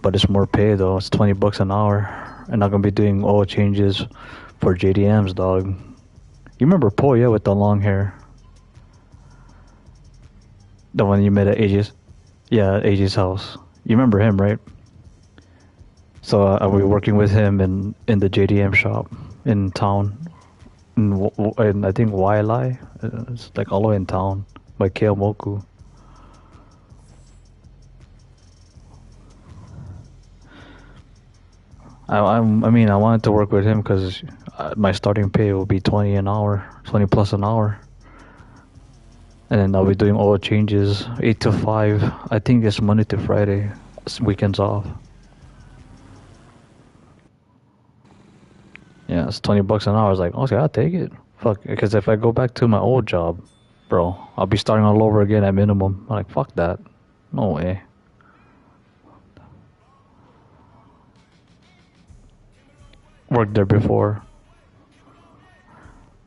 but it's more pay though. It's $20 an hour, and I'm gonna be doing oil changes for JDMs, dog. You remember Poe, yeah, with the long hair, the one you met at AJ's? Yeah, at AJ's house. You remember him, right? So I'll be working with him in the JDM shop in town, in I think Wailai. It's like all the way in town by Keomoku. I wanted to work with him because my starting pay will be 20 an hour, 20 plus an hour, and then I'll be doing oil changes 8 to 5. I think it's Monday to Friday, weekends off. Yeah, it's $20 an hour. I was like, okay, I'll take it. Fuck, because if I go back to my old job, bro, I'll be starting all over again at minimum. I'm like, fuck that. No way. Worked there before,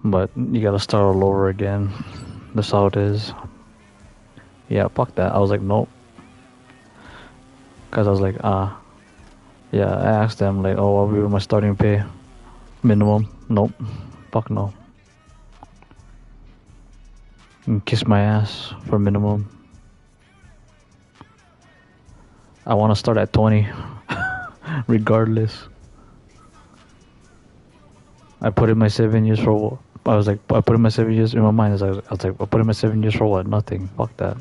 but you gotta start all over again. That's how it is. Yeah, fuck that. I was like, nope. Cause I was like, yeah. I asked them like, oh, what will be my starting pay? Minimum. Nope. Fuck no. And kiss my ass for minimum. I want to start at 20, regardless. I put in my 7 years for what? I put in my 7 years in my mind. I was like, I put in my 7 years for what? Nothing. Fuck that.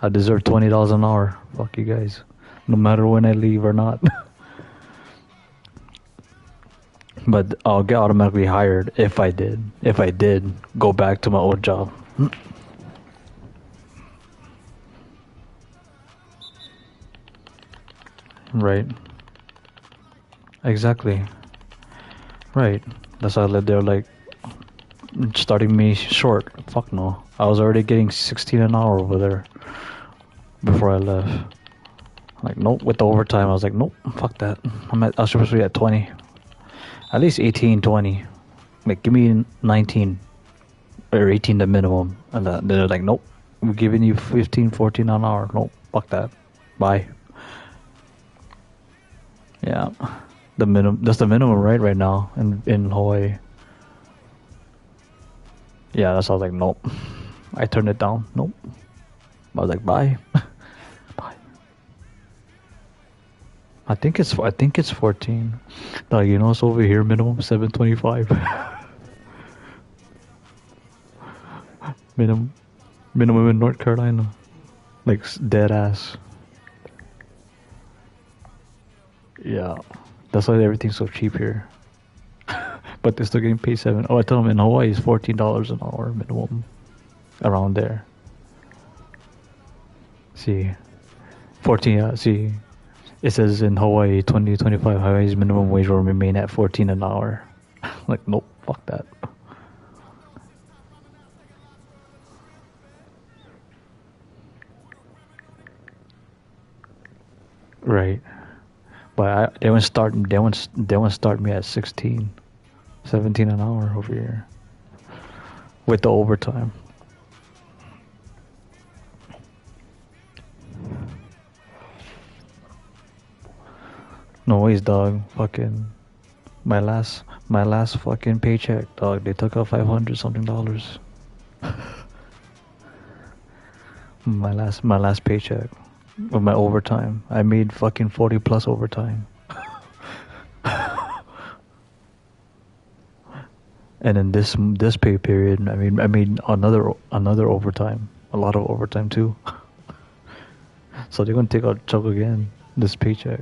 I deserve $20 an hour. Fuck you guys. No matter when I leave or not. But I'll get automatically hired if I did. If I did go back to my old job. Right. Exactly. Right. That's why they're like starting me short. Fuck no. I was already getting 16 an hour over there before I left. Like, nope. With the overtime, I was like, nope. Fuck that. I was supposed to be at 20. At least 18, 20. Like, give me 19 or 18 the minimum. And then they're like, nope. We're giving you 15, 14 an hour. Nope. Fuck that. Bye. Yeah. The minimum. That's the minimum, right now in Hawaii. Yeah, that's why I was like, nope. I turned it down. Nope. I was like, bye. Bye. I think it's 14. Like, you know, it's over here minimum 725. minimum in North Carolina. Like dead ass. Yeah. That's why everything's so cheap here. But they're still getting paid 7. Oh, I told them in Hawaii it's $14 an hour minimum. Around there. See. 14, see. It says in Hawaii 2025 Hawaii's minimum wage will remain at 14 an hour. Like, nope, fuck that. Right. But they won't start me at 16, 17 an hour over here. With the overtime. No ways, dog. Fucking my last fucking paycheck, dog. They took out 500 something dollars. my last paycheck with my overtime. I made fucking 40 plus overtime. And in this pay period, I made another overtime, a lot of overtime too. So they're gonna take out chunk again this paycheck.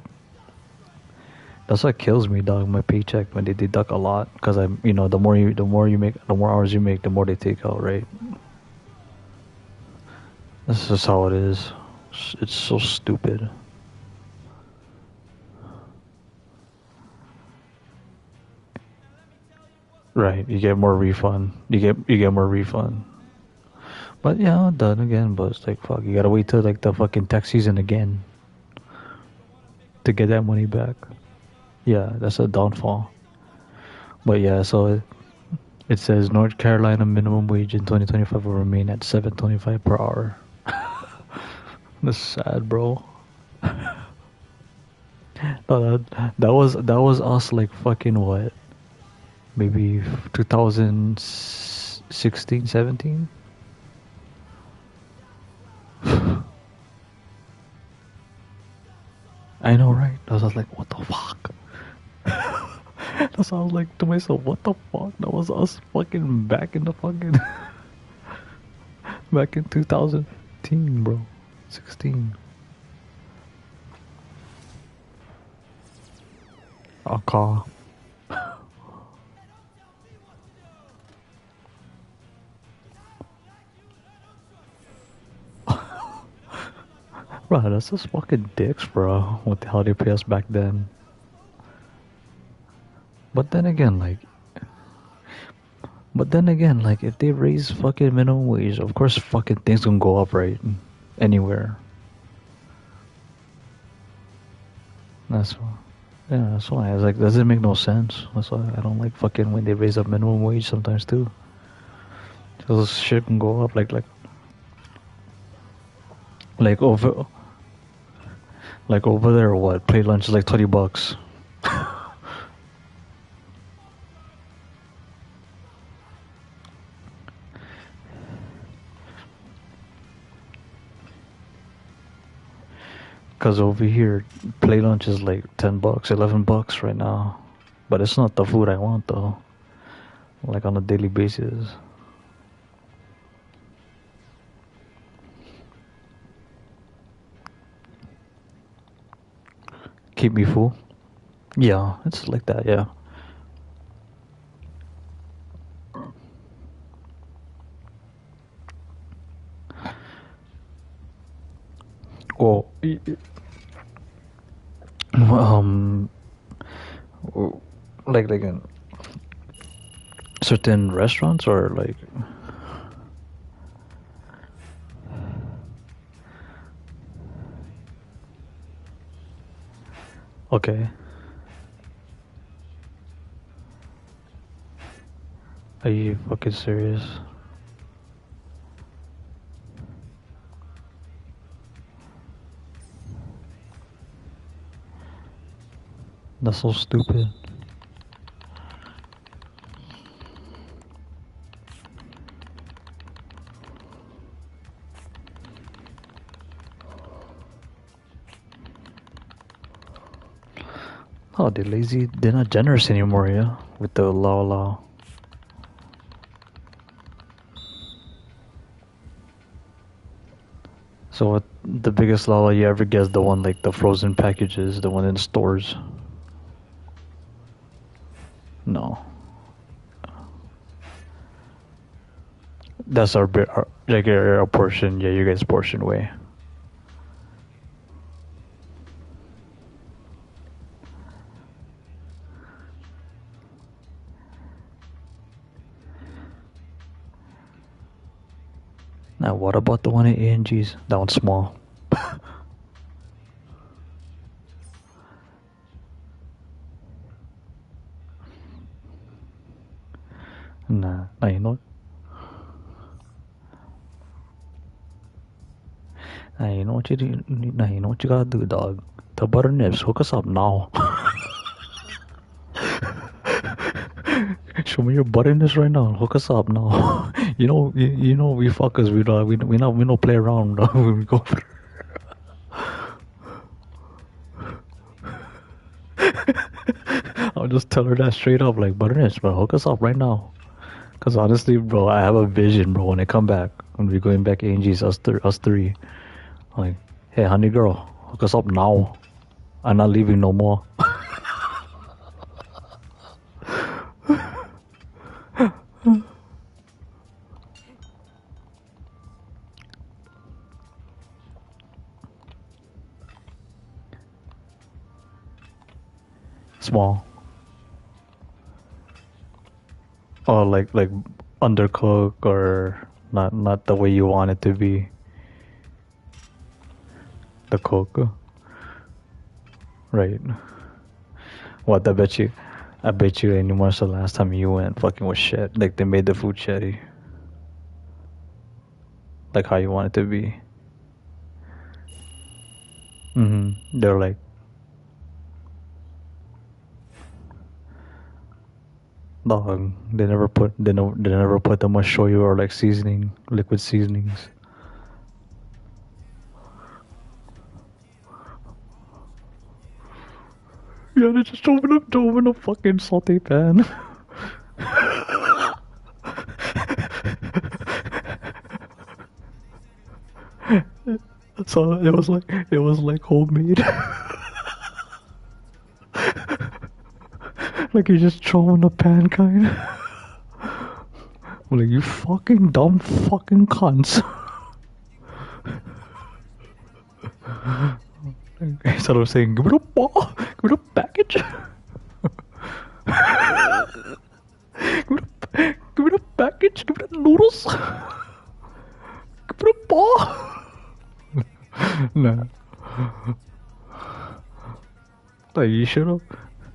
That's what kills me, dog. My paycheck when they deduct a lot, because I'm, you know, the more you make, the more hours you make, the more they take out, right? This is how it is. It's so stupid. Right, you get more refund. You get more refund. But yeah, done again. But it's like, fuck, you gotta wait till like the fucking tax season again to get that money back. Yeah, that's a downfall. But yeah, so it says North Carolina minimum wage in 2025 will remain at $7.25 per hour. That's sad, bro. No, that was us like fucking what? Maybe 2016, 17? I know, right? I was like, what the fuck? That's why I was like to myself, what the fuck? That was us fucking back in the fucking back in 2015, bro. 16. A car. Bro, that's just fucking dicks, bro. What the hell they pay us back then? But then again, like, if they raise fucking minimum wage, of course fucking things gonna go up, right? Anywhere. That's why. Yeah, that's why. I was like, does it make no sense? That's why I don't like fucking when they raise up minimum wage sometimes too. Cause shit can go up like over there. What plate lunch is like $20. Cause over here, plate lunch is like $10, $11 right now. But it's not the food I want though. Like on a daily basis. Keep me full. Yeah, it's like that. Yeah. Well, um, like in certain restaurants or like. Okay. Are you fucking serious? That's so stupid. Oh, they're lazy. They're not generous anymore, yeah? With the law. So what, the biggest lala you ever get is the one like the frozen packages, the one in stores? No. That's our bit, like our portion. Yeah, you guys portion way. Now, what about the one at ANG's? That one's small. Nah, you know. Nah, you know what you do. Nah, you know what you gotta do, dog. The butter nips, hook us up now. Show me your butter nips right now. Hook us up now. you know we fuckers. We don't play around when we go. I'll just tell her that straight up, like butternut, bro. Hook us up right now. Cause honestly, bro, I have a vision, bro. When I come back, when we going back, Angie's us three. Like, hey, honey girl, hook us up now. I'm not leaving no more. Small. Or like undercook or not the way you want it to be. The cook, right? What I bet you anymore. So last time you went, fucking was shit. Like they made the food shitty. Like how you want it to be. They're like, Dog, they never put that much shoyu or like seasoning, liquid seasonings. Yeah, they just open a fucking saute pan. So it was like homemade. Like you just throw in a pan kind. I'm like, you fucking dumb fucking cunts. Instead of saying, give it a ball, give it a package. Give it a package, give it a noodles. Give it a ball. Nah. Like you should have.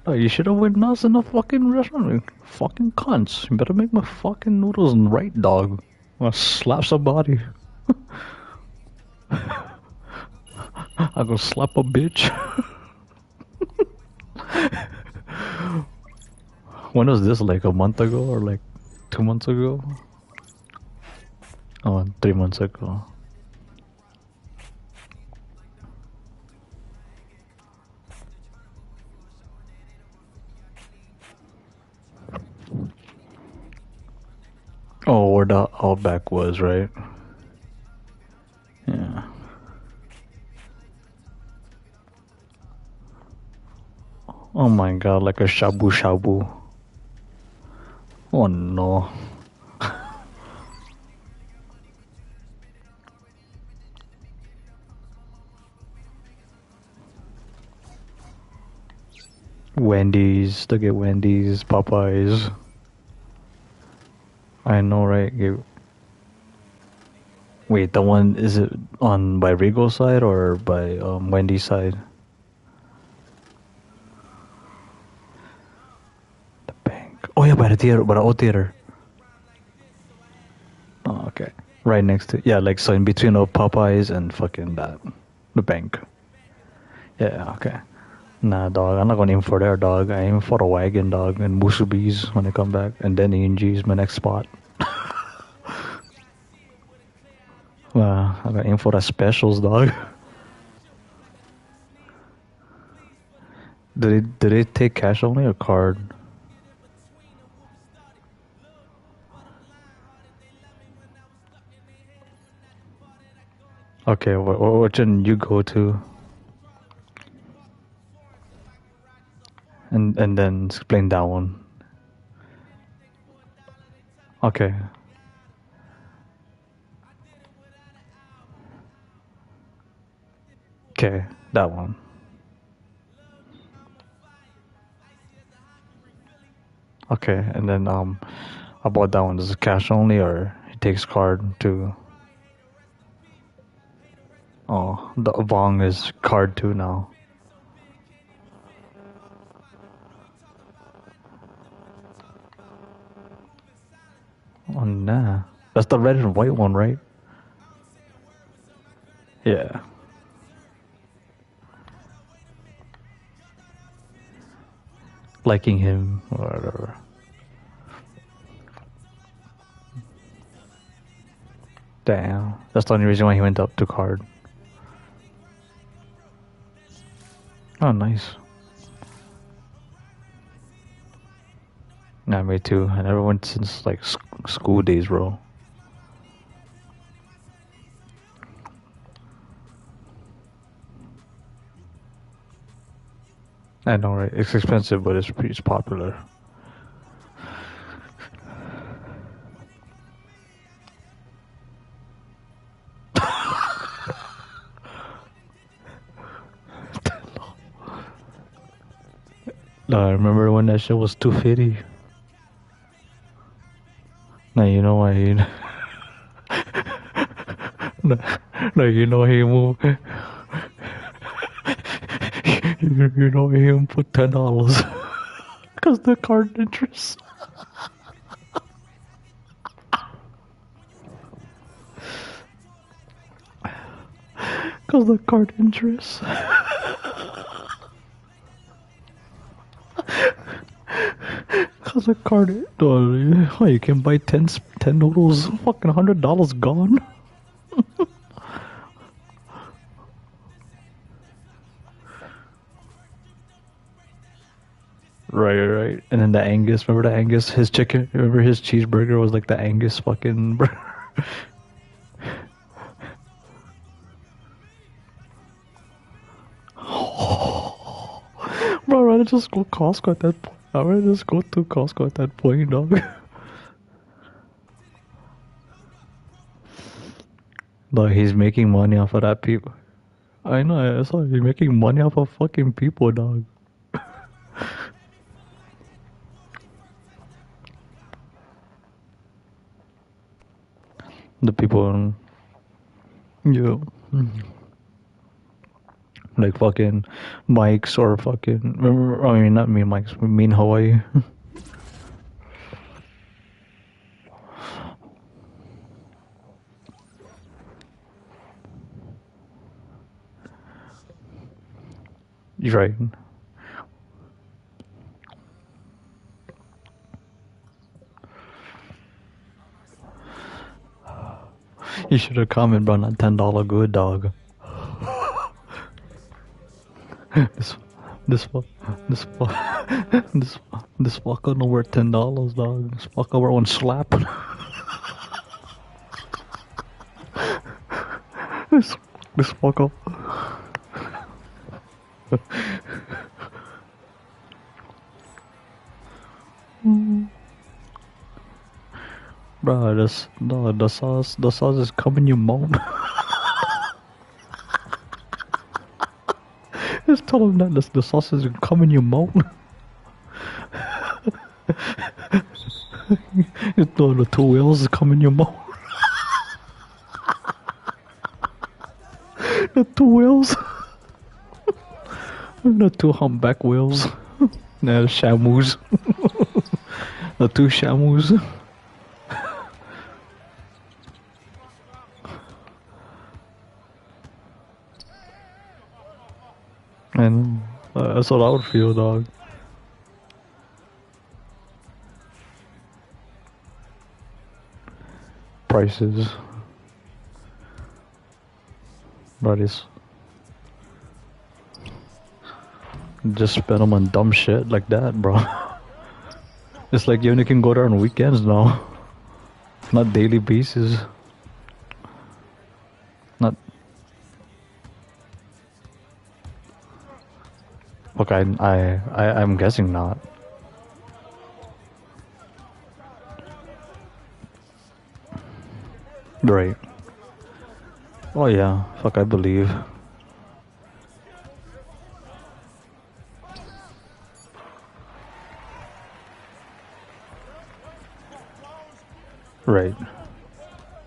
Like you should have went nuts in the fucking restaurant. Like, fucking cunts. You better make my fucking noodles right, dog. I'm gonna slap somebody. I'm gonna slap a bitch. When was this? Like a month ago or like 2 months ago? Oh, 3 months ago. Oh, where the Outback was, right? Yeah. Oh my god, like a shabu shabu. Oh no. Wendy's, to get Wendy's, Popeyes. I know, right? Wait, the one is it on by Regal side or by Wendy's side? The bank. Oh yeah, by the theater, by the old theater. Oh, okay. Right next to, yeah, like so in between of Popeyes and fucking that, the bank. Yeah, okay. Nah, dog, I'm not gonna aim for there, dog. I aim for the wagon, dog, and Musubi's when I come back, and then E&G's my next spot. I gotta aim for the specials, dog. Do they take cash only or card? Okay, which one you go to? And then explain that one. Okay. Okay, that one. Okay, and then I bought that one. Is it cash only or it takes card too? Oh, the Vong is card too now. Oh nah, that's the red and white one, right? Yeah. Liking him or whatever. Damn, that's the only reason why he went up to card. Oh, nice. Nah, me too. I never went since like school days, bro. I know, right? It's expensive, but it's popular. No, I remember when that shit was 250. Now you know why he. no, no, you know he moved. You know he put $10 because the card interest. Because the card interest. Because Cause a card, oh, you can buy 10 noodles, fucking $100 gone. Right. And then the Angus, remember the Angus? His chicken, remember his cheeseburger was like the Angus fucking burger. Bro, I'd rather just go Costco at that point. I'd rather just go to Costco at that point, dog. Like, he's making money off of that people. I know, I saw he's making money off of fucking people, dog. The people, yo. Like fucking Mike's or fucking, remember, I mean, not me and Mike's, me in Hawaii. You're right. You should have commented, bro, not $10 good, dog. This, this, fu- this, fu- this fucker no worth $10, dog. This fucker worth one slap. this, this fucker. Bro, this, no, the sauce is coming you moan. Just tell him that the sauce is coming you moan. No, the two wheels is coming your moan. The two wheels. The two humpback wheels. The shamus. The two shamus. And that's what I would feel, dog. Prices. Buddies. Just spend them on dumb shit like that, bro. It's like you only can go there on weekends now. Not daily basis. Not. Okay, I'm guessing not. Right. Oh yeah, fuck, I believe. Right.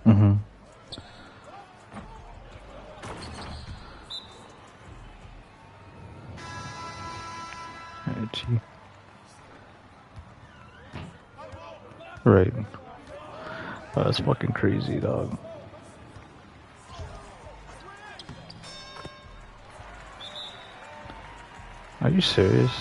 Mm-hmm. Gee. Right. Oh, that's fucking crazy, dog. Are you serious?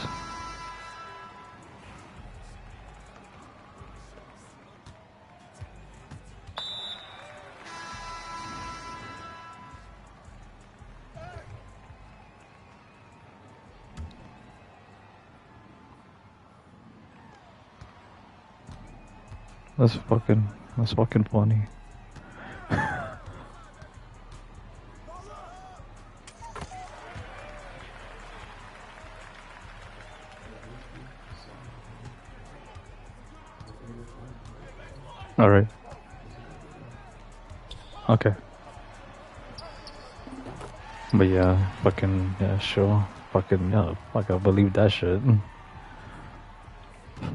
That's fucking funny. Alright. Okay. But yeah, fucking, yeah, sure. Fucking, yeah, fuck, I believe that shit.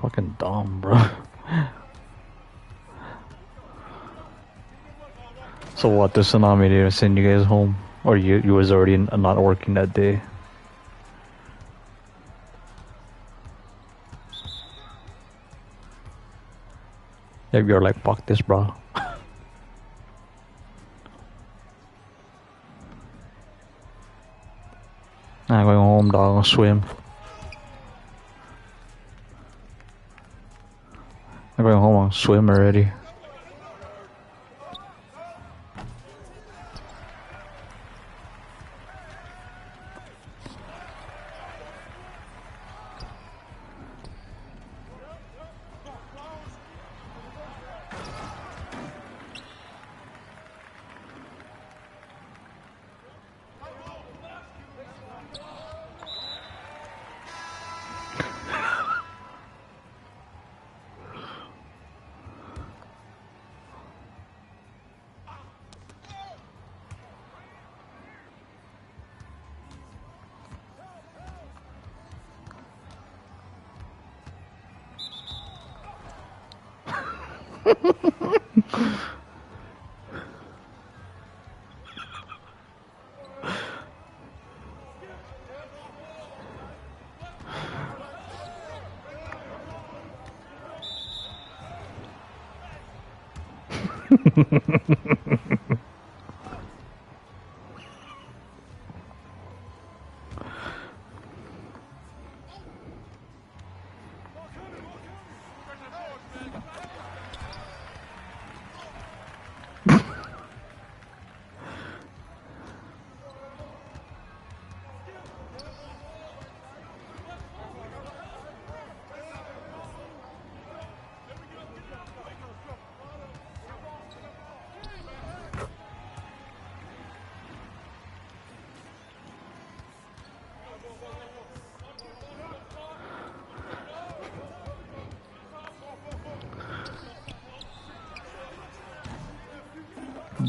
Fucking dumb, bro. So what, the tsunami didn't send you guys home? Or you was already not working that day? Yeah, you're like, fuck this, bro. I'm going home, dog, I'll swim. I'm going home and swim already.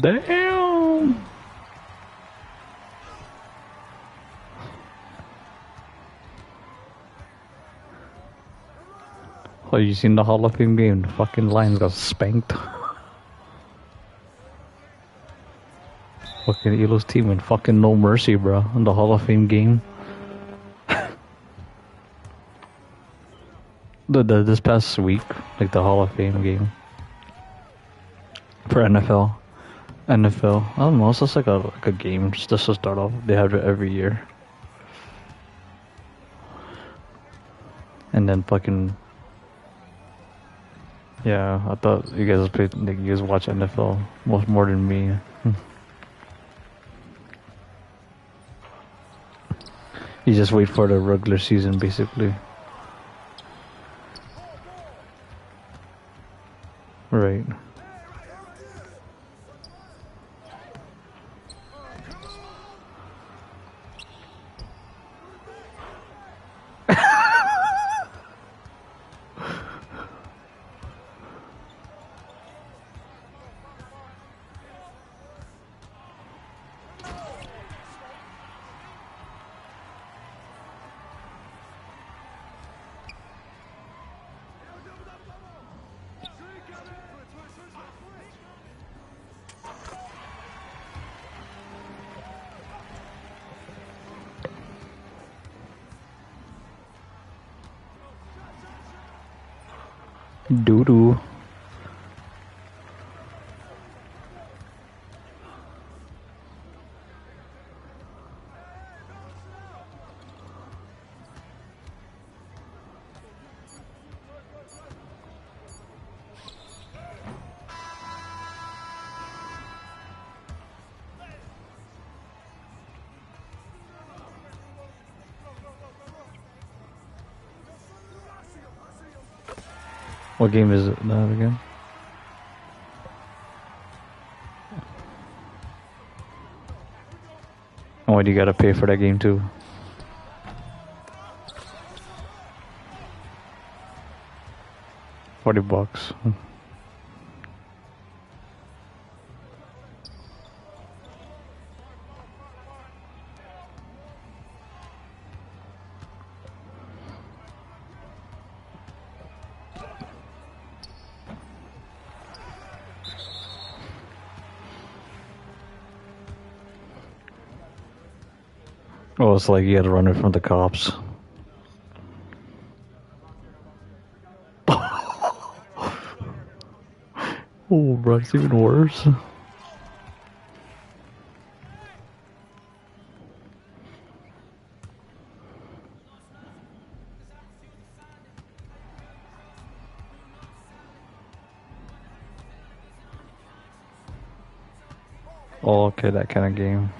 Damn! Oh, you seen the Hall of Fame game? The fucking Lions got spanked. Fucking Elo's team went fucking no mercy, bro. In the Hall of Fame game. This past week, like the Hall of Fame game. For NFL. NFL. I don't know, it's just like a game just to start off. They have it every year. And then fucking... Yeah, I thought you guys played, like, you guys watch NFL much more than me. You just wait for the regular season, basically. Right. Doo-doo. What game is it that again? Oh, and you gotta pay for that game too. $40. Oh, it's like you gotta run it from the cops. Oh, bro, it's even worse. Oh, okay, that kind of game.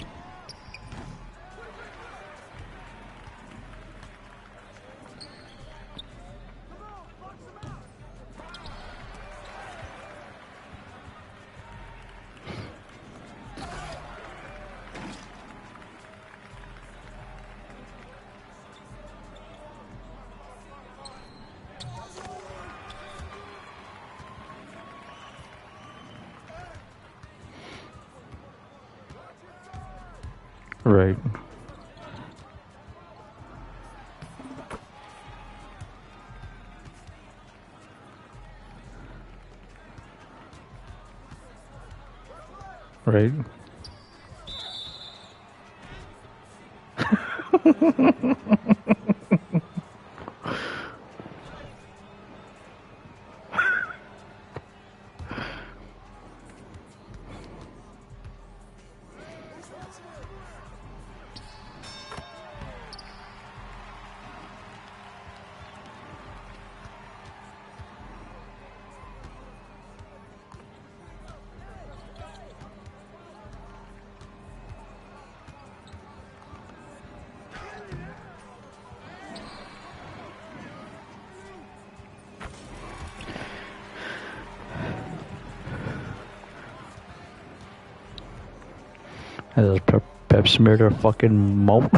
Right. Right. Has Pep smeared her fucking mouth.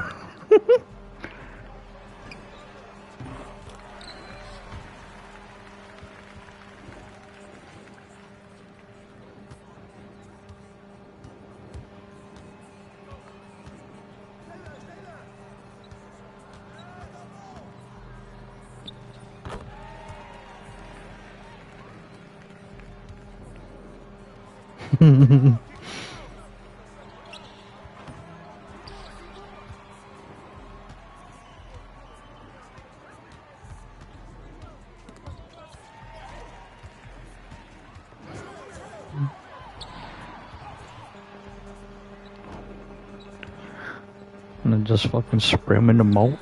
And then just fucking spray him in the mouth.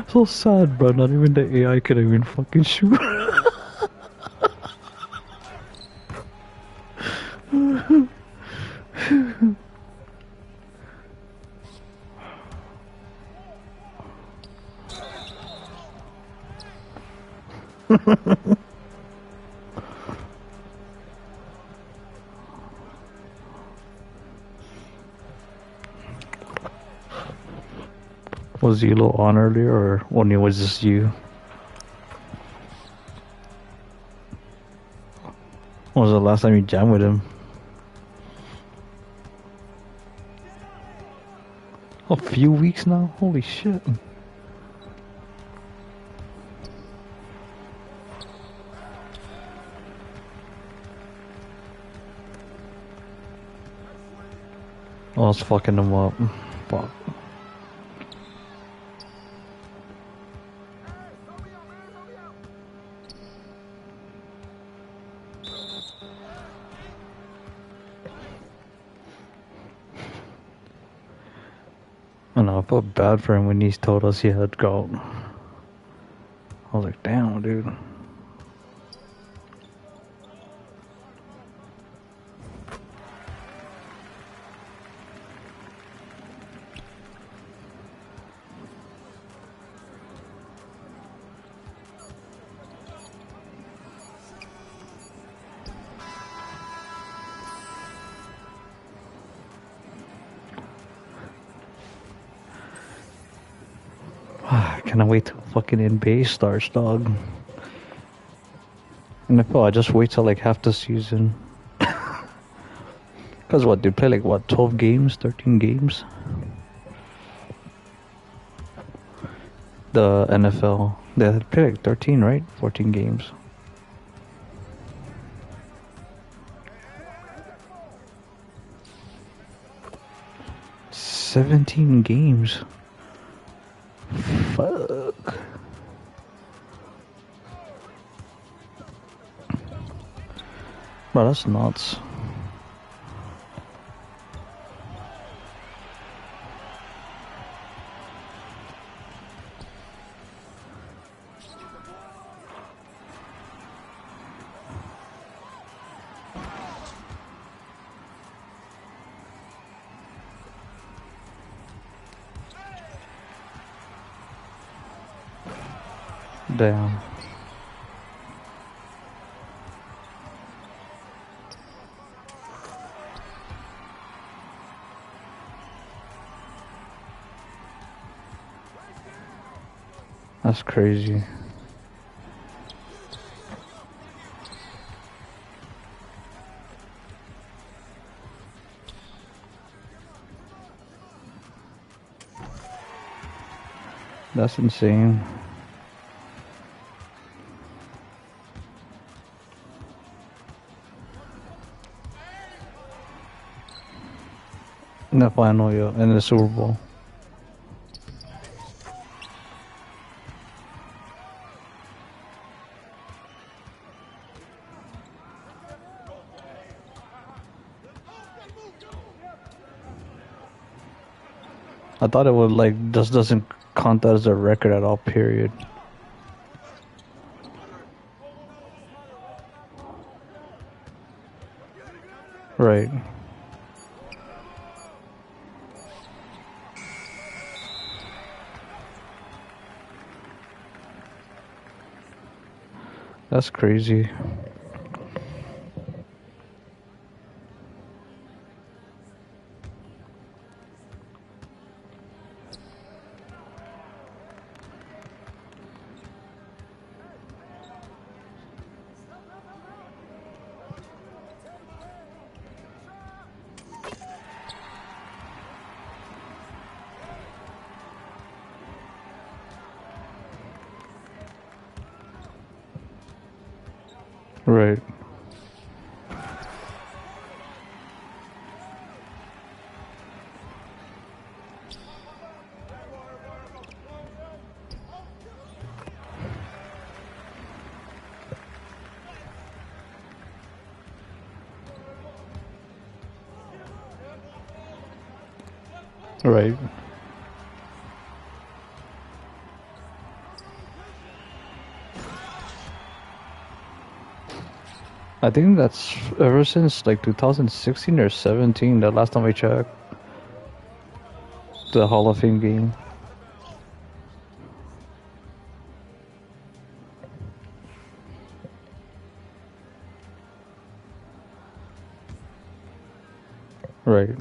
So sad, bro. Not even the AI could even fucking shoot. Was Zelo on earlier, or only was this you? When was the last time you jammed with him? A few weeks now? Holy shit. I was fucking him up. Fuck. I know, I felt bad for him when he told us he had gout. I was like, damn, dude. I cannot wait till fucking NBA starts, dog. NFL, I just wait till like half the season. Cause what, they play like what, 12 games, 13 games? The NFL, they play like 13, right? 14 games. "17 games? Fuck. Bro, that's nuts. Damn. That's crazy. That's insane. In the final, yeah, in the Super Bowl. I thought it would like just doesn't count that as a record at all. Period. Right. That's crazy. Right. Right. I think that's ever since like 2016 or 17, the last time I checked. The Hall of Fame game. Right.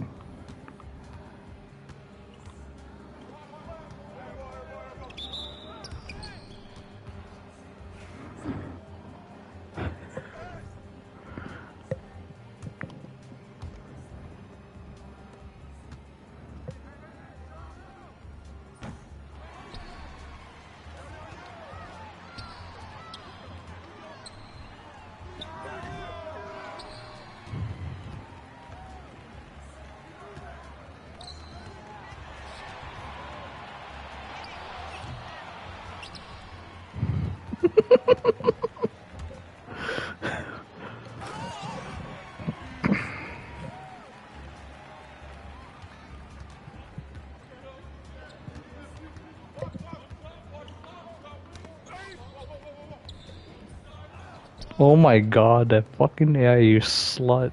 Oh my god, that fucking AI, you slut.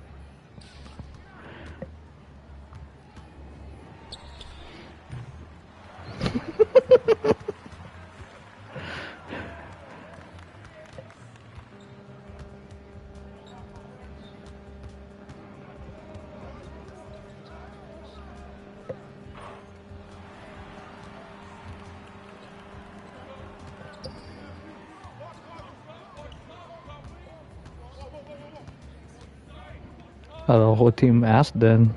The whole team asked then.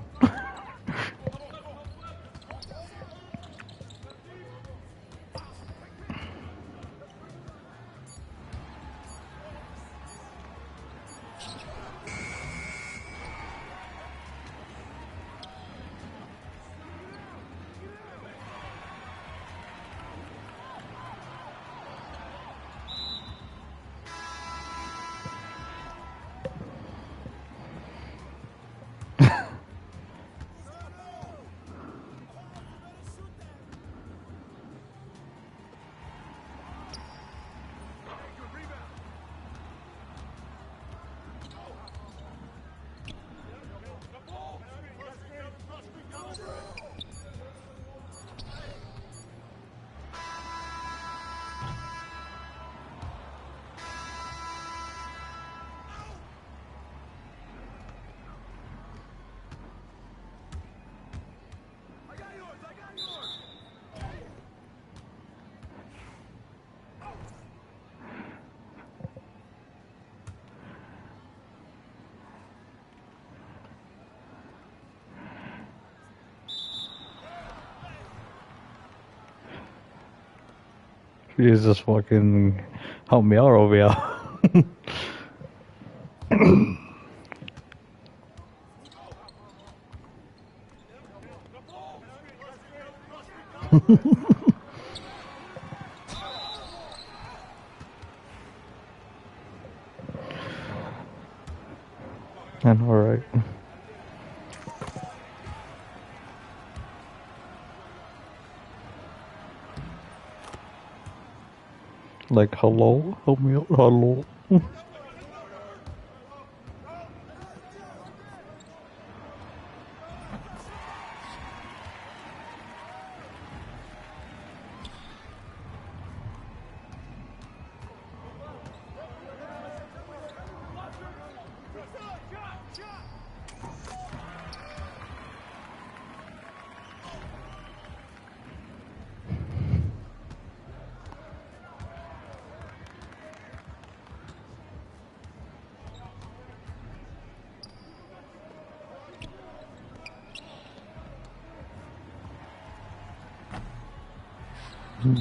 He's just fucking help me out over here. And alright. Like, hello? Help me out, hello?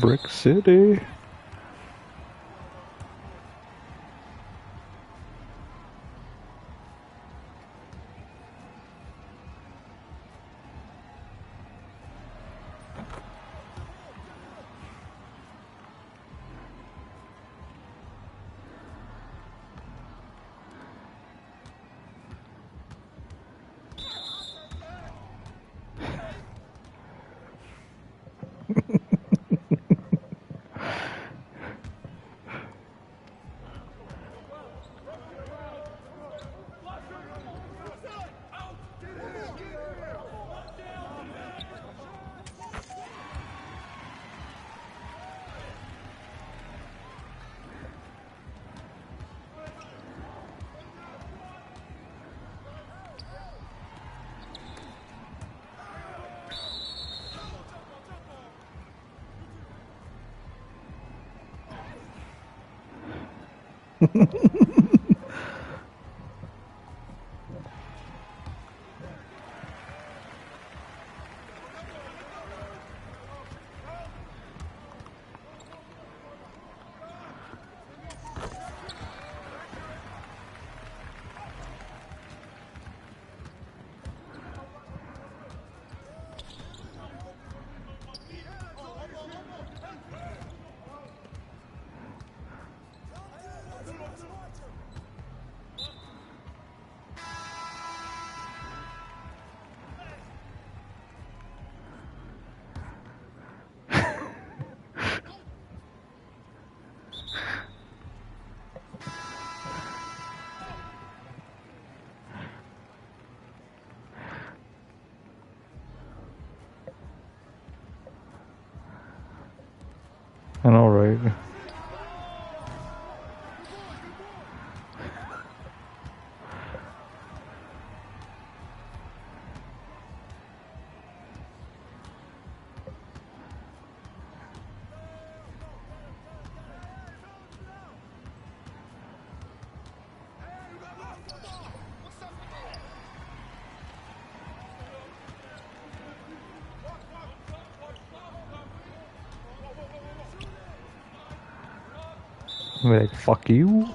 Brick City. And alright. Like, fuck you.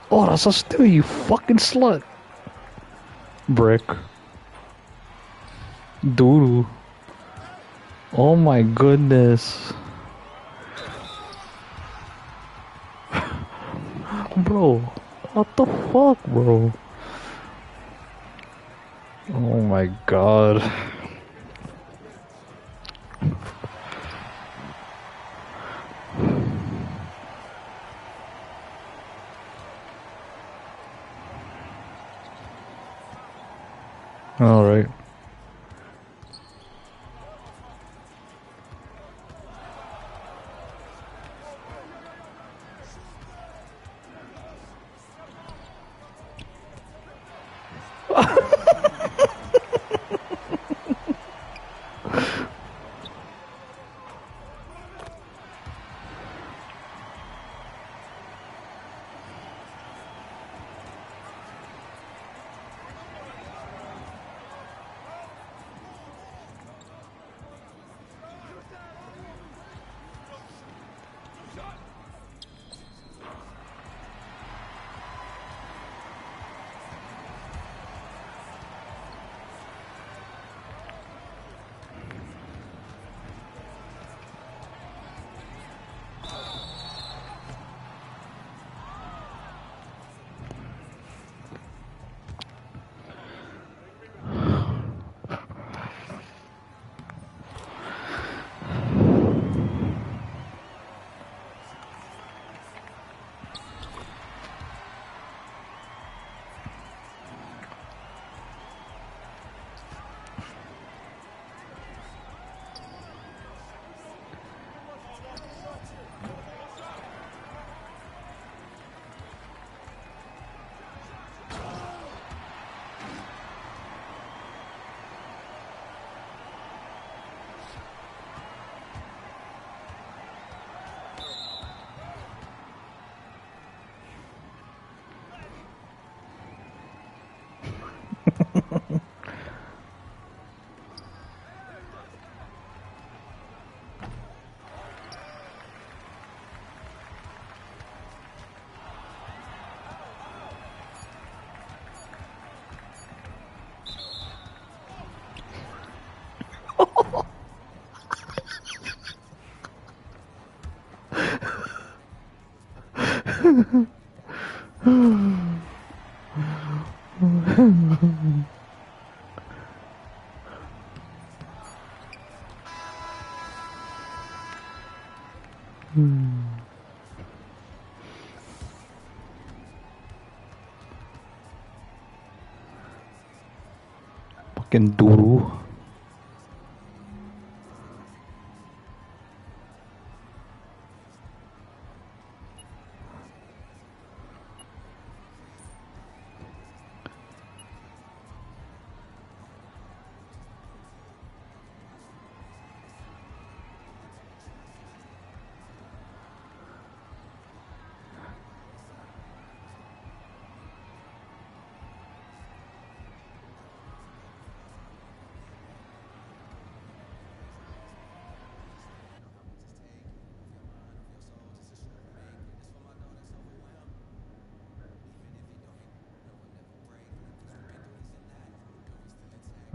Oh, that's a steal, you fucking slut. Brick. Doodoo. Oh my goodness. Bro, what the fuck, bro? Oh my god. Alright. Fucking doodoo.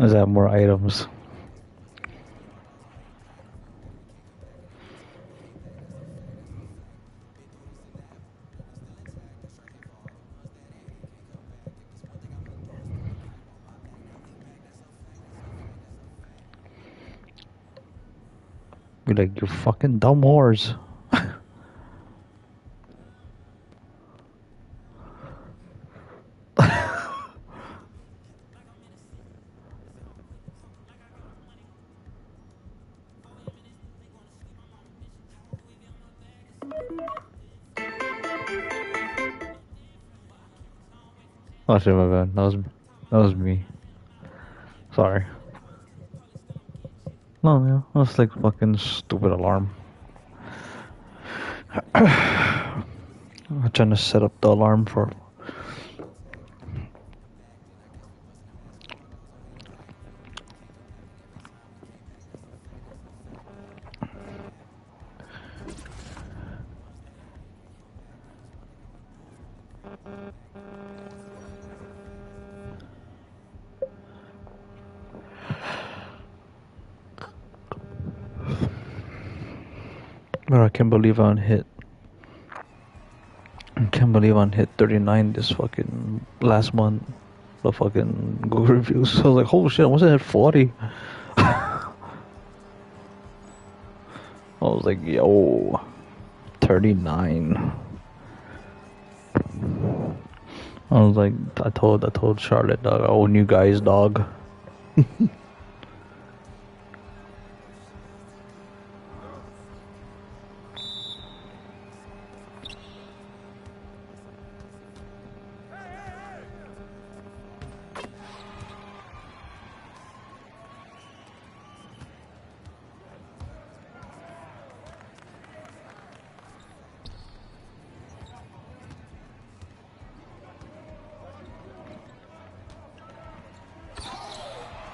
Does it have more items? Be like, you fucking dumb whores. Oh shit, my bad. That was me. Sorry. No, man. That was like fucking stupid alarm. I'm trying to set up the alarm for. Bro, I can't believe I hit. I can't believe I hit 39 this fucking last month. The fucking Google reviews. I was like, holy shit, I wasn't at 40. I was like, yo, 39. I was like, I told Charlotte, dog, oh, new guys, dog.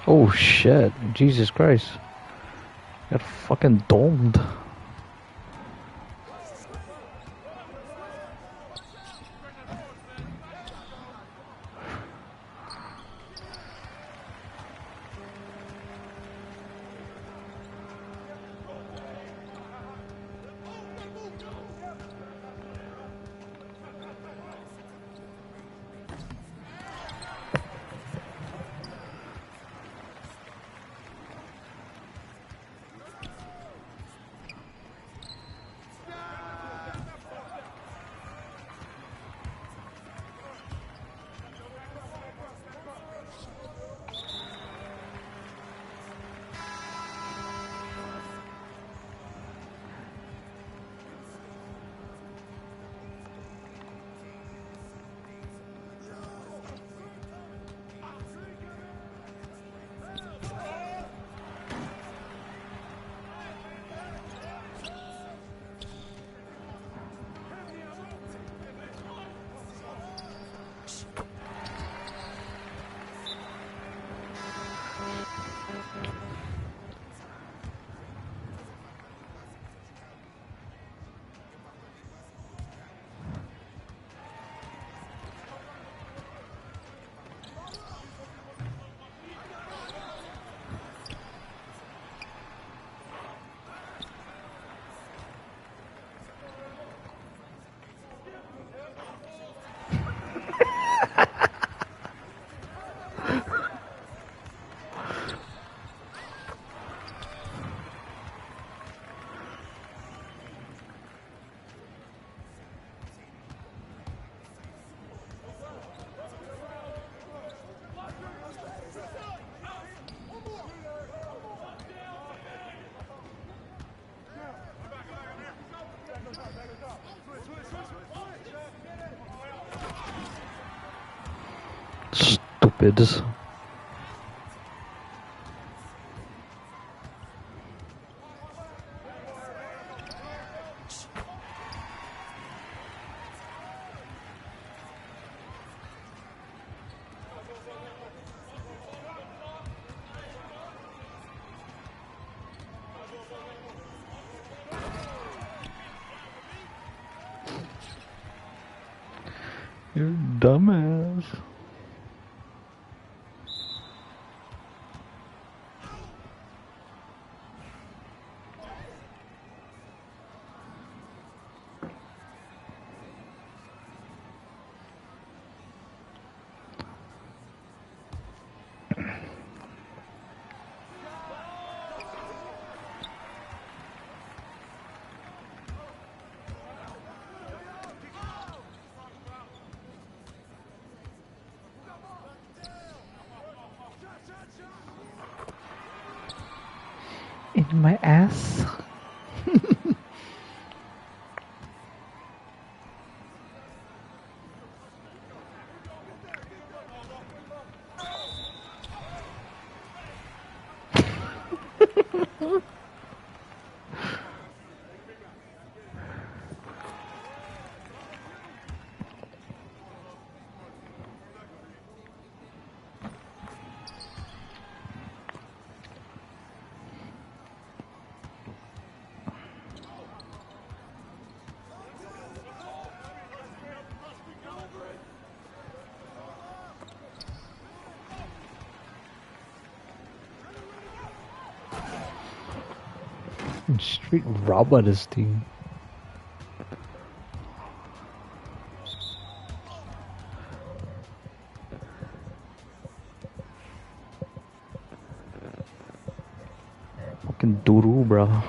Oh shit, Jesus Christ. Got fucking domed. Stupids. You dumbass. In my ass. Straight robber this thing. Fucking doo-doo, bro.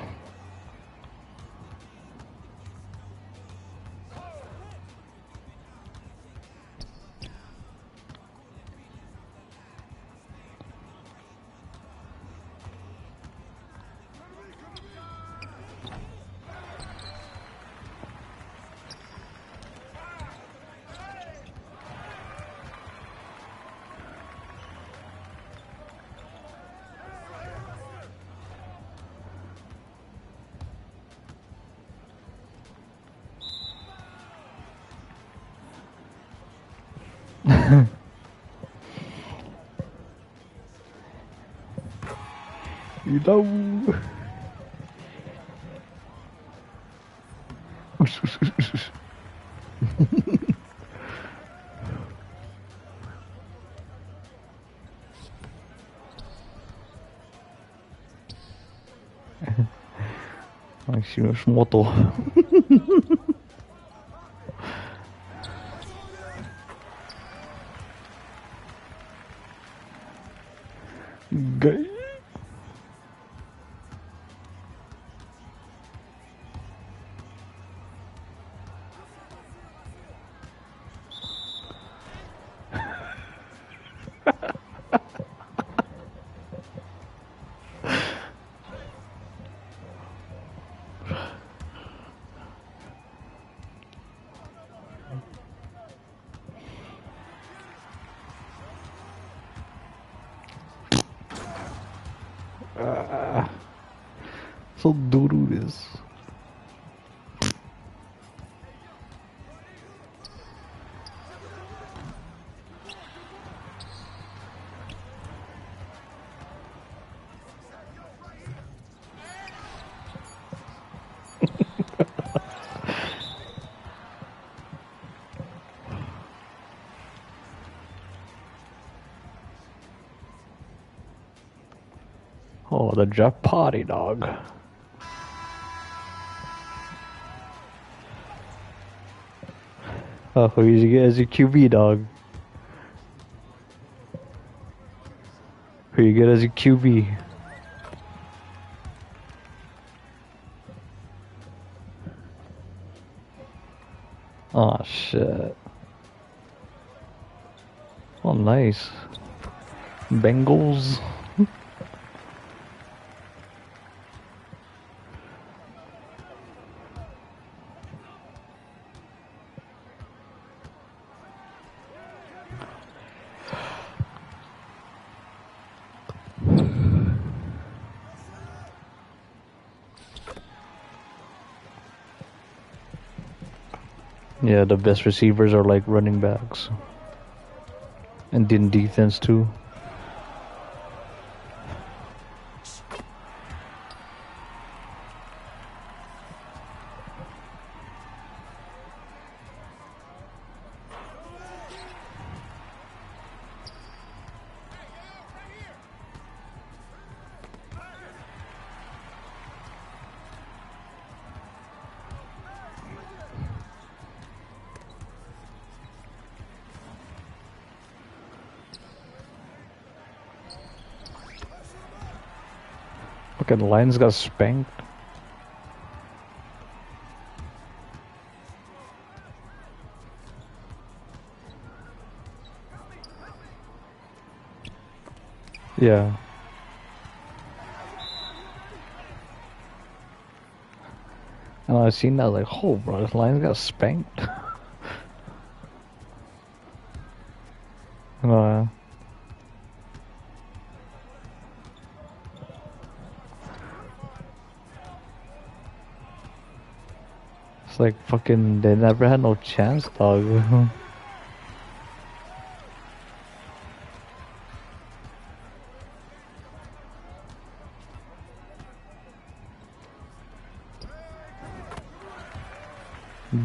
You know. Ai, senhor, motor. Gay. So doo-doo this. Oh, the Jeff Potty dog. Oh, who you get as your QB dog? Who you get as your QB? Oh shit. Oh nice. Bengals. Yeah, the best receivers are like running backs. And in defense too. Fucking Lions got spanked. Yeah. And I seen that like, oh bro, this lion got spanked. uh, it's like fucking, they never had no chance, dog.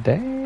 Damn.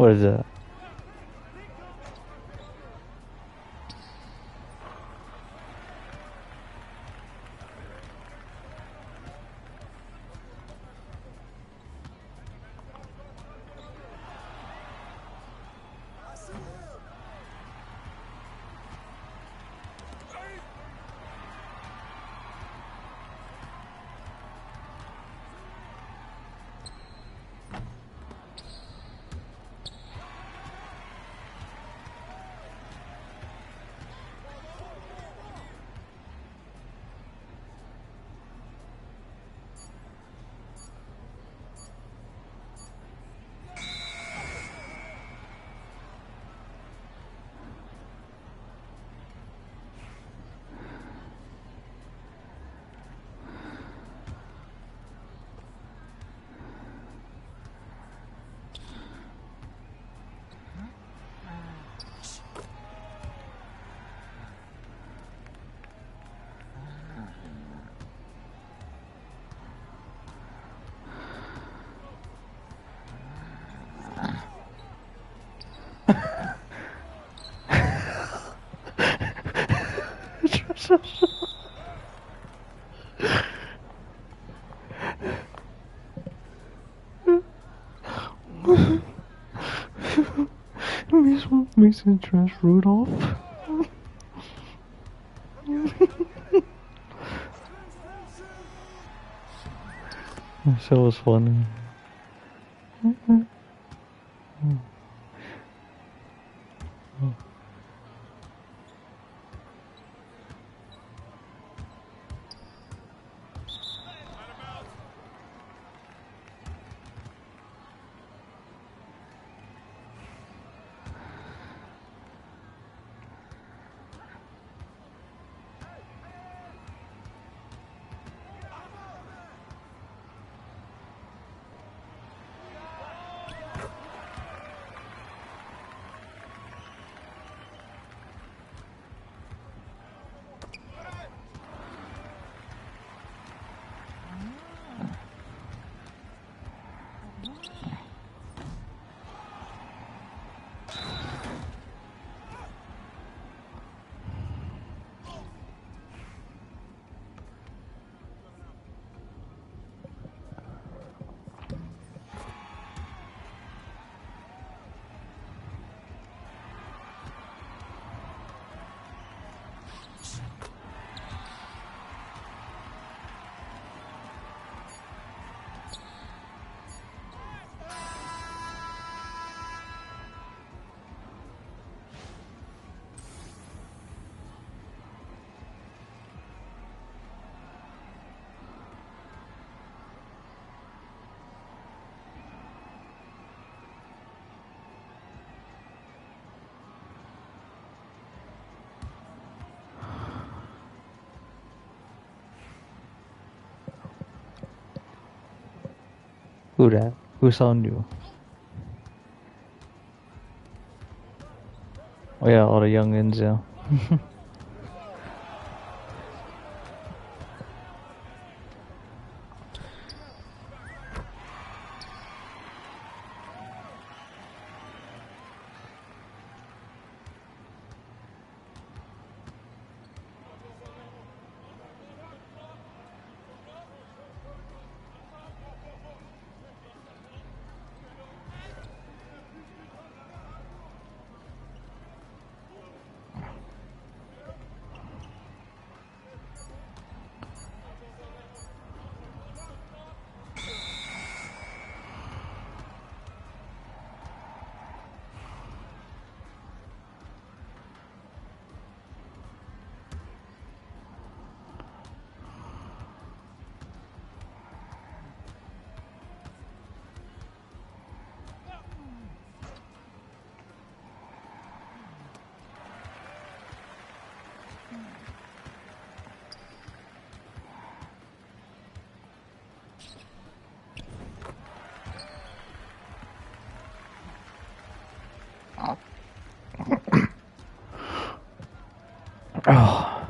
What is that? Mason Trash Rudolph. That shit was funny. Who that? Who sound you? Oh yeah, all the youngins, yeah. Oh.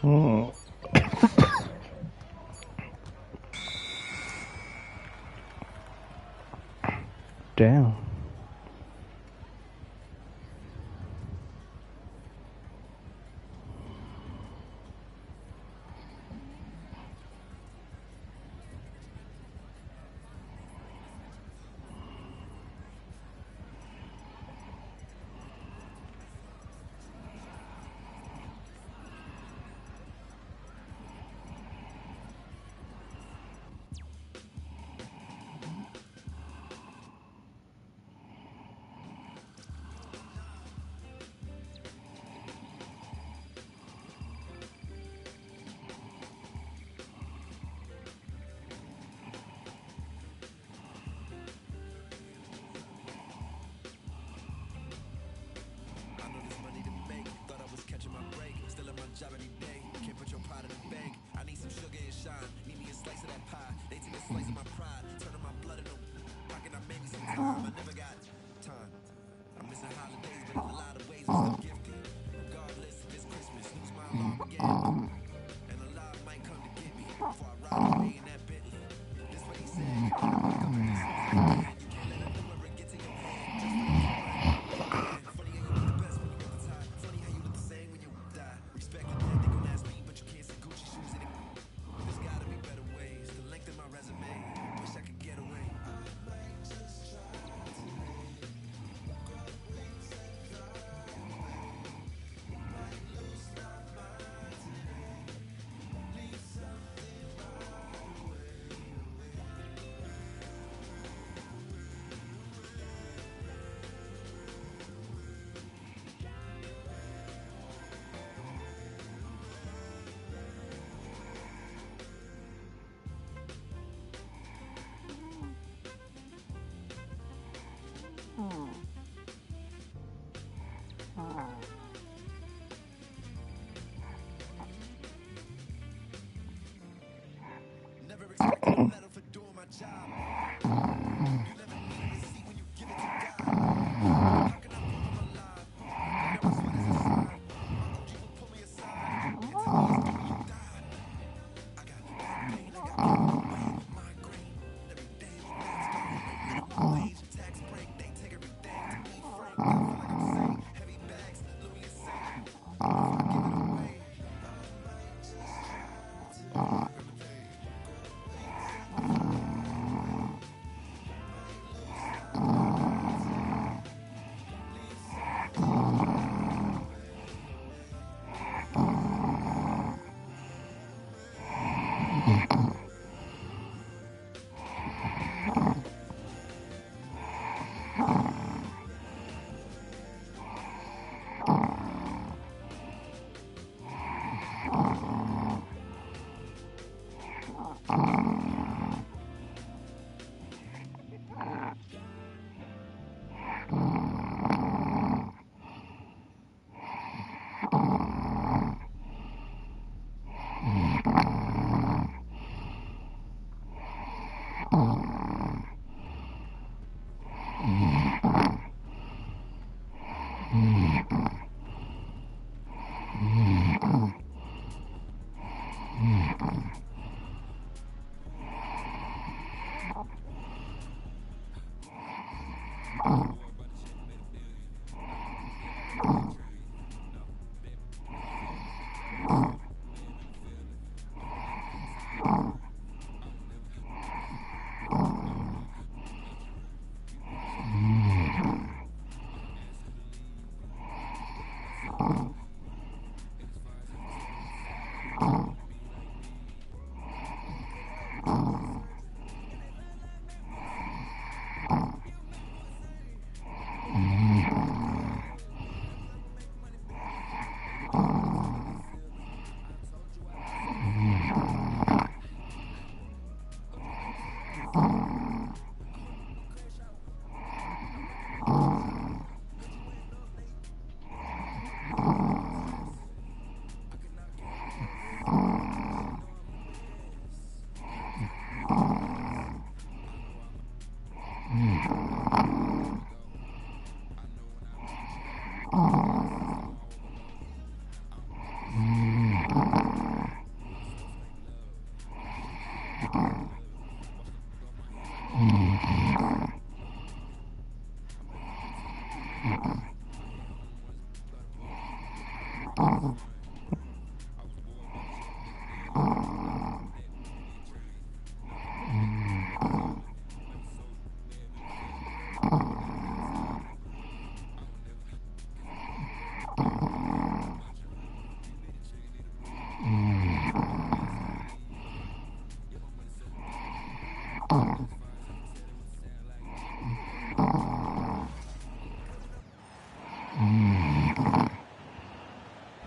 Mm. Damn.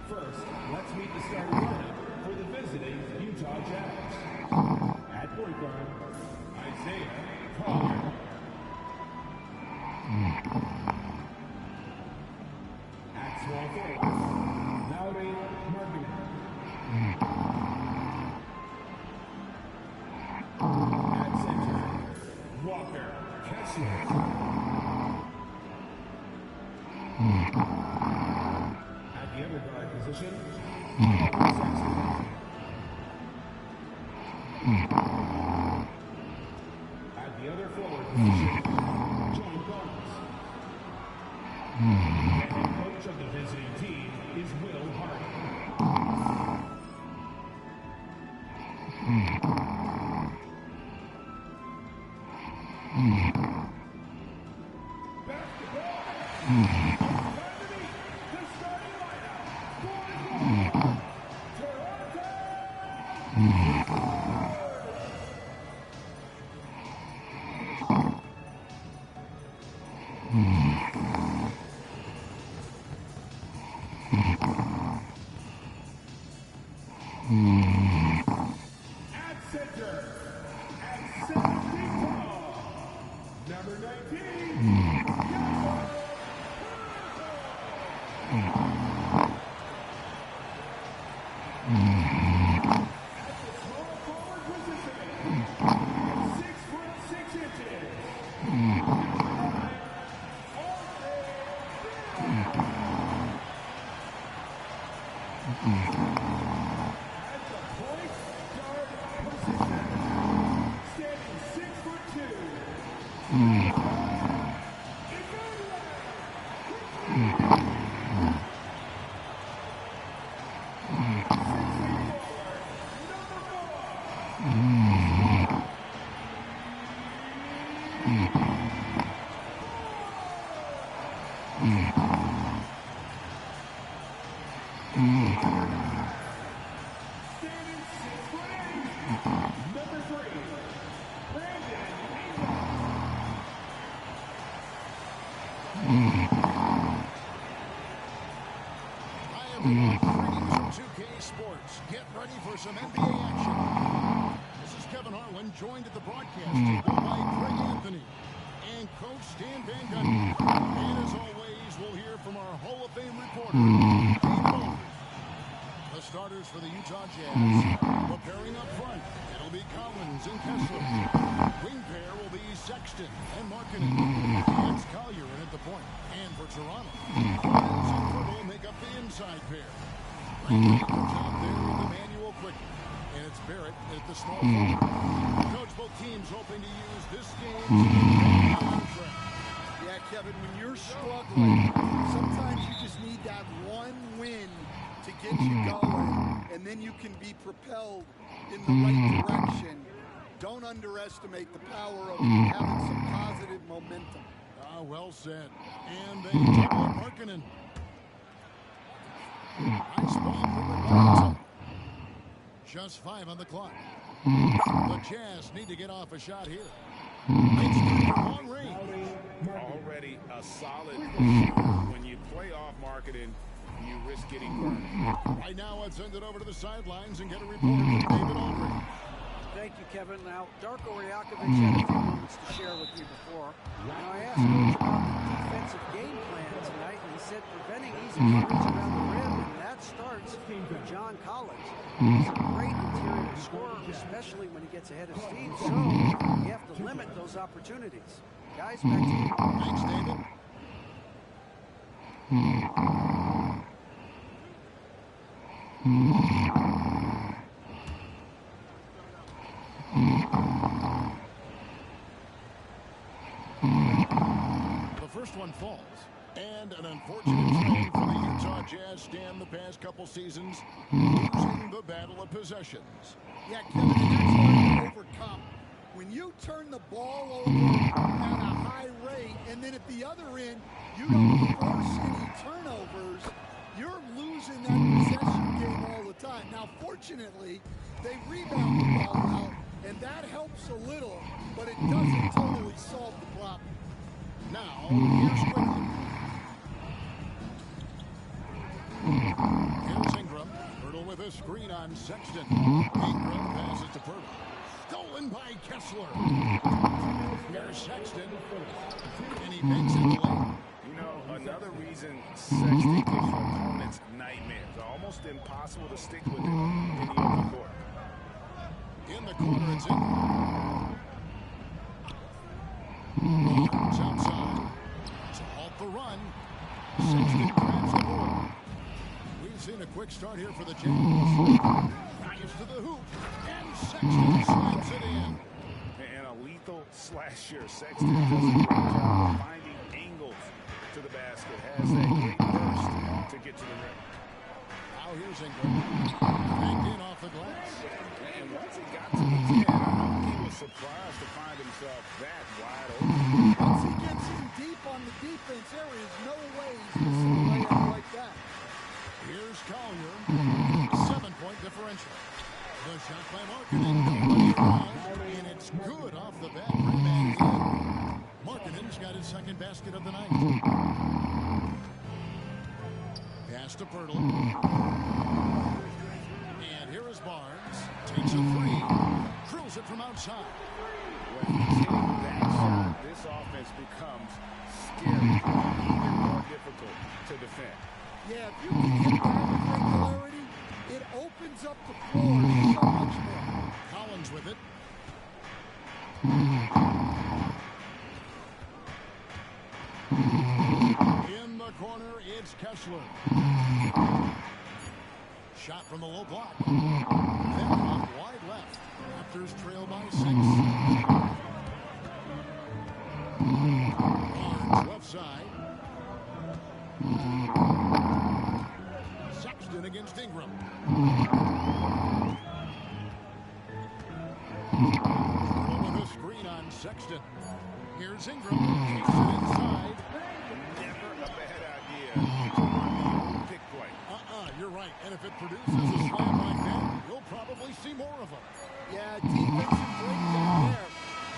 First, let's meet the starting lineup for the visiting Utah Jazz. At point guard, Isaiah Carter. At small forward, Lauri Markkanen. At center, Walker Kessler. At the other guard position, At the other forward position, John Barnes. The head coach of the visiting team is Will Harding. At center, at 7 feet tall, number 19, small forward position, 6'6". Some NBA action. This is Kevin Harlan, joined at the broadcast table by Greg Anthony and Coach Stan Van Gundy. And as always, we'll hear from our Hall of Fame reporter, Dave Bowles. The starters for the Utah Jazz, preparing up front. It'll be Collins and Kessler. Wing pair will be Sexton and Markkanen. It's Collier in at the point. And for Toronto, Collins and Poeltl make up the inside pair. Right out there with Emmanuel Quickly. And it's Barrett at the small forward. Coach, both teams hoping to use this game to get on track. Yeah, Kevin, when you're struggling, sometimes you just need that one win to get you going, and then you can be propelled in the right direction. Don't underestimate the power of having some positive momentum. Well said. And they double up Markkanen. Nice ball from Robinson. Just 5 on the clock. The Jazz need to get off a shot here. It's long range. Already a solid when you play off Markkanen, you risk getting burned. Right now, let's send it over to the sidelines and get a report from David Aldridge. Thank you, Kevin. Now, Darko Rajakovic had a few moments to share with me before. Now, I asked Coach about the defensive game plan tonight, and he said preventing easy runs around the rim, and that starts with John Collins. He's a great interior scorer, especially when he gets ahead of steam, so you have to limit those opportunities. Guys, back to you. Thanks, David. The first one falls. And an unfortunate trade for the Utah Jazz stand the past couple seasons, losing the battle of possessions. Yeah, Kevin, and that's hard to overcome. When you turn the ball over at a high rate, and then at the other end, you don't force any turnovers, you're losing that possession game all the time. Now, fortunately, they rebound the ball out, and that helps a little, but it doesn't totally solve the problem. Now, here's Quickly. Here's Ingram. Poeltl with a screen on Sexton. Ingram passes to Poeltl. Stolen by Kessler. Here's Sexton. And he makes it away. You know, another reason Sexton gives your opponents nightmares. Almost impossible to stick with him in the open court. In the corner, it's Ingram. Barnes outside. To halt the run. Sexton grabs the board. We've seen a quick start here for the Jazz. Drives to the hoop, and Sexton slams it in. And a lethal slasher. Sexton does a great job of finding angles to the basket. Has that great burst to get to the rim. Now here's Ingram. Banked in off the glass. And once he got to the 10, he was surprised to find himself that wide open. Once he gets in deep on the defense, there is no way he's missing a layup like that. Here's Collier. 7-point differential. The shot by Markkanen. And it's good off the back rim and in. Markkanen's got his second basket of the night. Pass to Pirtle. And here is Barnes. Takes a three. Drills it from outside. When he's hitting that shot, this offense becomes scary, even more difficult to defend. Yeah, if you can hit that with regularity, it opens up the floor so much more. Collins with it. In the corner, it's Kessler. Shot from the low block. Then off wide left. Raptors trail by 6. Barnes left side. Sexton against Ingram. With a screen on Sexton. Here's Ingram. Takes it inside. Never a bad idea to run the old pick play. You're right. And if it produces a slam like that, you'll probably see more of them. Yeah, defensive breakdown there.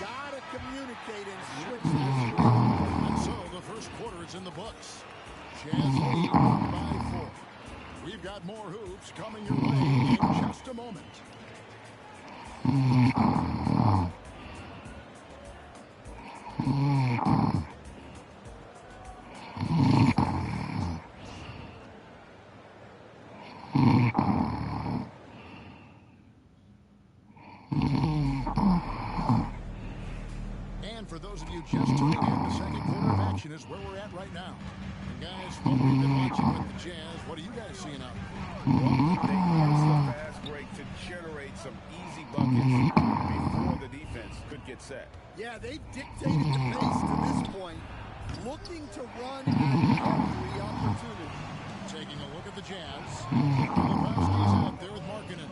Gotta communicate and switch that screen. And so the first quarter is in the books. Jazz lead by 4. We've got more hoops coming your way in just a moment. And for those of you just tuning in, the second quarter of action is where we're at right now. And guys, what we've been watching with the Jazz, what are you guys seeing out there? They used the fast break to generate some easy buckets before the defense could get set. Yeah, they've dictated the pace to this point, looking to run at every opportunity. Taking a look at the Jazz. Lebowski's out there with Markkanen.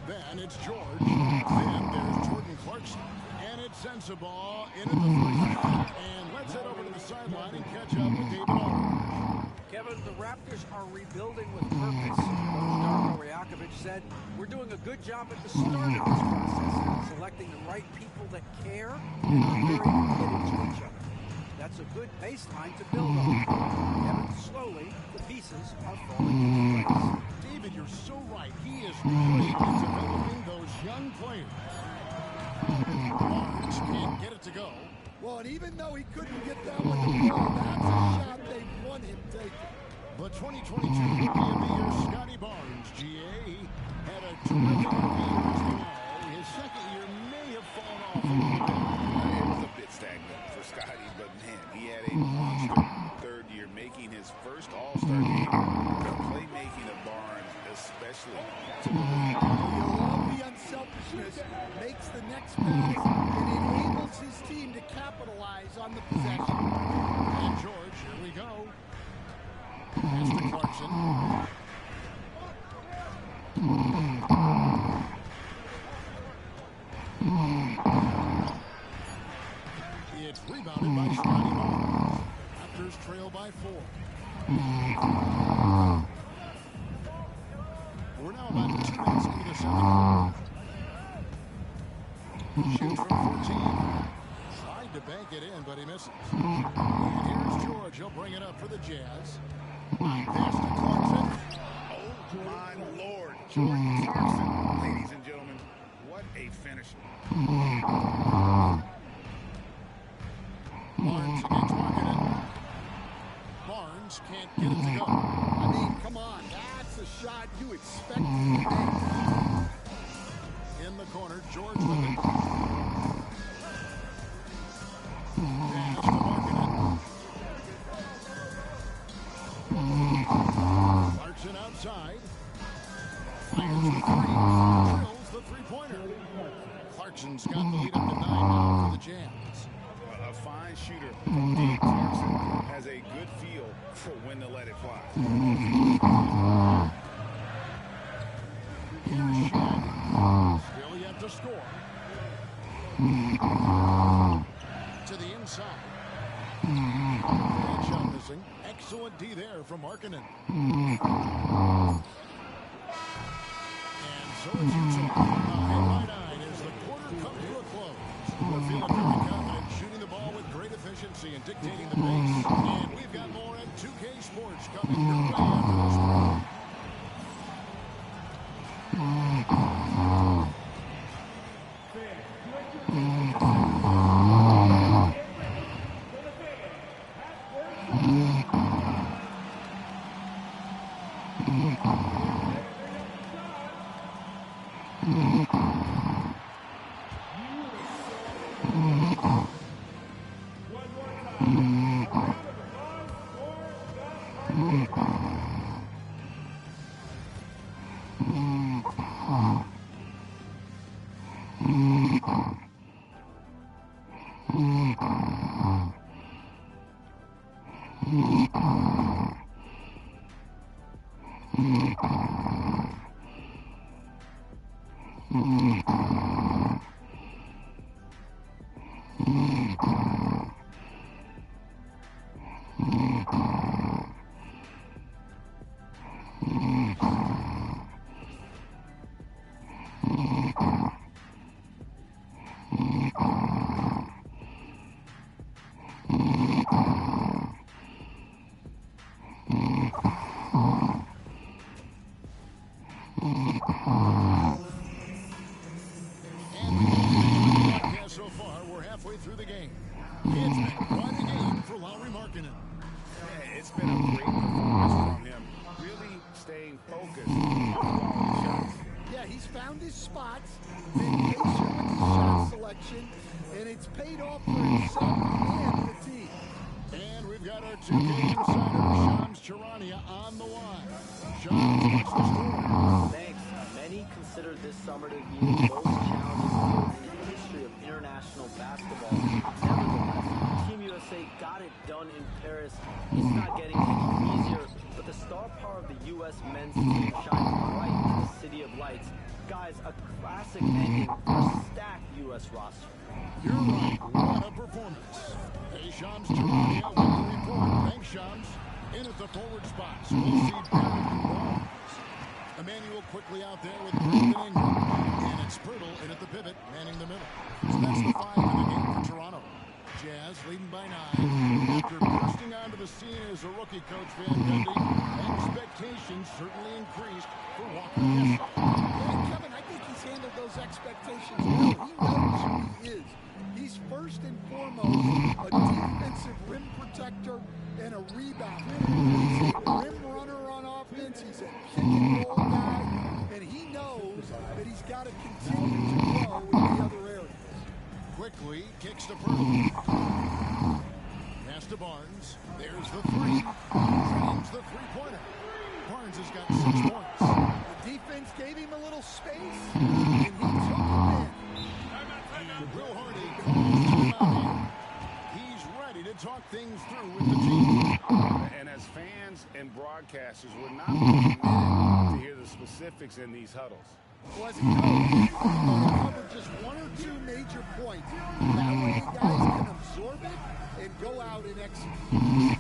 Then it's George. Then there's Jordan Clarkson. And it's Sensabaugh into the first. And let's head over to the sideline and catch up with David Aldridge. Kevin, the Raptors are rebuilding with purpose. Coach Darko Rajakovic said, "We're doing a good job at the start of this process, selecting the right people that care and are very committed to each other. That's a good baseline to build on. Kevin, slowly, the pieces are falling into place." David, you're so right. He is great at developing those young players. Barnes can't get it to go. Well, and even though he couldn't get that one to fall, that's a shot they want him taking. The 2022 Rookie of the Year, Scotty Barnes, GA, had a terrific rookie year as we know. His second year may have fallen off a little bit. It was a bit stagnant for Scotty, but man, he had a monster third year, making his first All-Star game. The playmaking of Barnes, especially to the lead. You love the unselfishness, makes the next pass, and enables his team to capitalize on the possession. And George, here we go. Pass to Clarkson. It's rebounded by Scotty Barnes. Raptors trail by 4. We're now about 2 minutes into the second quarter. Shoots from 14. Tried to bank it in, but he misses. And here's George. He'll bring it up for the Jazz. Pass to Clarkson. Oh, my Lord. Jordan Clarkson, ladies and gentlemen. What a finisher. Barnes against Markkanen. Barnes can't get it to go. I mean, come on, that's a shot you expect to make. In the corner, George with it. Pass to Markkanen. Clarkson outside. Fires the three. Drills the three-pointer. Clarkson's got the lead up to 9 now for the Jazz. A fine shooter from Dave Clarkson has a good feel for when to let it fly. Here's Shaq. Still yet to score. To the inside. And shot missing. Excellent D there from Markkanen. And so it's Utah. Head by 9 as the quarter comes to a close. We're feeling very confident shooting the ball with great efficiency and dictating the pace. And we've got more at 2K Sports coming your way after this one. It's been a great performance from him. Really staying focused on quality shots. Yeah, he's found his spots, been patient with his shot selection, and it's paid off for himself and the team. And we've got our 2K insider, Shams Charania, on the line. Shams, what's the score? Thanks. Many consider this summer to be the most challenging in the history of international basketball. Nevertheless, Team USA got it done in Paris. It's not getting any easier, but the star power of the U.S. men's team shines bright in the City of Lights. Guys, a classic ending for a stacked U.S. roster. You're right. What a performance. Hey, Shams Charania with the report. Thanks, Shams. In at the forward spots, we'll see Barrett and Barnes. Emmanuel quickly out there with Brandon Ingram. And it's Pirtle in at the pivot, manning the middle. So that's the 5 in the game for Toronto. Jazz leading by 9. After bursting onto the scene as a rookie, Coach Van Gundy, expectations certainly increased for Walker Kessler. Yeah, Kevin, I think he's handled those expectations well. He knows who he is. He's first and foremost a defensive rim protector and a rebounder. He's a rim runner on offense. He's a pick and roll guy, and he knows that he's got to continue to grow in the other areas. Quickly kicks to Pirtle. Pass to Barnes. There's the 3. James the three-pointer. Barnes has got 6 points. The defense gave him a little space, and he took him in. Will Hardy calls timeout. He's ready to talk things through with the team. And as fans and broadcasters, we're not permitted to hear the specifics in these huddles. Well, as a coach, cover just 1 or 2 major points. That way guys can absorb it and go out and execute.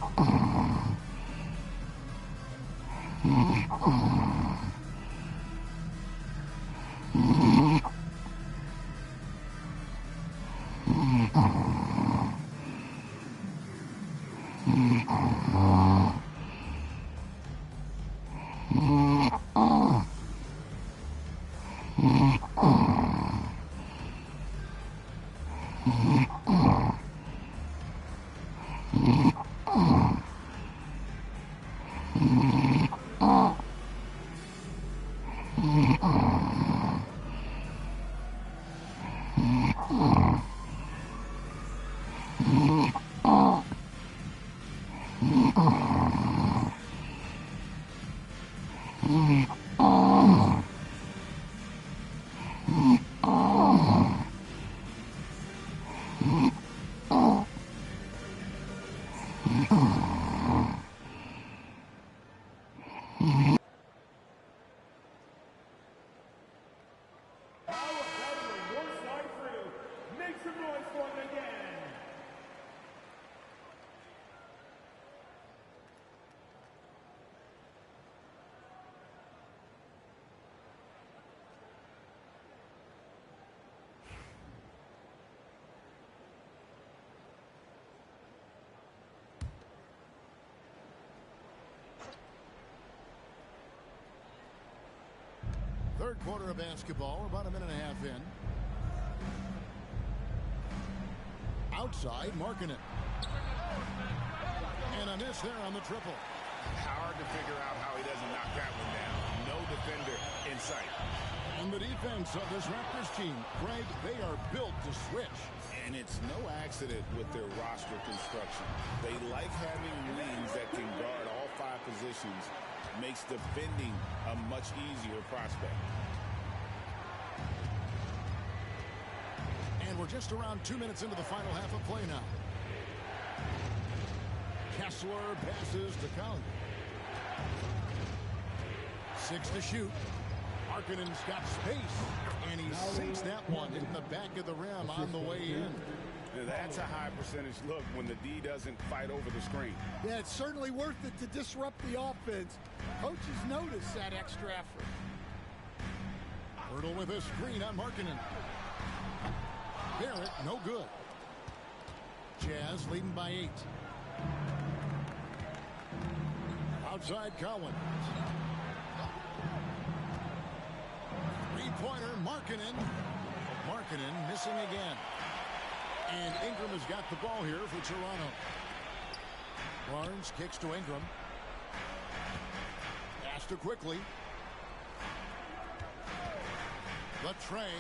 Third quarter of basketball. We're about a minute and a half in. Outside, Markkanen. And a miss there on the triple. Hard to figure out how he doesn't knock that one down. No defender in sight. And the defense of this Raptors team, Greg, they are built to switch. And it's no accident with their roster construction. They like having wings that can guard all 5 positions. Makes defending a much easier prospect. And we're just around 2 minutes into the final half of play now. Kessler passes to Collier. 6 to shoot. Markkanen's got space, and he sinks that one in the back of the rim on the way in. Now that's a high percentage look when the D doesn't fight over the screen. Yeah, it's certainly worth it to disrupt the offense. Coaches notice that extra effort. Hurdle with a screen on Markkanen. Barrett, no good. Jazz leading by 8. Outside Collins. Three-pointer, Markkanen. Markkanen missing again. And Ingram has got the ball here for Toronto. Barnes kicks to Ingram. Pass to quickly. The tray.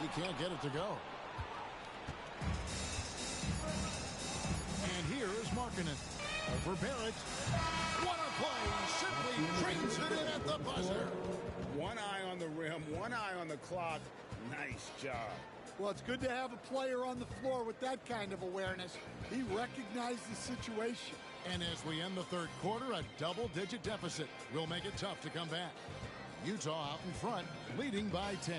He can't get it to go. And here is Markkanen. Over Barrett. What a play. Simply trains it in at the buzzer. One eye on the rim, one eye on the clock. Nice job. Well, it's good to have a player on the floor with that kind of awareness. He recognized the situation. And as we end the third quarter, a double-digit deficit will make it tough to come back. Utah out in front, leading by 10.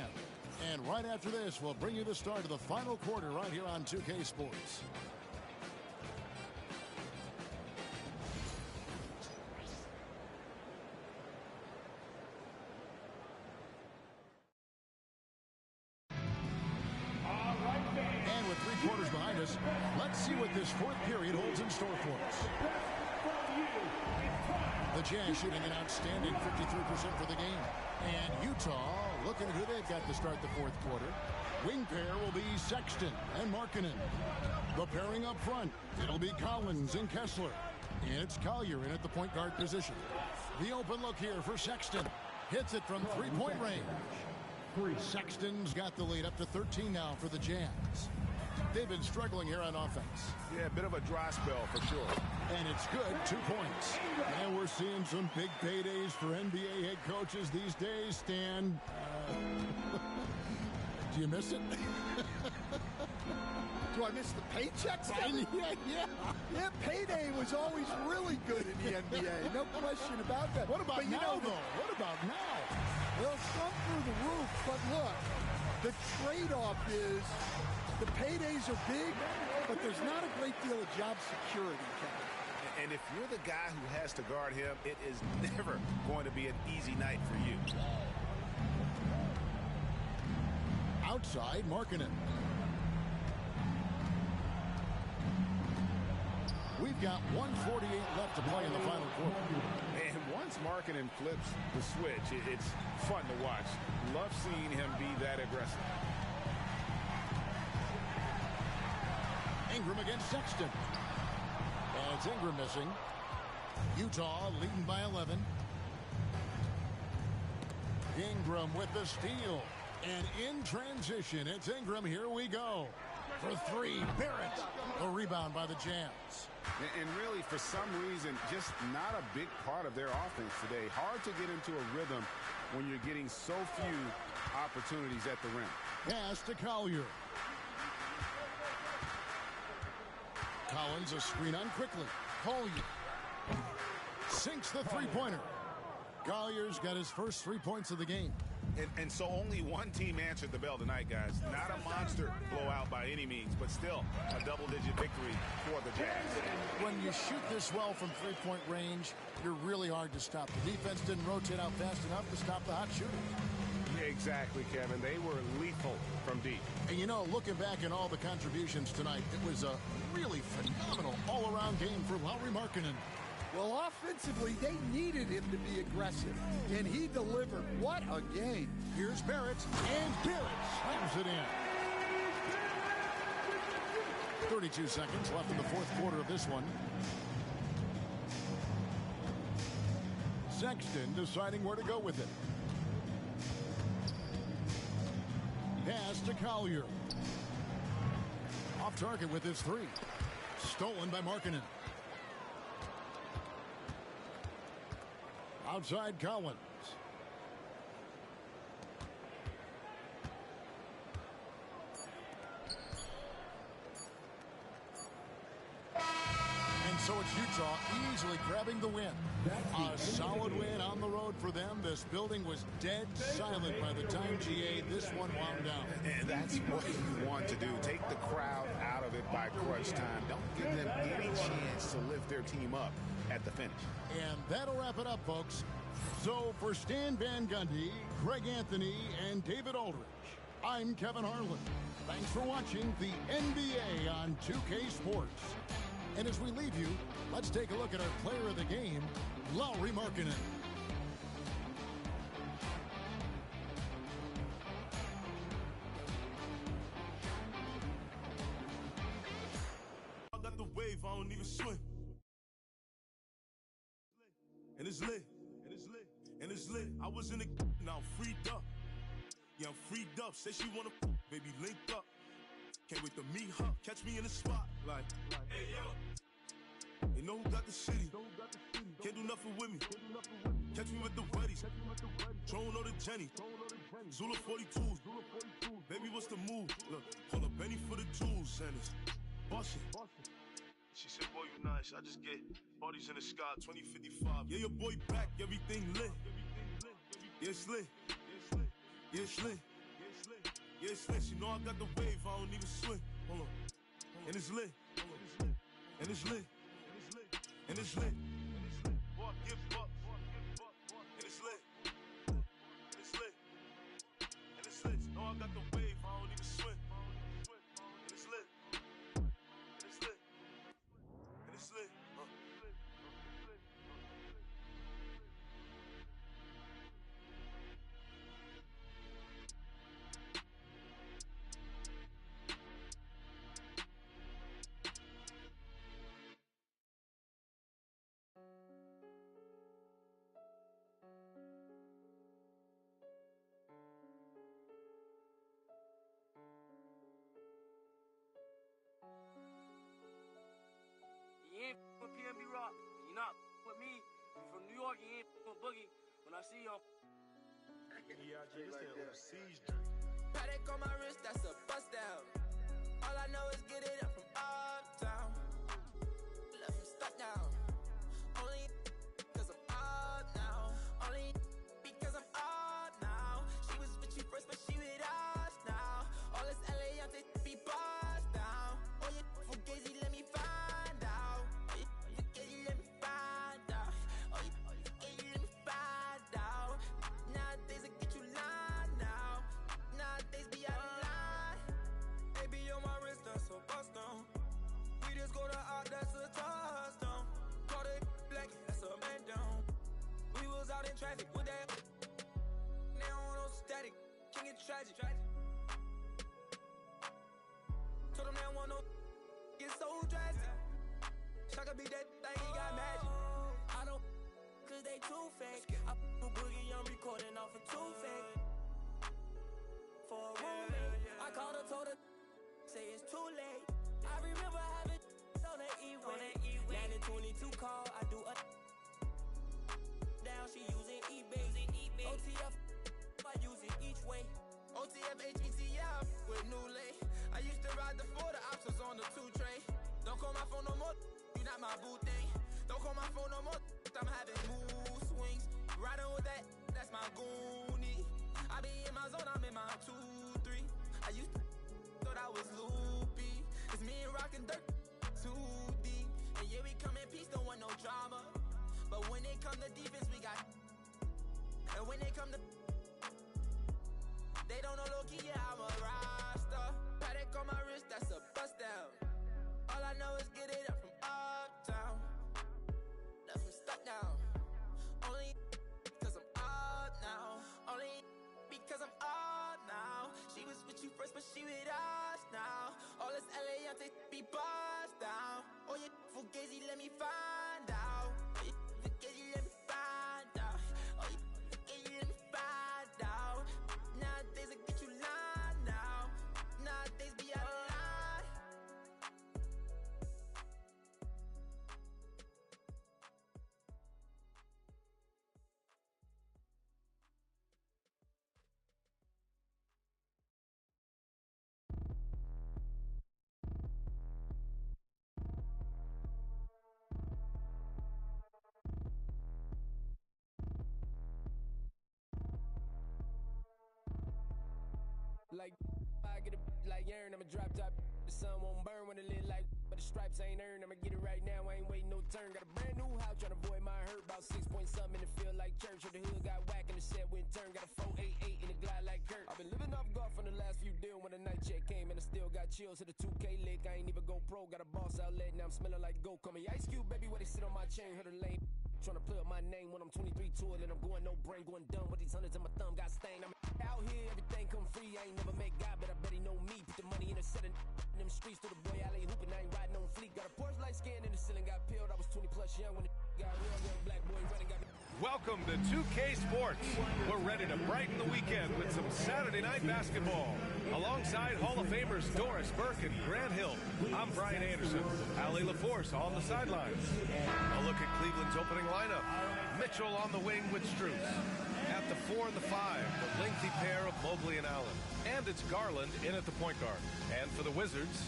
And right after this, we'll bring you the start of the final quarter right here on 2K Sports. And with 3 quarters behind us, let's see what this fourth period holds in store for us. The Jazz shooting an outstanding 53% for the game. And Utah looking at who they've got to start the fourth quarter. Wing pair will be Sexton and Markkanen. The pairing up front, it'll be Collins and Kessler. And it's Collier in at the point guard position. The open look here for Sexton. Hits it from three-point range. Sexton's got the lead up to 13 now for the Jazz. They've been struggling here on offense. Yeah, a bit of a dry spell for sure. And it's good, 2 points. And we're seeing some big paydays for NBA head coaches these days, Stan. Do you miss it? Do I miss the paychecks? Yeah, payday was always really good in the NBA. No question about that. What about now, though? What about now? Well, it's gone through the roof, but look, the trade-off is the paydays are big, but there's not a great deal of job security, Kevin. And if you're the guy who has to guard him, it is never going to be an easy night for you. Outside, Markkanen. We've got 1:48 left to play in the final quarter. And once Markkanen flips the switch, it's fun to watch. Love seeing him be that aggressive. Ingram against Sexton. And it's Ingram missing. Utah leading by 11. Ingram with the steal. And in transition, it's Ingram. Here we go. For 3, Barrett. A rebound by the Jazz. And really, for some reason, just not a big part of their offense today. Hard to get into a rhythm when you're getting so few opportunities at the rim. Pass to Collier. Collins a screen on quickly. Collier sinks the three-pointer. Collier's got his first 3 points of the game. And so only one team answered the bell tonight, guys. Not a monster blowout by any means, but still a double-digit victory for the Jazz. When you shoot this well from three-point range, you're really hard to stop. The defense didn't rotate out fast enough to stop the hot shooters. Exactly, Kevin. They were lethal from deep. And you know, looking back at all the contributions tonight, it was a really phenomenal all-around game for Lauri Markkanen. Well, offensively, they needed him to be aggressive, and he delivered. What a game. Here's Barrett, and Barrett slams it in. 32 seconds left in the fourth quarter of this one. Sexton deciding where to go with it. Pass to Collier. Off target with his three. Stolen by Markkanen. Outside Collins. And so it's Utah easily grabbing the win. A solid win on the road for them. This building was dead silent by the time GA this one wound down. And that's what you want to do. Take the crowd out of it by crunch time. Don't give them any chance to lift their team up at the finish. And that'll wrap it up, folks. So for Stan Van Gundy, Greg Anthony, and David Aldridge, I'm Kevin Harlan. Thanks for watching the NBA on 2K Sports. And as we leave you, let's take a look at our player of the game, Lauri Markkanen. I got the wave, I don't even swim. And it's lit, and it's lit, and it's lit. I was in the now I'm freed up. Yeah, I'm freed up. Say she wanna baby link up. Can't wait to meet her. Catch me in the spot. Like hey yo. You know who got the city? Can't do nothing with me. Catch me with the weddies. Drone or the Jenny. Zula 42s. Baby, what's the move? Look, pull up Benny for the jewels and it's bustin'. She said, boy, you nice. I just get bodies in the sky, 2055. Yeah, your boy back, everything lit. Yeah, it's lit. Yeah, it's lit. Yeah, it's lit. You know I got the wave, I don't even swim. Hold on. And it's lit. And it's lit. And it's lit. Boy, give up. And it's lit. And it's lit. And it's lit. You know I got the wave, I don't even swim. And it's lit. And it's lit. And it's lit. You ain't with PNB Rock. You're not with me. You from New York, you ain't with Boogie. When I see you on Paddock on my wrist, that's a bust down. All I know is get it up from uptown. Left him stuck down. Only cause I'm up now. Only because I'm up now. She was with you first, but she with us now. All this LA on they be bust down. Oh, you fugazi, let me find out. Oh, you fugazi, let me find out. Oh, you fugazi, let me find out. Nowadays I get you lying now. Nowadays be out of line. Baby on my wrist, that's a bust down. We just go to out, that's a touchdown. Caught it black, that's a man down. We was out in traffic with that. Now on no static, king it tragic. Told them they don't want no get so drastic. Shaka be that thing, he got magic. I don't cause they too fake. I put Boogie on recording off of too fake. For a roommate, I called her, told her, say it's too late. I remember having on that E-way. Landing 22 call, I do a down, she using eBay. OTF, I use it each way. OTF, HETF with new lay. I used to ride the 4, the ops was on the 2 train. Don't call my phone no more, you not my boo thing. Don't call my phone no more, I'm having mood swings. Riding with that, that's my goonie. I be in my zone, I'm in my 2-3. I used to thought I was loopy. It's me and Rockin' Dirt, 2D. And yeah, we come in peace, don't want no drama. But when it come to defense, we got. And when it come to they don't know low-key, yeah, I'm a roster. Paddock on my wrist, that's a bust down. All I know is get it up from uptown. Left him she with us now. All this LA, I take be bust down. Oh, yeah, Fugazi, let me find out. Oh, yeah, Fugazi, let me find out. Oh, yeah, Fugazi, let me find out. Nowadays, I get you lying now. Nowadays, be out of line. Like, I get a like Aaron, I'ma drop top. The sun won't burn when it lit like, but the stripes ain't earned. I'ma get it right now, I ain't waiting no turn. Got a brand new house, tryna avoid my hurt. About 6 point something in the field like church. Or the hood got whack and the set went turn. Got a 488 in the glide like Kurt. I've been living off golf on the last few deals. When the night check came and I still got chills. Hit a 2K lick, I ain't even go pro. Got a boss outlet, now I'm smelling like gold. Call me Ice Cube, baby, where they sit on my chain. Heard a lane. Tryna play up my name when I'm 23 tour, and I'm going no brain, going dumb with these hundreds in my thumb got stained. I'm out here, everything come free. I ain't never met God, but I bet he know me. Put the money in the set in them streets to the boy alley hooping. I ain't riding on fleek. Got a Porsche light scan in the ceiling, got peeled. I was 20 plus young when the got real young black boy running got me. Welcome to 2K Sports. We're ready to brighten the weekend with some Saturday night basketball. Alongside Hall of Famers Doris Burke and Grant Hill, I'm Brian Anderson. Ali LaForce on the sidelines. A look at Cleveland's opening lineup. Mitchell on the wing with Strus. At the 4 and the 5, the lengthy pair of Mobley and Allen. And it's Garland in at the point guard. And for the Wizards,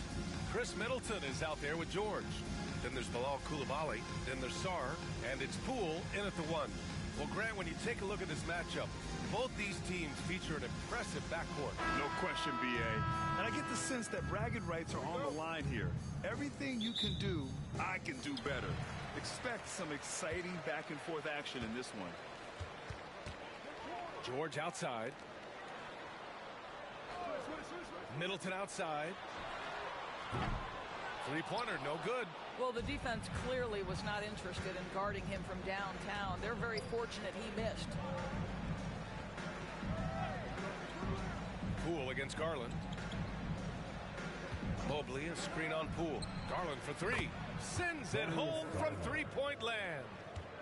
Chris Middleton is out there with George. Then there's Bilal Coulibaly. Then there's Sarr. And it's Poole in at the 1. Well, Grant, when you take a look at this matchup, both these teams feature an impressive backcourt. No question, B.A. And I get the sense that bragging rights are on the line here. Everything you can do, I can do better. Expect some exciting back-and-forth action in this one. George outside. Middleton outside. Three-pointer, no good. Well, the defense clearly was not interested in guarding him from downtown. They're very fortunate he missed. Poole against Garland. Mobley, a screen on Poole. Garland for three. Sends it home from three-point land.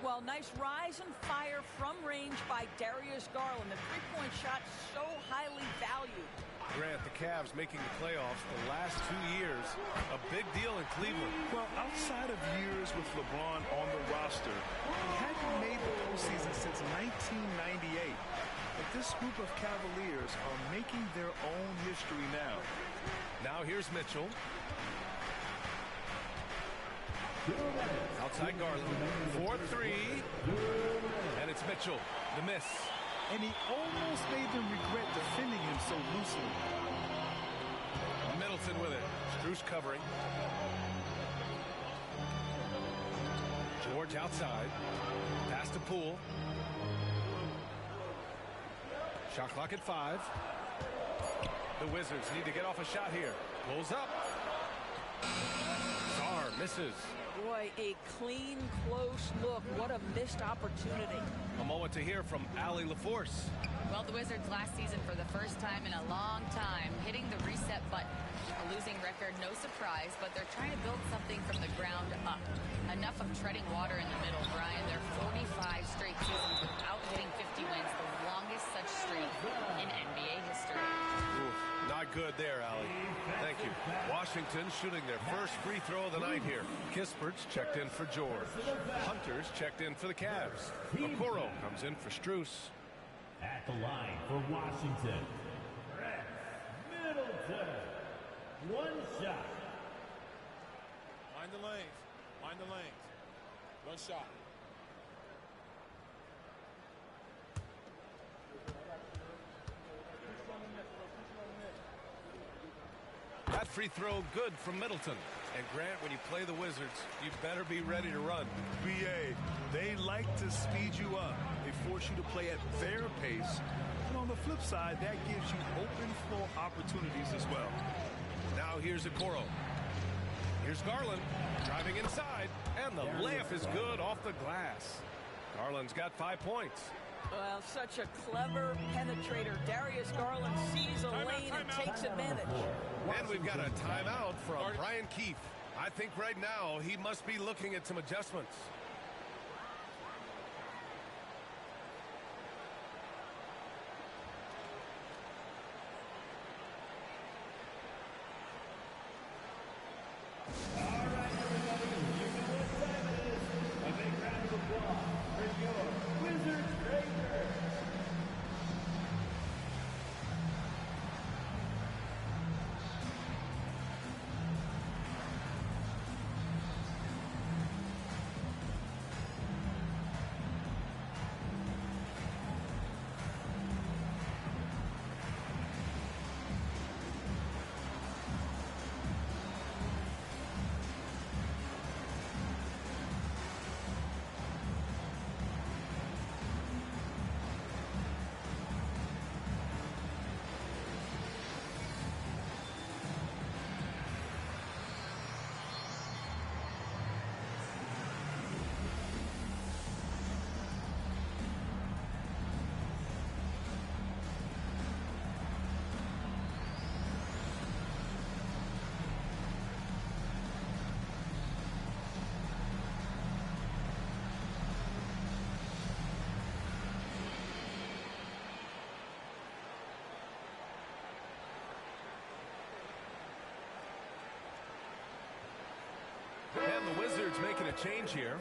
Well, nice rise and fire from range by Darius Garland. The three-point shot so highly valued. Grant, the Cavs making the playoffs the last 2 years. A big deal in Cleveland. Well, outside of years with LeBron on the roster, he hadn't made the postseason since 1998. But this group of Cavaliers are making their own history now. Now here's Mitchell. Outside Garland. 4-3. And it's Mitchell. The miss. And he almost made them regret defending him so loosely. Middleton with it. Strus covering. George outside. Pass to Poole. Shot clock at 5. The Wizards need to get off a shot here. Pulls up. Sarr misses. Boy, a clean, close look. What a missed opportunity. A moment to hear from Ali LaForce. Well, the Wizards last season for the first time in a long time hitting the reset button. A losing record, no surprise, but they're trying to build something from the ground up. Enough of treading water in the middle, Brian. They're 45 straight seasons without hitting 50 wins, the longest such streak in NBA history. Oof, not good there, Ali. Thank you. Washington shooting their first free throw of the night here. Kispert's checked in for George. Hunter's checked in for the Cavs. Okoro comes in for Strus. At the line for Washington, Chris Middleton. One shot. Mind the lanes. Mind the lanes. One shot. That free throw good from Middleton. And Grant, when you play the Wizards, you better be ready to run. B.A., they like to speed you up. They force you to play at their pace. And on the flip side, that gives you open floor opportunities as well. Now here's Okoro. Here's Garland driving inside. And the layup is good off the glass. Garland's got 5 points. Well, such a clever penetrator. Darius Garland sees a lane and takes advantage. And we've got a timeout from Brian Keefe. I think right now he must be looking at some adjustments. And the Wizards making a change here.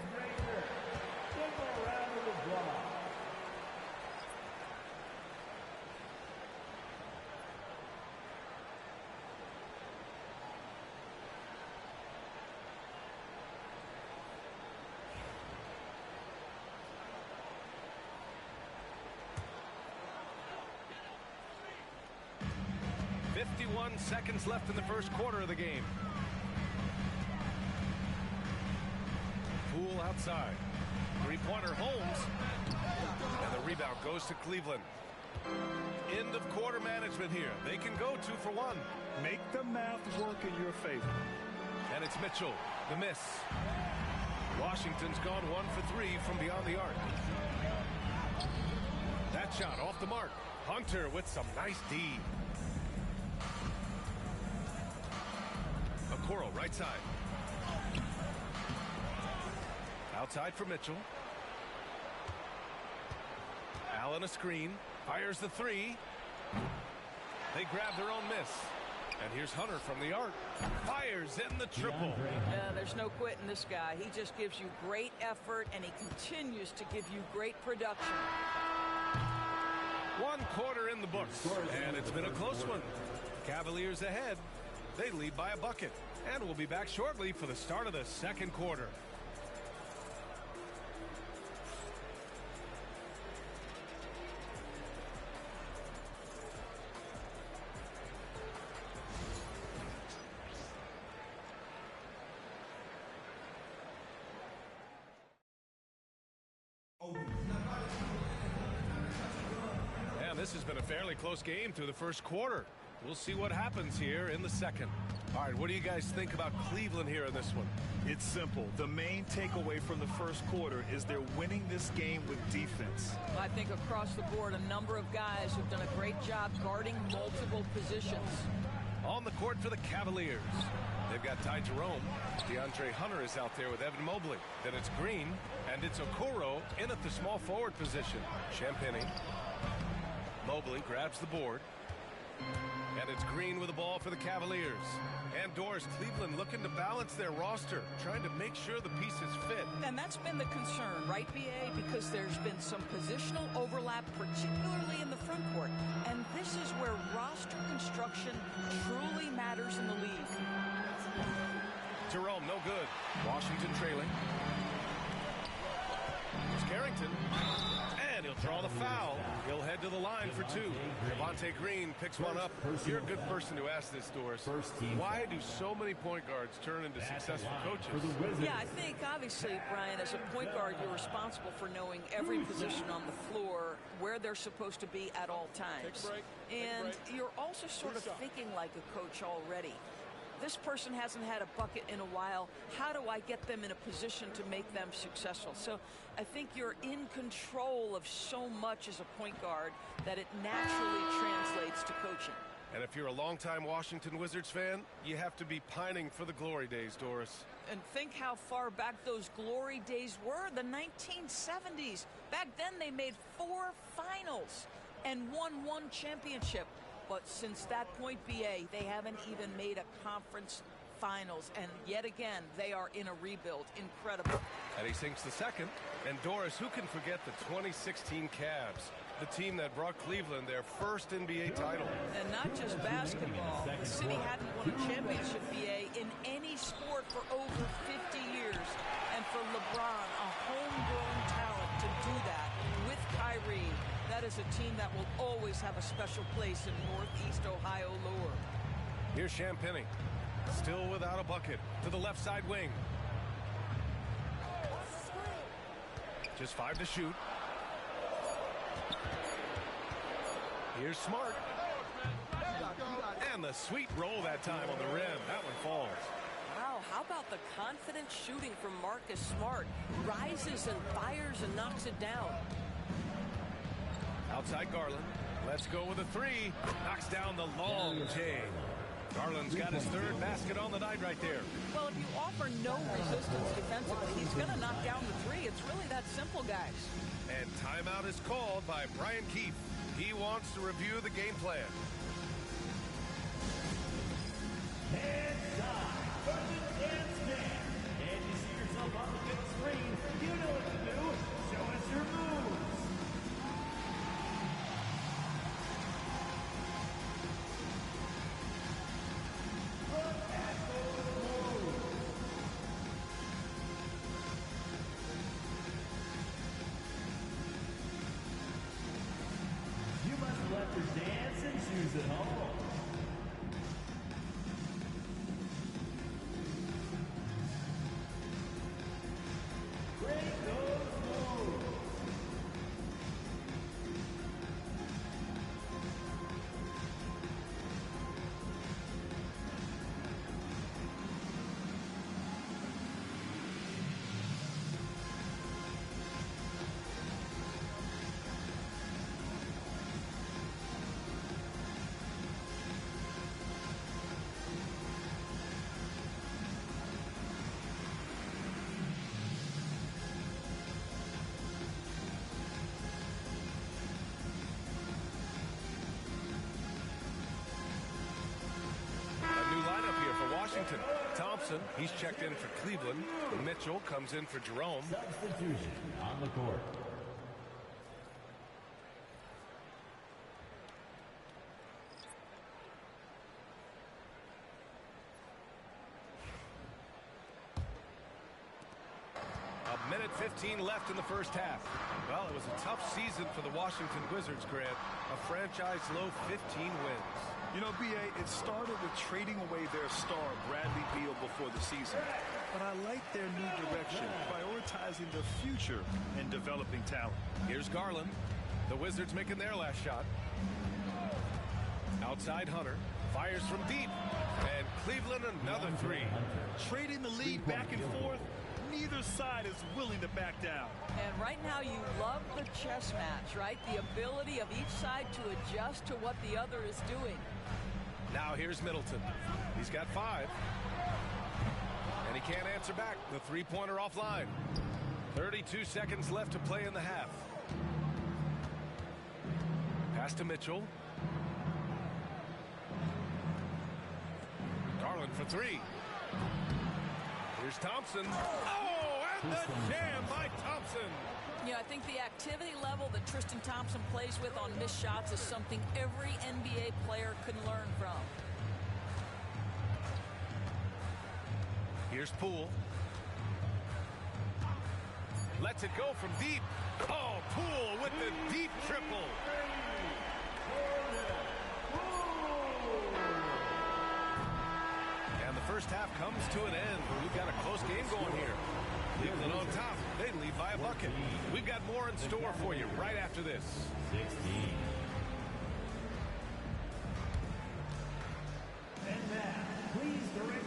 Seconds left in the first quarter of the game. Poole outside. Three-pointer Holmes. And the rebound goes to Cleveland. End of quarter management here. They can go 2 for 1. Make the math work in your favor. And it's Mitchell. The miss. Washington's gone 1 for 3 from beyond the arc. That shot off the mark. Hunter with some nice D. Okoro right side. Outside for Mitchell. Allen a screen. Fires the 3. They grab their own miss. And here's Hunter from the arc. Fires in the triple. There's no quitting this guy. He just gives you great effort, and he continues to give you great production. 1 quarter in the books, and it's been a close one. Cavaliers ahead. They lead by a bucket. And we'll be back shortly for the start of the second quarter. And this has been a fairly close game through the first quarter. We'll see what happens here in the second. All right, what do you guys think about Cleveland here in this one? It's simple. The main takeaway from the first quarter is they're winning this game with defense. I think across the board, a number of guys who've done a great job guarding multiple positions. On the court for the Cavaliers. They've got Ty Jerome. DeAndre Hunter is out there with Evan Mobley. Then it's Green, and it's Okoro in at the small forward position. Champagnie. Mobley grabs the board. And it's Green with the ball for the Cavaliers. And Doris, Cleveland looking to balance their roster, trying to make sure the pieces fit. And that's been the concern, right, BA? Because there's been some positional overlap, particularly in the front court. And this is where roster construction truly matters in the league. Jerome, no good. Washington trailing. Here's Carrington. And he'll draw the foul. He'll head to the line for 2. Javonte Green picks one up. You're a good person to ask this, Doris. Why do so many point guards turn into successful coaches? Yeah, I think, obviously, Brian, as a point guard, you're responsible for knowing every position on the floor, where they're supposed to be at all times. And you're also sort of thinking like a coach already. this person hasn't had a bucket in a while. How do I get them in a position to make them successful? So I think you're in control of so much as a point guard that it naturally translates to coaching. And if you're a longtime Washington Wizards fan, you have to be pining for the glory days, Doris. And think how far back those glory days were, the 1970s. Back then they made 4 finals and won 1 championship. But since that point, BA, they haven't even made a conference finals. And yet again, they are in a rebuild. Incredible. And he sinks the second. And Doris, who can forget the 2016 Cavs? The team that brought Cleveland their first NBA title. And not just basketball. The city hadn't won a championship, BA, in any sport for over 50 years. And for LeBron, a homegrown talent, to do that with Kyrie, that is a team that will always have a special place in Northeast Ohio lore. Here's Champagnie, still without a bucket, to the left side wing. Just 5 to shoot. Here's Smart. And the sweet roll that time on the rim. That one falls. Wow, how about the confident shooting from Marcus Smart? Rises and fires and knocks it down. Outside Garland. Let's go with a 3. Knocks down the long J. Garland's got his 3rd basket on the night right there. Well, if you offer no resistance defensively, he's going to knock down the 3. It's really that simple, guys. And timeout is called by Brian Keefe. He wants to review the game plan. And time for the dance man. And you see yourself on the big screen. You know what to do. Show us your moves. You must let your dance and shoes at home. Washington. Thompson, he's checked in for Cleveland. Mitchell comes in for Jerome. Substitution on the court. A minute 15 left in the first half. Well, it was a tough season for the Washington Wizards, Grant. A franchise low 15 wins. You know, B.A., it started with trading away their star, Bradley Beal, before the season. But I like their new direction, prioritizing the future and developing talent. Here's Garland. The Wizards making their last shot. Outside Hunter. Fires from deep. And Cleveland another 3. Trading the lead back and forth, neither side is willing to back down. And right now you love the chess match, right? The ability of each side to adjust to what the other is doing. Now here's Middleton. He's got 5. And he can't answer back. The three-pointer offline. 32 seconds left to play in the half. Pass to Mitchell. Garland for 3. Here's Thompson. Oh, and the jam by Thompson. Yeah, I think the activity level that Tristan Thompson plays with on missed shots is something every NBA player can learn from. Here's Poole. Lets it go from deep. Oh, Poole with the deep triple. And the first half comes to an end. We've got a close game going here. Cleveland on top. They lead by a bucket. We've got more in store for you right after this. 16. And now, please direct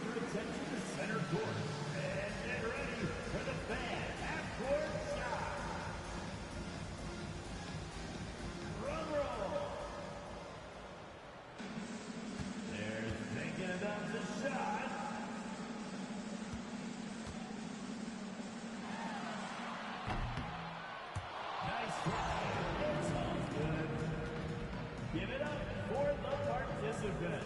this event.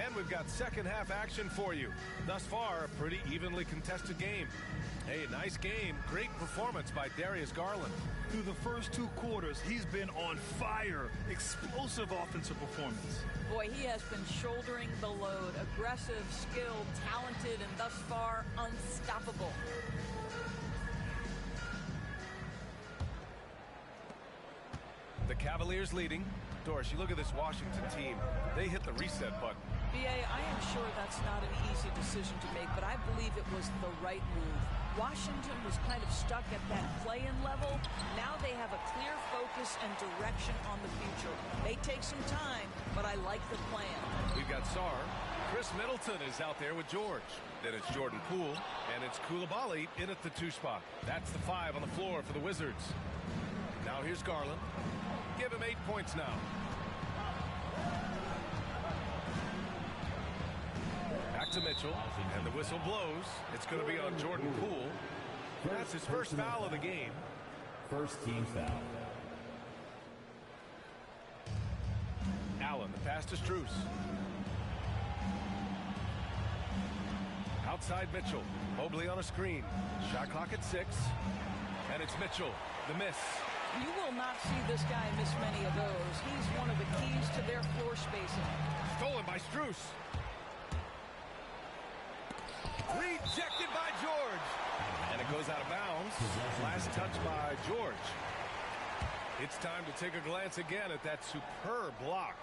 And we've got second half action for you. Thus far, a pretty evenly contested game. Hey, nice game. Great performance by Darius Garland. Through the first 2 quarters, he's been on fire. Explosive offensive performance. Boy, he has been shouldering the load. Aggressive, skilled, talented, and thus far, unstoppable. The Cavaliers leading. Doris, you look at this Washington team. They hit the reset button. B.A., I am sure that's not an easy decision to make, but I believe it was the right move. Washington was kind of stuck at that play-in level. Now they have a clear focus and direction on the future. May take some time, but I like the plan. We've got Sarr. Chris Middleton is out there with George. Then it's Jordan Poole, and it's Koulibaly in at the 2 spot. That's the 5 on the floor for the Wizards. Now here's Garland. Give him 8 points now. Back to Mitchell, and the whistle blows. It's going to be on Jordan Poole. That's his first foul of the game. First team foul. Allen, the pass to Strus. Outside Mitchell. Mobley on a screen. Shot clock at 6. And it's Mitchell. The miss. You will not see this guy miss many of those. He's one of the keys to their floor spacing. Stolen by Strus. Rejected by George. And it goes out of bounds. Last touch by George. It's time to take a glance again at that superb block.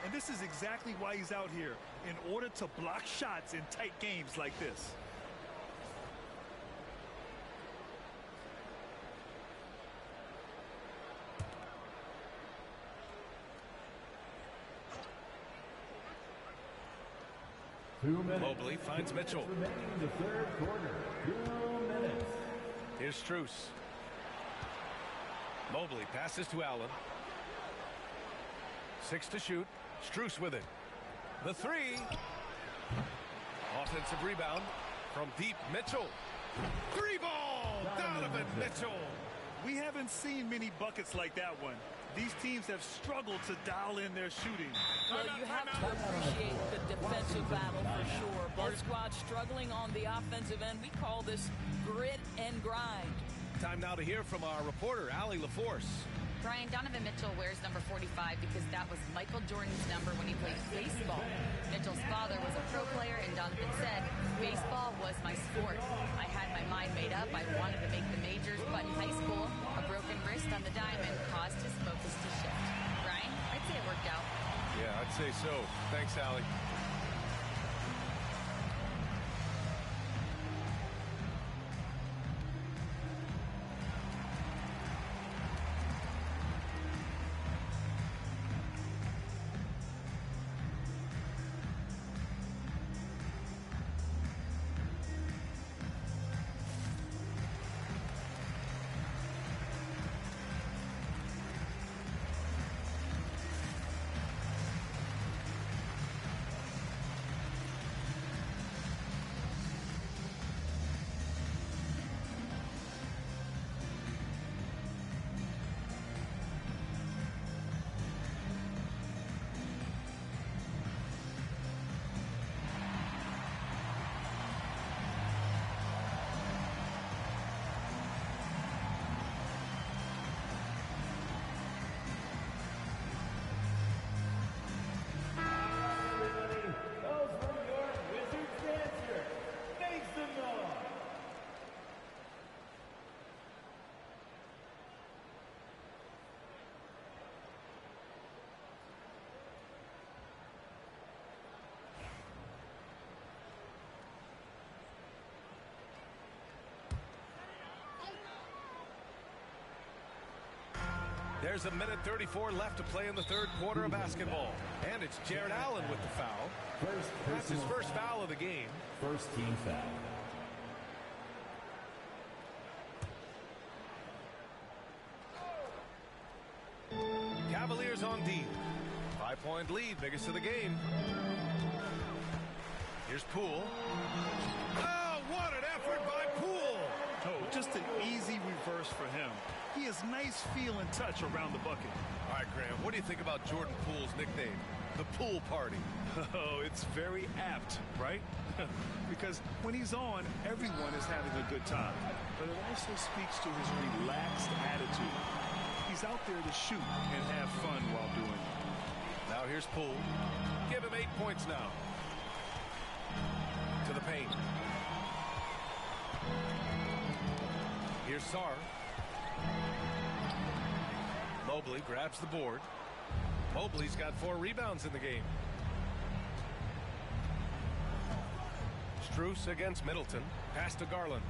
And this is exactly why he's out here, in order to block shots in tight games like this. Mobley finds Mitchell. Remaining the third quarter. 2 minutes. Here's Strus. Mobley passes to Allen. 6 to shoot. Strus with it. The 3. Offensive rebound from deep Mitchell. 3 ball. Donovan Mitchell. We haven't seen many buckets like that one. These teams have struggled to dial in their shooting. Well, you have to appreciate the defensive battle for sure. Both squads struggling on the offensive end. We call this grit and grind. Time now to hear from our reporter, Allie LaForce. Brian, Donovan Mitchell wears number 45 because that was Michael Jordan's number when he played baseball. Mitchell's father was a pro player, and Donovan said, baseball was my sport. I had my mind made up. I wanted to make the majors, but in high school, a broken wrist on the diamond caused his focus to shift. Brian, I'd say it worked out. Yeah, I'd say so. Thanks, Allie. There's a minute 34 left to play in the third quarter of basketball. And it's Jared Allen with the foul. That's his first foul of the game. First team foul. Cavaliers on D. 5-point lead, biggest of the game. Here's Poole. Oh, what an effort by Poole! Oh, just an easy reverse for him. He has nice feel and touch around the bucket. All right, Graham, what do you think about Jordan Poole's nickname, the Poole Party? Oh, it's very apt, right? Because when he's on, everyone is having a good time. But it also speaks to his relaxed attitude. He's out there to shoot and have fun while doing it. Now here's Poole. Give him 8 points now. To the paint. Here's Sarr. Mobley grabs the board. Mobley's got 4 rebounds in the game. Strus against Middleton. Pass to Garland.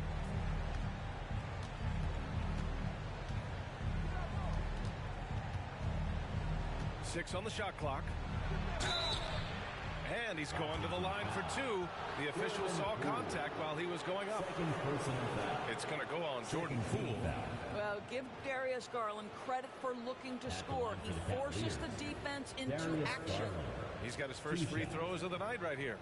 Six on the shot clock. And he's going to the line for 2. The official saw contact while he was going up. It's going to go on Jordan Poole. Well, give Darius Garland credit for looking to score. He forces the defense into action. He's got his first free throws of the night right here.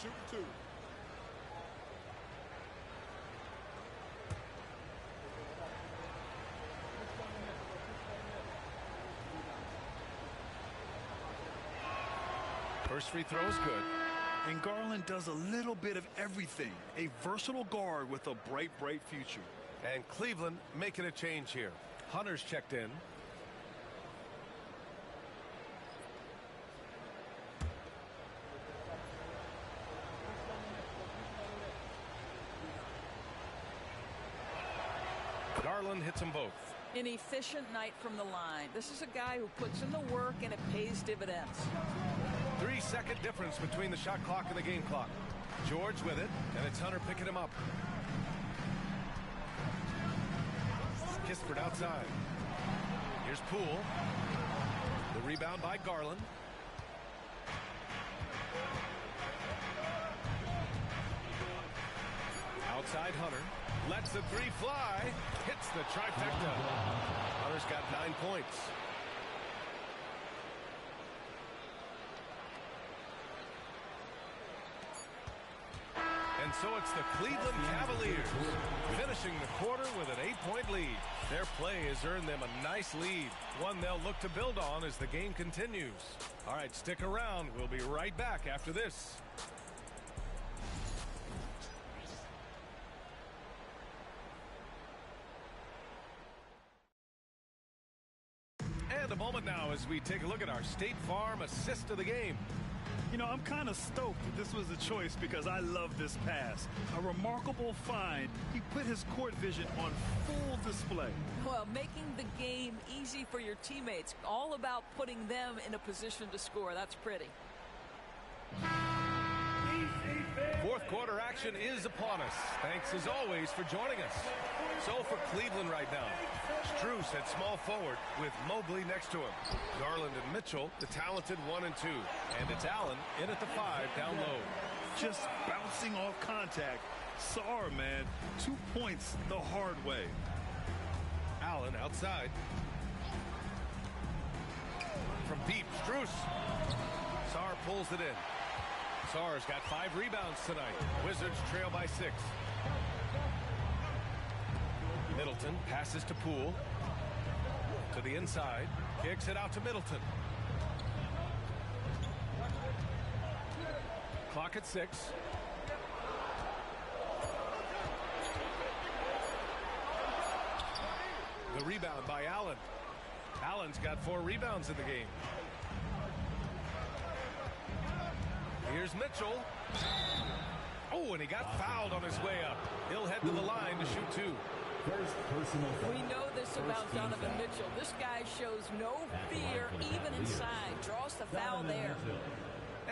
Shoot 2. First free throw is good. And Garland does a little bit of everything. A versatile guard with a bright, bright future. And Cleveland making a change here. Hunter's checked in. Garland hits them both. An efficient night from the line. This is a guy who puts in the work and it pays dividends. 3-second difference between the shot clock and the game clock. George with it, and it's Hunter picking him up. Kispert outside. Here's Poole. The rebound by Garland. Outside Hunter. Lets the 3 fly. Hits the trifecta. Hunter's got 9 points. And so it's the Cleveland Cavaliers finishing the quarter with an 8-point lead. Their play has earned them a nice lead, one they'll look to build on as the game continues. All right, stick around. We'll be right back after this. And a moment now as we take a look at our State Farm assist of the game. You know, I'm kind of stoked that this was a choice because I love this pass. A remarkable find. He put his court vision on full display. Well, making the game easy for your teammates. All about putting them in a position to score. That's pretty. Fourth quarter action is upon us. Thanks as always for joining us. So for Cleveland right now, Strus at small forward with Mobley next to him. Garland and Mitchell, the talented 1 and 2. And it's Allen in at the 5 down low. Just bouncing off contact. Sarr, man, 2 points the hard way. Allen outside. From deep, Strus. Sarr pulls it in. Sarr's got 5 rebounds tonight. Wizards trail by 6. Middleton passes to Poole. To the inside. Kicks it out to Middleton. Clock at 6. The rebound by Allen. Allen's got 4 rebounds in the game. Here's Mitchell. Oh, and he got fouled on his way up. He'll head to the line to shoot 2. First personal foul. We know this about Donovan Mitchell. This guy shows no fear even inside. Draws the foul there.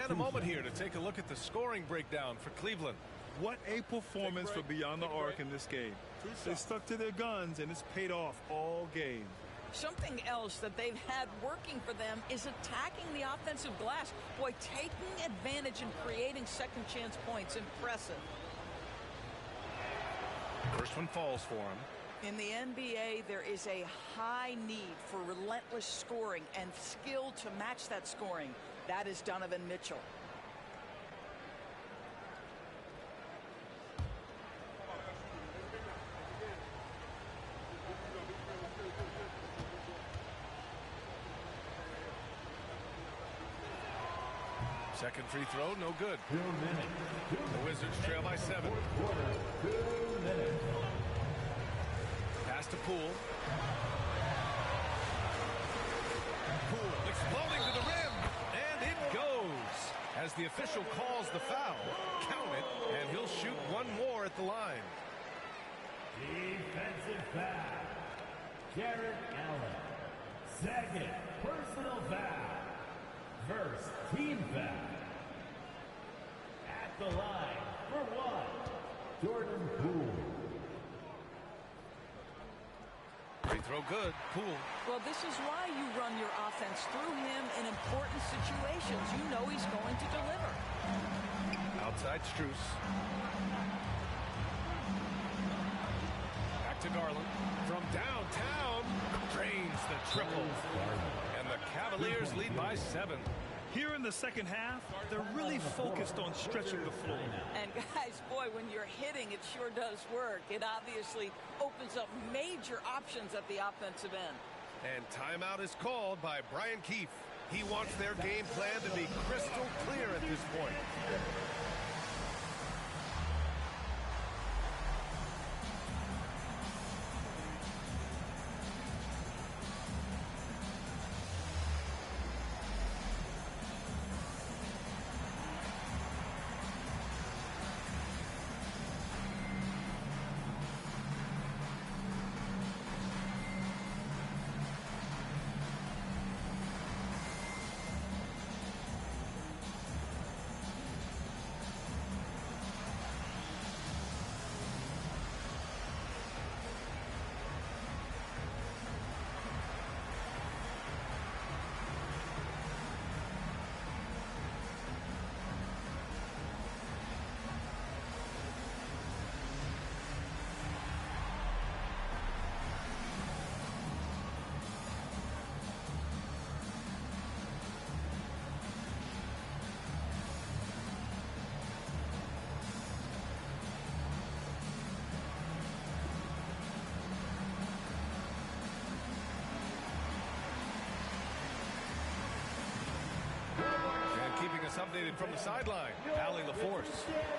And a moment here to take a look at the scoring breakdown for Cleveland. What a performance for Beyond the Arc in this game. They stuck to their guns, and it's paid off all game. Something else that they've had working for them is attacking the offensive glass. Boy, taking advantage and creating second chance points. Impressive. First one falls for him. In the NBA, there is a high need for relentless scoring and skill to match that scoring. That is Donovan Mitchell. Second free throw, no good. The Wizards trail by 7. Pass to Poole. Poole exploding to the rim, and it goes. As the official calls the foul, count it, and he'll shoot one more at the line. Defensive foul. Jarrett Allen. Second personal foul. First team foul. At the line for one, Jordan Poole. Free throw good. Poole. Well, this is why you run your offense through him in important situations. You know he's going to deliver. Outside Strus. Back to Garland. From downtown, drains the triple. And the Cavaliers lead by 7. Here in the second half, they're really focused on stretching the floor. And guys, boy, when you're hitting, it sure does work. It obviously opens up major options at the offensive end. And timeout is called by Brian Keefe. He wants their game plan to be crystal clear at this point. Updated from the sideline, Allie LaForce.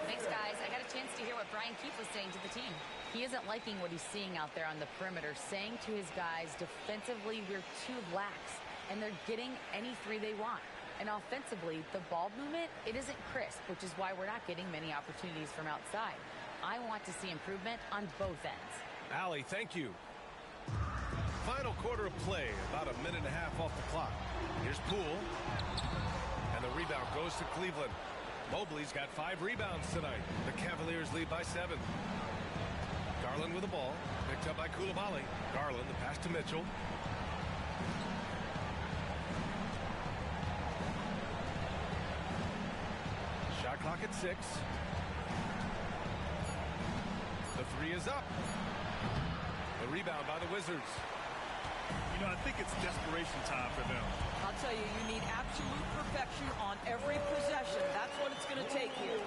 Thanks, guys. I got a chance to hear what Brian Keefe was saying to the team. He isn't liking what he's seeing out there on the perimeter, saying to his guys, defensively, we're too lax, and they're getting any three they want. And offensively, the ball movement, it isn't crisp, which is why we're not getting many opportunities from outside. I want to see improvement on both ends. Allie, thank you. Final quarter of play, about a minute and a half off the clock. Here's Poole. And the rebound goes to Cleveland. Mobley's got 5 rebounds tonight. The Cavaliers lead by 7. Garland with the ball. Picked up by Coulibaly. Garland, the pass to Mitchell. Shot clock at 6. The 3 is up. The rebound by the Wizards. You know, I think it's desperation time for them. I'll tell you, you need absolute perfection on every possession. That's what it's going to take here.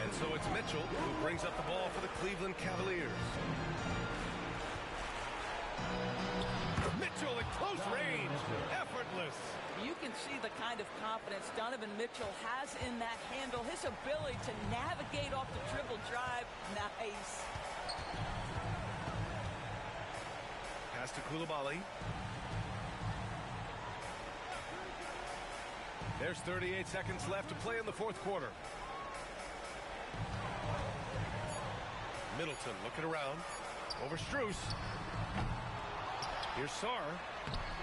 And so it's Mitchell who brings up the ball for the Cleveland Cavaliers. Mitchell at close range. Effortless. You can see the kind of confidence Donovan Mitchell has in that handle. His ability to navigate off the dribble drive. Nice. Pass to Coulibaly. There's 38 seconds left to play in the fourth quarter. Middleton looking around. Over Strus. Here's Sarr.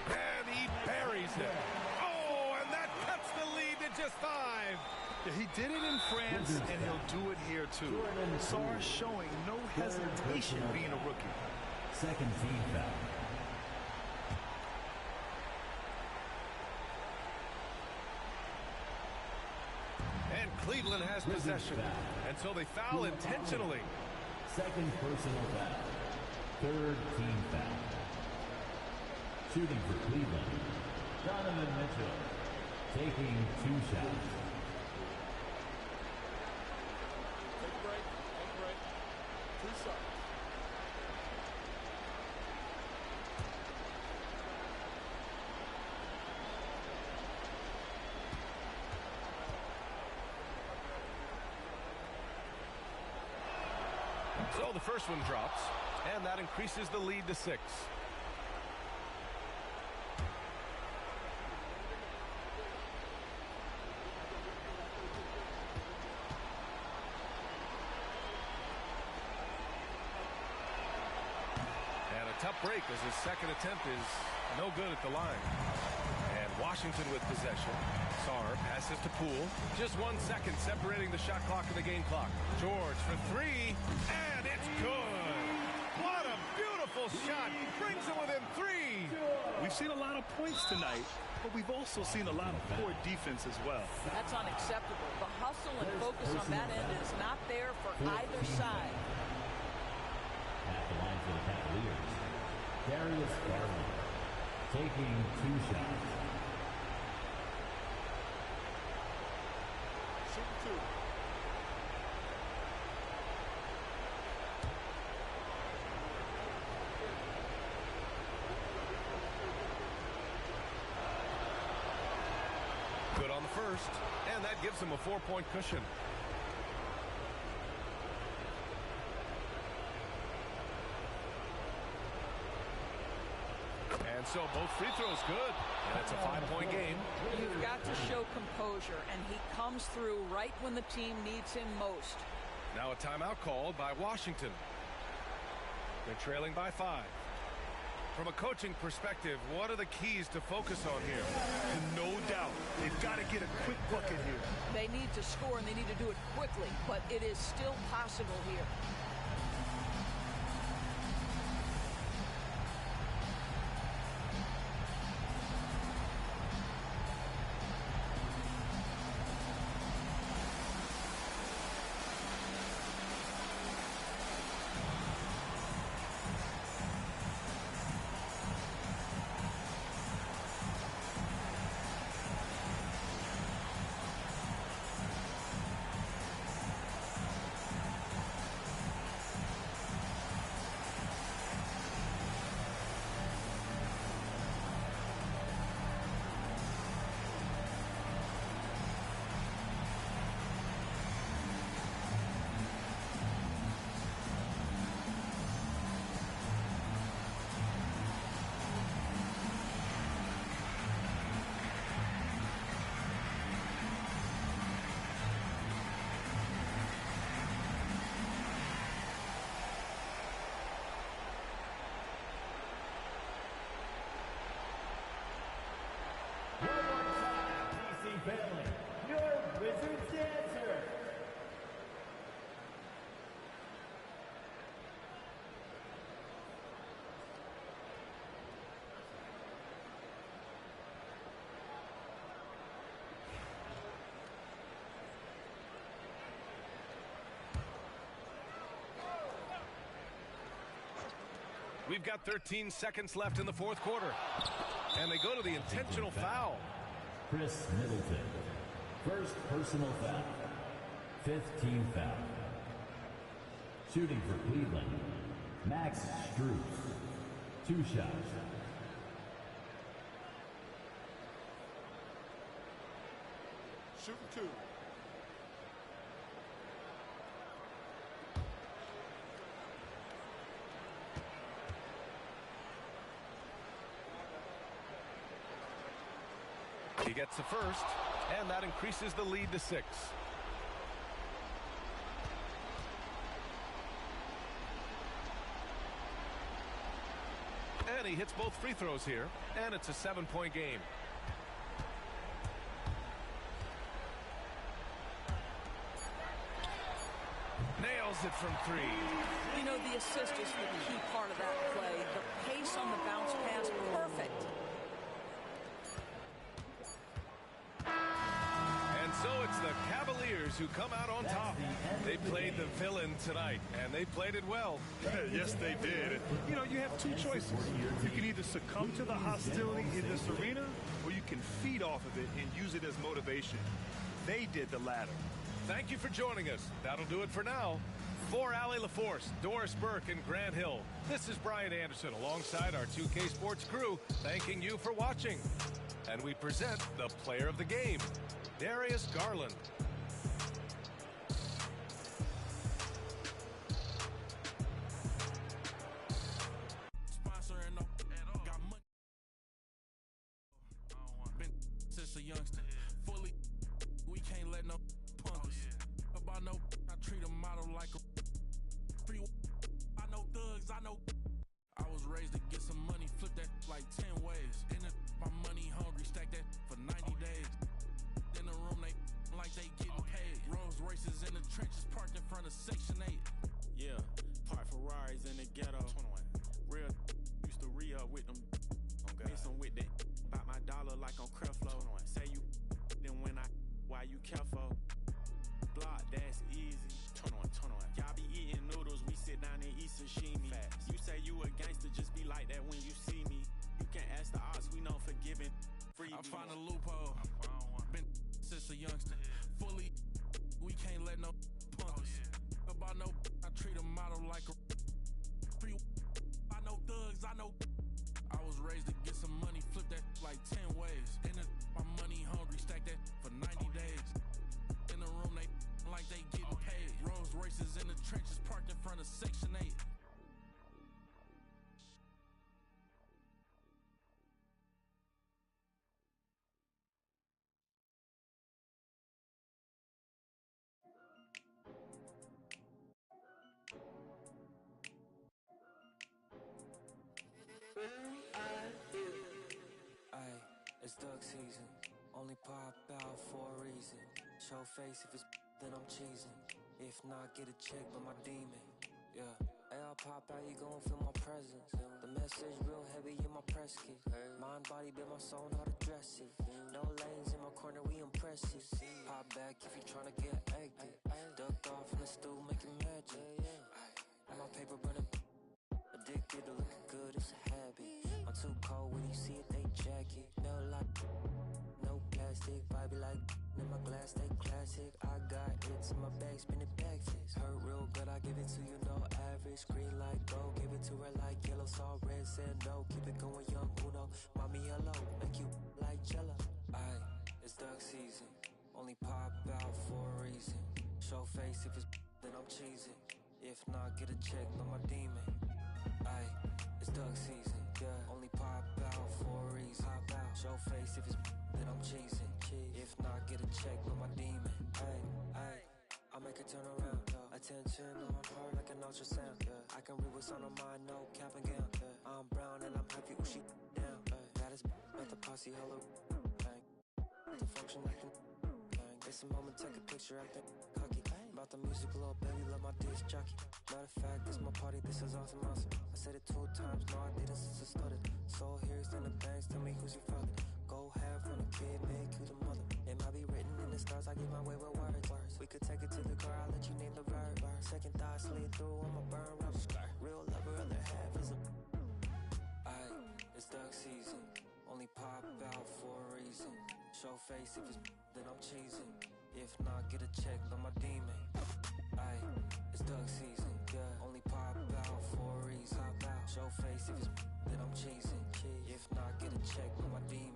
And he buries it. Oh, and that cuts the lead to just 5. He did it in France, and he'll do it here too. Sarr showing no hesitation being a rookie. Second team foul. And Cleveland has possession. And so they foul intentionally. Second personal foul. Third team foul. Shooting for Cleveland, Donovan Mitchell. Taking 2 shots. Take a break. Take a break. 2 shots. So the first one drops, and that increases the lead to 6. And a tough break as his second attempt is no good at the line. And Washington with possession. Sarr passes to Poole. Just 1 second separating the shot clock and the game clock. George for 3, and it's good. What a beautiful shot. Brings it within 3. We've seen a lot of points tonight, but we've also seen a lot of poor defense as well. That's unacceptable. The hustle and focus on that end is not there for either side. At the line for the Cavaliers, Darius Garland. Taking 2 shots. Shoot 2. Good on the first, and that gives him a 4-point cushion. And so both free throws good, and it's a 5-point game. You've got to show composure, and he comes through right when the team needs him most. Now a timeout called by Washington. They're trailing by 5. From a coaching perspective, what are the keys to focus on here? And no doubt, they've got to get a quick bucket here. They need to score, and they need to do it quickly, but it is still possible here. Family, your Wizards dancer. We've got 13 seconds left in the 4th quarter. And they go to the intentional foul. Chris Middleton. First personal foul. 5th team foul. Shooting for Cleveland, Max Strus. 2 shots. Shooting 2. He gets the first, and that increases the lead to 6. And he hits both free throws here, and it's a 7-point game. nails it from three. You know, the assist is the key part of that play. The pace on the bounce pass, perfect. And so it's the Cavaliers who come out on top. They played the villain tonight, and they played it well. Yes, they did. You know, you have two choices. You can either succumb to the hostility in this arena, or you can feed off of it and use it as motivation. They did the latter. Thank you for joining us. That'll do it for now. For Allie LaForce, Doris Burke, and Grant Hill, this is Brian Anderson alongside our 2K Sports crew, thanking you for watching. And we present the player of the game, Darius Garland. Sponsoring got money. Been since a youngster. Fully, we can't let no punkers. About no, I treat a model like a free. I know thugs, I know. I was raised to get some money, flip that like 10 ways. In the, my money hungry, stack that for 90 days. In the room, they like they getting paid. Rolls Royces in the trenches, parked in front of Section 8. Yeah, park Ferraris in the ghetto. 21. Real used to re-up with them. Mix them with that. Bought my dollar like on Creflo. Say you, then when I, why you careful? Block, that's easy. 21. Y'all be eating noodles, we sit down and eat sashimi. Fast. You say you a gangster, just be like that when you see me. You can't ask the odds, we know forgiving. Free. I find a loophole. Been since a youngster. Fully, we can't let no punkers. About no, I treat a model like a free. I know thugs, I know. I was raised to get some money, flip that like 10 ways. In the, my money hungry, stack that for 90 days. In the room, they like they getting paid. Rolls Royces in the trenches, parked in front of Section 8. Aye, it's duck season. Only pop out for a reason. Show face if it's then I'm cheesing. If not, get a check by my demon. Yeah. Hey, I'll pop out, you gon' feel my presence. The message real heavy in my press kit. Mind, body, build my soul, how to dress it. No lanes in my corner, we impressive. Pop back if you tryna get active. Ducked off in the stool, making magic. And my paper burning. Addicted to looking good, it's a habit. I'm too cold when you see it, they jacket. No like, no plastic, vibe like in my glass, they classic. I got it in my bag, spinning backflips. Hurt real good, I give it to you, no average. Green light, go, give it to her like yellow, saw red, said no. Keep it going, young Uno. Mommy, hello, make you like jello. Aye, it's duck season. Only pop out for a reason. Show face if it's then I'm cheesing. If not, get a check by my demon. Aye, it's duck season, yeah. Only pop out for a reason. Pop out, show face if it's then I'm cheesing. If not, get a check with my demon. Aye, I make it turn around. Attention on her like an ultrasound. I can read what's on her mind, no cap and gown. I'm brown and I'm happy when she down. That is not the posse, hello. To function like a it's a moment, take a picture, I think cocky. About the music, little baby, love my disc jockey. Matter of fact, this my party, this is awesome. I said it 2 times, no I didn't since I started. So here's in the banks, tell me who's your father. Go half on the kid, make you the mother. It might be written in the stars, I get my way with words. We could take it to the car, I'll let you name the verb. Second thought slid through, I'ma burn rubber. Real lover, other half is a. Aye, it's duck season. Only pop out for a reason. Show face if it's then I'm cheesing. If not, get a check by my demon. Aye, it's duck season, yeah. Only pop out for a reason. Pop out, show face if it's then I'm cheesing. If not, get a check by my demon.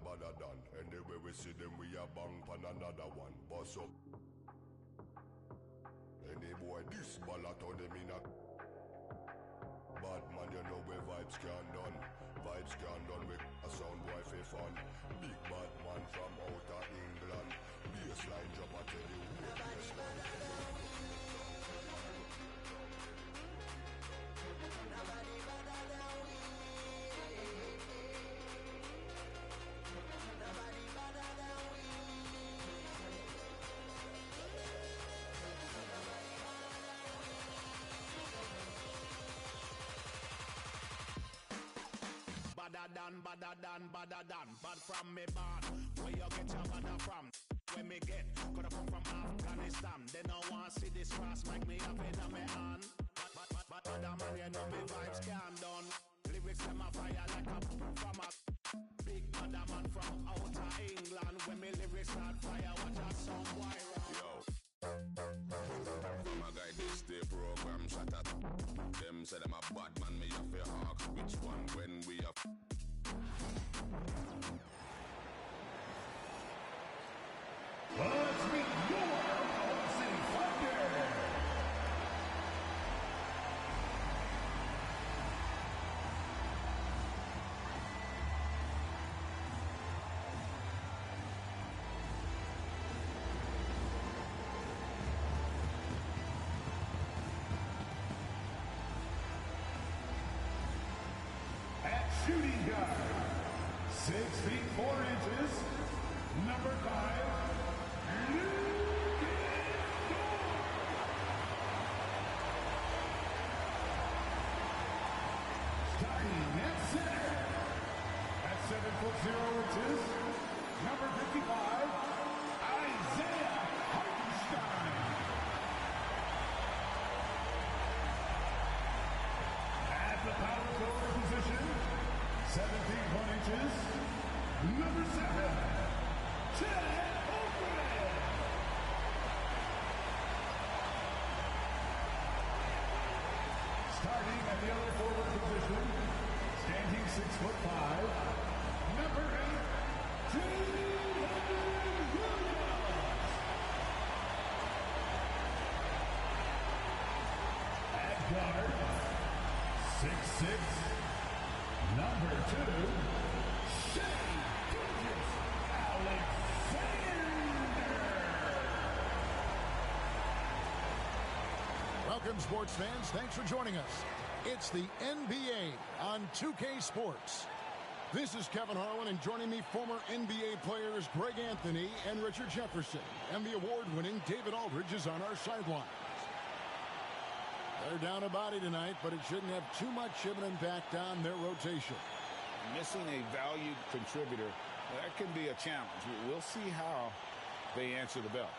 Badder done. Anyway we see them, we are bang pan another one. Boss up. Any boy this ballot on them in a bad man, you know where vibes can done. Vibes can done with a sound boy for fun. Big bad man from outer England. Bassline drop, I tell you who bassline. Bad from me born. Where you get your bada from? Where me get? Coulda come from Afghanistan. They no want see this cross make me have it on me hand. But other man, you know me vibes can't done. Lyrics them a fire like a from a big other man from outer England. When me lyrics start fire, watch out some boy run. Yo, my guy this day program shut up. Them say them a bad man, me have a hawk. Which one when we have? Let's meet your Oklahoma City Thunder. At shooting guard, 6 feet 4 inches, number 5, starting at center, at 7 foot 0 inches, number 55, Isaiah Hartenstein. At the power forward position, 7 feet 1 inches, number 7, Ted Oakland. Starting at the other forward position, standing 6'5", number 8, Julian Williams. At guard, 6'6", number 2, Shea Gilgeous-Alexander. Welcome, sports fans. Thanks for joining us. It's the NBA on 2K Sports. This is Kevin Harlan, and joining me, former NBA players Greg Anthony and Richard Jefferson. And the award-winning David Aldridge is on our sideline. They're down a body tonight, but it shouldn't have too much of an impact on their rotation. Missing a valued contributor, that can be a challenge. We'll see how they answer the bell.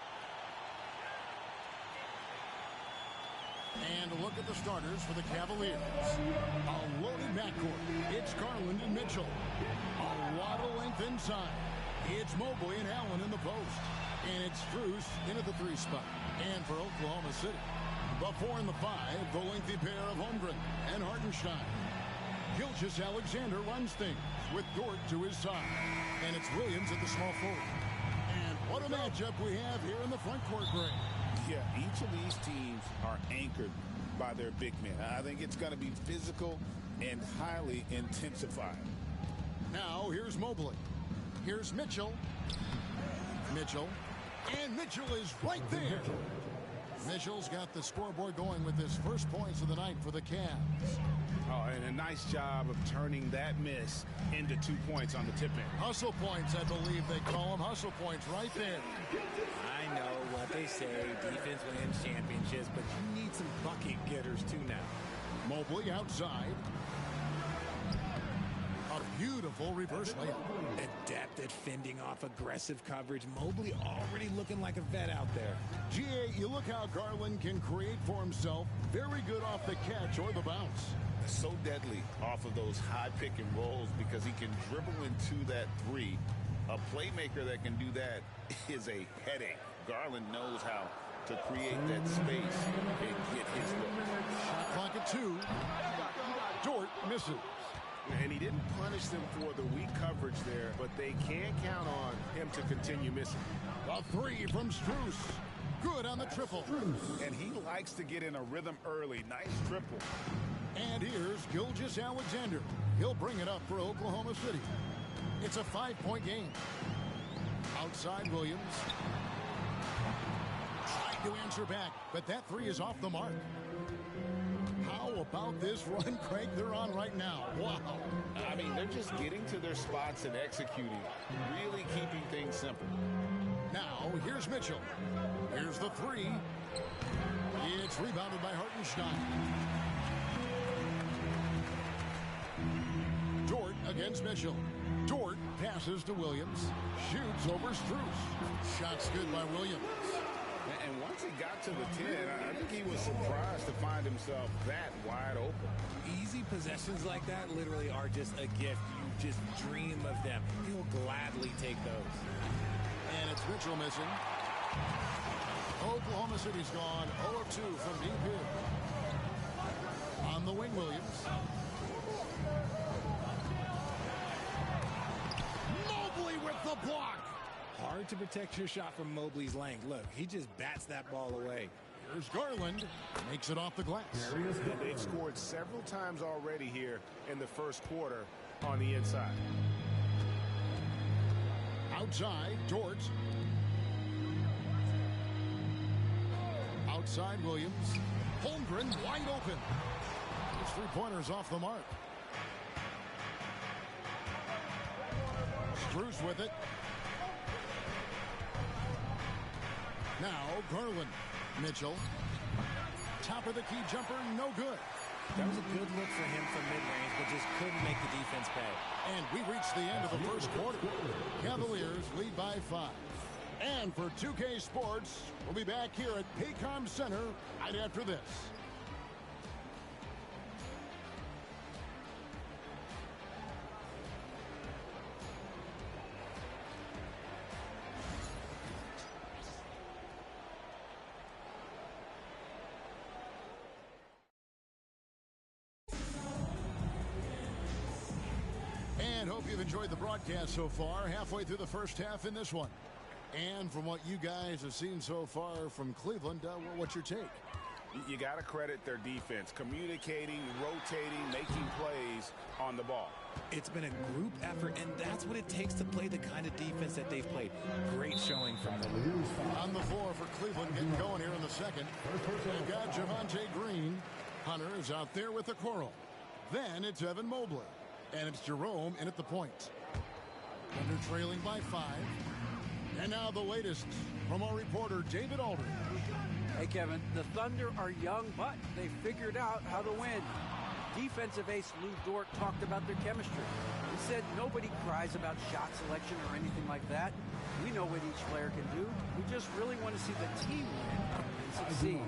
And look at the starters for the Cavaliers. A loaded backcourt. It's Garland and Mitchell. A lot of length inside. It's Mobley and Allen in the post. And it's Strus into the 3 spot. And for Oklahoma City, the 4 and the 5, the lengthy pair of Holmgren and Hartenstein. Gilgeous-Alexander runs things with Dort to his side. And it's Williams at the small forward. And what a matchup we have here in the front court, Greg. Yeah, each of these teams are anchored by their big men. I think it's going to be physical and highly intensified. Now, here's Mobley. Here's Mitchell. And Mitchell is right there. Mitchell's got the scoreboard going with his first points of the night for the Cavs. Oh, and a nice job of turning that miss into 2 points on the tip-in. Hustle points, I believe they call them. Hustle points right there. I know what they say, defense wins championships, but you need some bucket getters too now. Mobley outside. A beautiful reverse layup. Adept at fending off aggressive coverage. Mobley already looking like a vet out there. GA, you look how Garland can create for himself. Very good off the catch or the bounce. So deadly off of those high pick and rolls because he can dribble into that 3. A playmaker that can do that is a headache. Garland knows how to create that space and get his look. Shot clock at 2. Dort misses. And he didn't punish them for the weak coverage there, but they can count on him to continue missing. A 3 from Strus. Good on the triple. And he likes to get in a rhythm early. Nice triple. And here's Gilgeous-Alexander. He'll bring it up for Oklahoma City. It's a 5-point game. Outside Williams. Tried to answer back, but that 3 is off the mark. How about this run, Craig, they're on right now? Wow. I mean, they're just getting to their spots and executing, really keeping things simple. Now, here's Mitchell. Here's the 3. It's rebounded by Hartenstein. Dort against Mitchell. Dort passes to Williams. Shoots over Strus. Shot's good by Williams. And once he got to the 10, I think he was surprised to find himself that wide open. Easy possessions like that literally are just a gift. You just dream of them. He'll gladly take those. And it's Mitchell missing. Oklahoma City's gone 0 of 2 from deep here. On the wing, Williams. Mobley with the block. Hard to protect your shot from Mobley's length. Look, he just bats that ball away. Here's Garland. Makes it off the glass. They've scored several times already here in the first quarter on the inside. Outside, Dort. Outside, Williams. Holmgren wide open. His three-pointers off the mark. Strus with it. Now Garland. Mitchell. Top of the key jumper, no good. That was a good look for him from mid-range, but just couldn't make the defense pay. And we reached the end of the first quarter. Cavaliers lead by 5. And for 2K Sports, we'll be back here at Paycom Center right after this. And hope you've enjoyed the broadcast so far. Halfway through the first half in this one. And from what you guys have seen so far from Cleveland, what's your take? You got to credit their defense. Communicating, rotating, making plays on the ball. It's been a group effort, and that's what it takes to play the kind of defense that they've played. Great showing from them. On the floor for Cleveland, getting going here in the second. They've got Javonte Green. Hunter is out there with the Coral. Then it's Evan Mobley. And it's Jerome in at the point. Thunder trailing by 5. And now the latest from our reporter, David Aldridge. Hey, Kevin, the Thunder are young, but they figured out how to win. Defensive ace Lou Dort talked about their chemistry. He said nobody cries about shot selection or anything like that. We know what each player can do. We just really want to see the team win and succeed.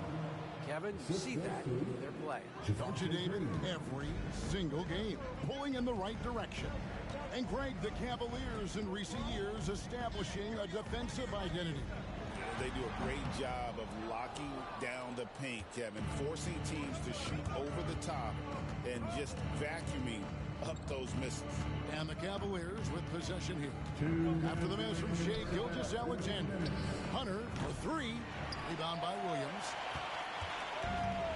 Kevin, you see that in their play. Don't you, David? Every single game, pulling in the right direction. And Greg, the Cavaliers in recent years establishing a defensive identity. They do a great job of locking down the paint, Kevin, forcing teams to shoot over the top and just vacuuming up those misses. And the Cavaliers with possession here. After the miss from Shai Gilgeous-Alexander. Hunter for 3. Rebound by Williams.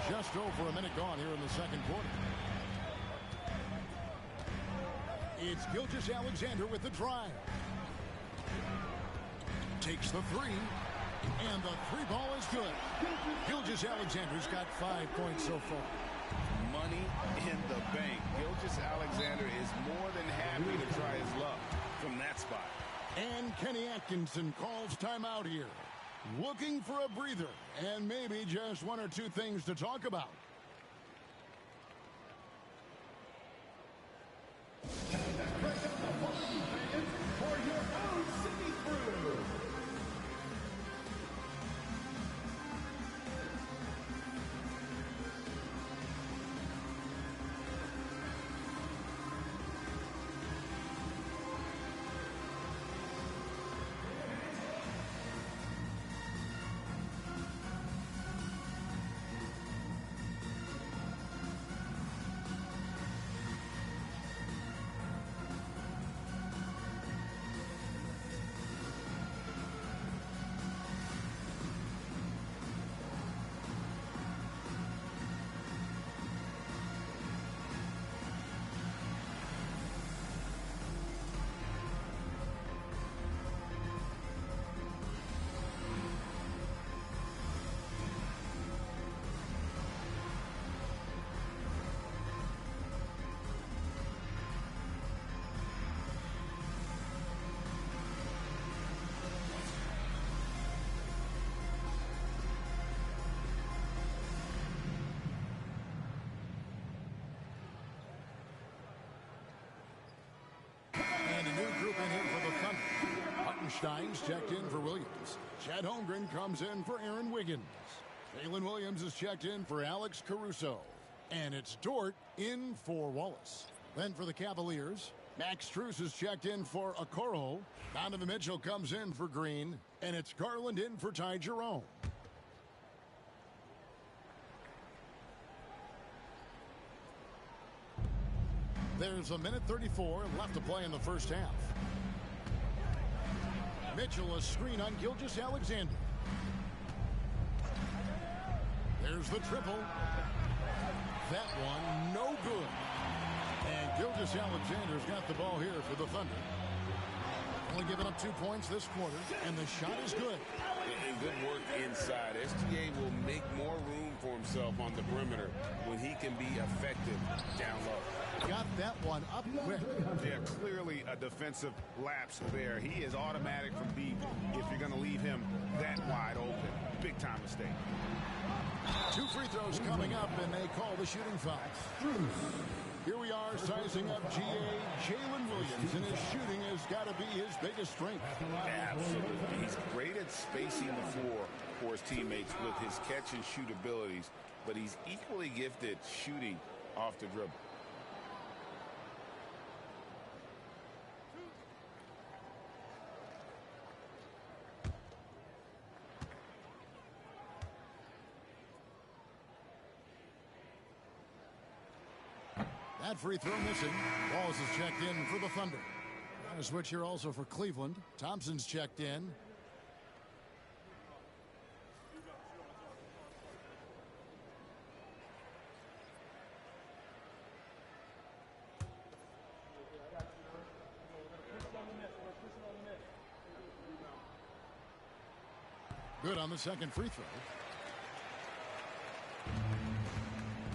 Just over a minute gone here in the second quarter. It's Gilgeous-Alexander with the drive. Takes the 3. And the 3 ball is good. Gilgeous-Alexander's got 5 points so far. Money in the bank. Gilgeous-Alexander is more than happy to try his luck from that spot. And Kenny Atkinson calls timeout here. Looking for a breather and maybe just 1 or 2 things to talk about. For your own City Crew. Hartenstein's checked in for Williams. Chet Holmgren comes in for Aaron Wiggins. Jalen Williams is checked in for Alex Caruso. And it's Dort in for Wallace. Then for the Cavaliers, Max Strus is checked in for Okoro. Donovan Mitchell comes in for Green. And it's Garland in for Ty Jerome. There's a minute 34 left to play in the first half. Mitchell, a screen on Gilgeous-Alexander. There's the triple. That one, no good. And Gilgeous-Alexander's got the ball here for the Thunder. Only giving up 2 points this quarter, and the shot is good. And good work inside. SGA will make more room for himself on the perimeter when he can be effective down low. Got that one up quick. Yeah, clearly a defensive lapse there. He is automatic from deep if you're going to leave him that wide open. Big time mistake. 2 free throws coming up, and they call the shooting foul. Here we are sizing up Jalen Williams, and his shooting has got to be his biggest strength. Absolutely. He's great at spacing the floor for his teammates with his catch and shoot abilities, but he's equally gifted shooting off the dribble. That free throw missing. Wallace is checked in for the Thunder. Got a switch here also for Cleveland. Thompson's checked in. Good on the second free throw.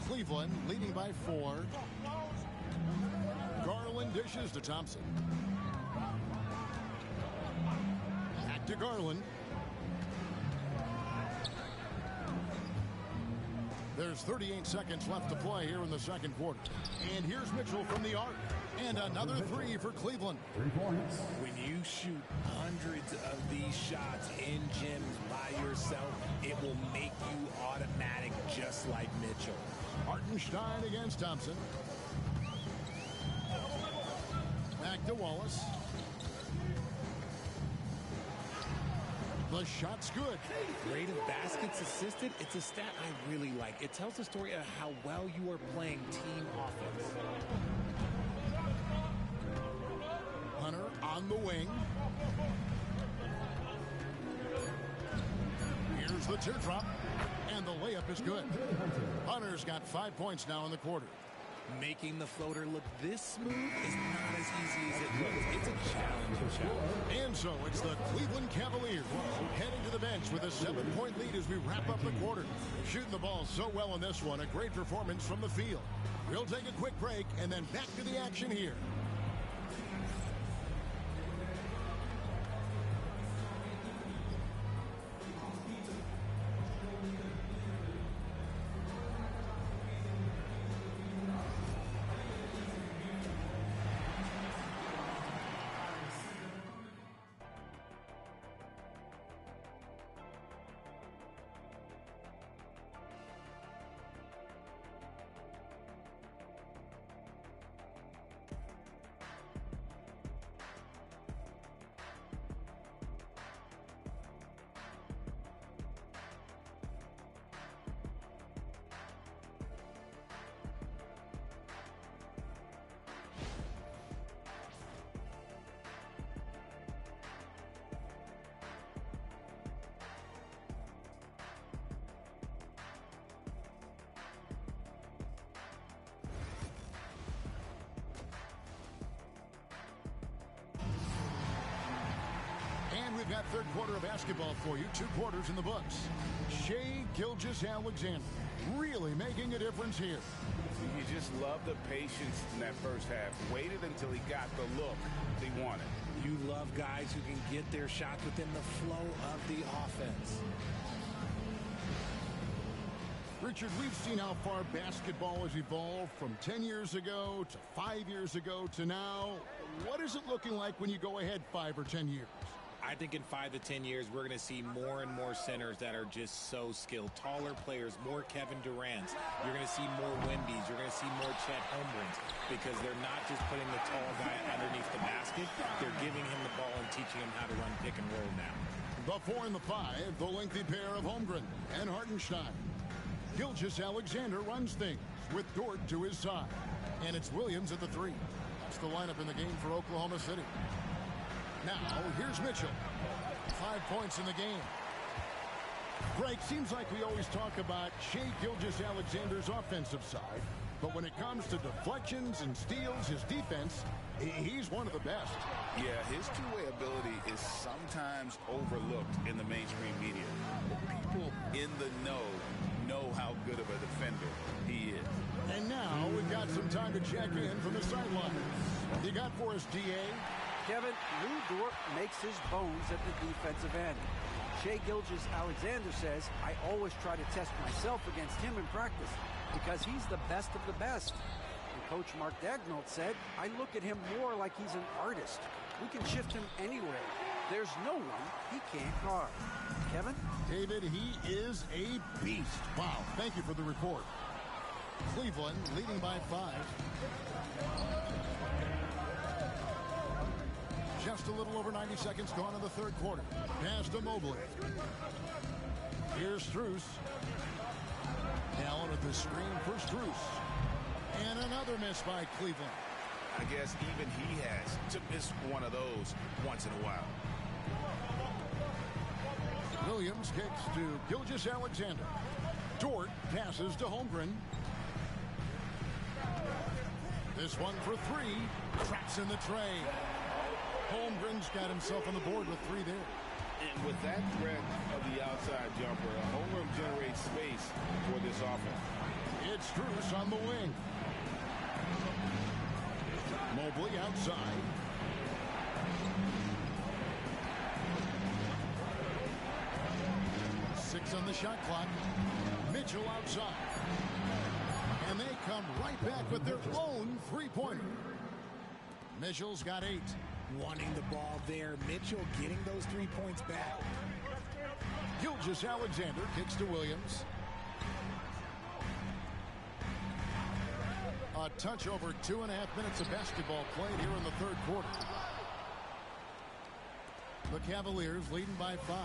Cleveland leading by 4. Garland dishes to Thompson. Back to Garland. There's 38 seconds left to play here in the second quarter. And here's Mitchell from the arc. And another 3 for Cleveland. 3 points. When you shoot hundreds of these shots in gyms by yourself, it will make you automatic just like Mitchell. Hartenstein against Thompson. Back to Wallace. The shot's good. Rate of baskets assisted, it's a stat I really like. It tells the story of how well you are playing team offense. Hunter on the wing. Here's the teardrop. And the layup is good. Hunter's got 5 points now in the quarter. Making the floater look this smooth is not as easy as it looks. It's a challenging shot. And so it's the Cleveland Cavaliers heading to the bench with a 7-point lead as we wrap up the quarter. Shooting the ball so well in this one. A great performance from the field. We'll take a quick break and then back to the action here. And we've got third quarter of basketball for you. 2 quarters in the books. Shai Gilgeous-Alexander really making a difference here. You just love the patience in that first half. Waited until he got the look he wanted. You love guys who can get their shots within the flow of the offense. Richard, we've seen how far basketball has evolved from 10 years ago to 5 years ago to now. What is it looking like when you go ahead 5 or 10 years? I think in 5 to 10 years, we're going to see more and more centers that are just so skilled. Taller players, more Kevin Durant's. You're going to see more Wemby's. You're going to see more Chet Holmgrens because they're not just putting the tall guy underneath the basket. They're giving him the ball and teaching him how to run pick and roll now. The 4 and the 5, the lengthy pair of Holmgren and Hartenstein. Gilgeous-Alexander runs things with Dort to his side. And it's Williams at the 3. That's the lineup in the game for Oklahoma City. Now, here's Mitchell. 5 points in the game. Greg, seems like we always talk about Shai Gilgeous-Alexander's offensive side, but when it comes to deflections and steals, his defense, he's one of the best. Yeah, his two-way ability is sometimes overlooked in the mainstream media. But people in the know how good of a defender he is. And now we've got some time to check in from the sideline. You got for us, DA? Kevin, Lou Dort makes his bones at the defensive end. Shai Gilgeous-Alexander says, I always try to test myself against him in practice because he's the best of the best. And Coach Mark Daigneault said, I look at him more like he's an artist. We can shift him anywhere. There's no one he can't guard. Kevin? David, he is a beast. Wow, thank you for the report. Cleveland leading by 5. Just a little over 90 seconds gone in the third quarter. Pass to Mobley. Here's Strus. Allen at the screen for Strus. And another miss by Cleveland. I guess even he has to miss one of those once in a while. Williams kicks to Gilgeous-Alexander. Dort passes to Holmgren. This one for 3. Traps in the tray. Holmgren's got himself on the board with 3 there. And with that threat of the outside jumper, Holmgren generates space for this offense. It's Strus on the wing. Mobley outside. Six on the shot clock. Mitchell outside. And they come right back with their own three-pointer. Mitchell's got 8. Wanting the ball there. Mitchell getting those 3 points back. Gilgeous-Alexander kicks to Williams. A touch over 2.5 minutes of basketball played here in the third quarter. The Cavaliers leading by 5.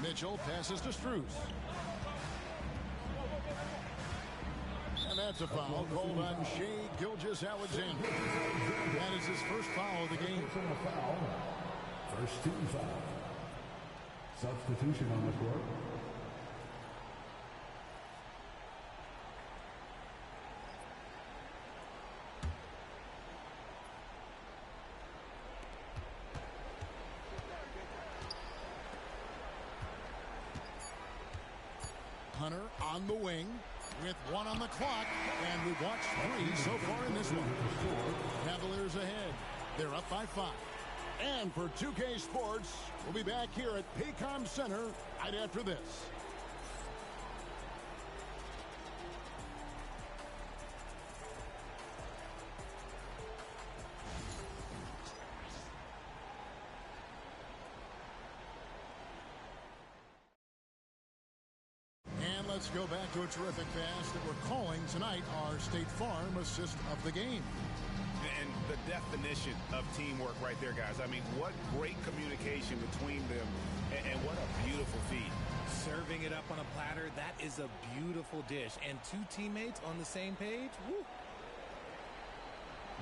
Mitchell passes to Strus. And that's a foul called on Shai Gilgeous-Alexander. That is his first foul of the game. First team foul. Substitution on the court. Hunter on the wing with 1 on the clock, and we've watched 3 so far in this one. Cavaliers ahead. They're up by 5. And for 2K Sports, we'll be back here at Paycom Center right after this. Let's go back to a terrific pass that we're calling tonight our State Farm assist of the game. And the definition of teamwork right there, guys. I mean, what great communication between them, and what a beautiful feed. Serving it up on a platter, that is a beautiful dish. And 2 teammates on the same page, woo.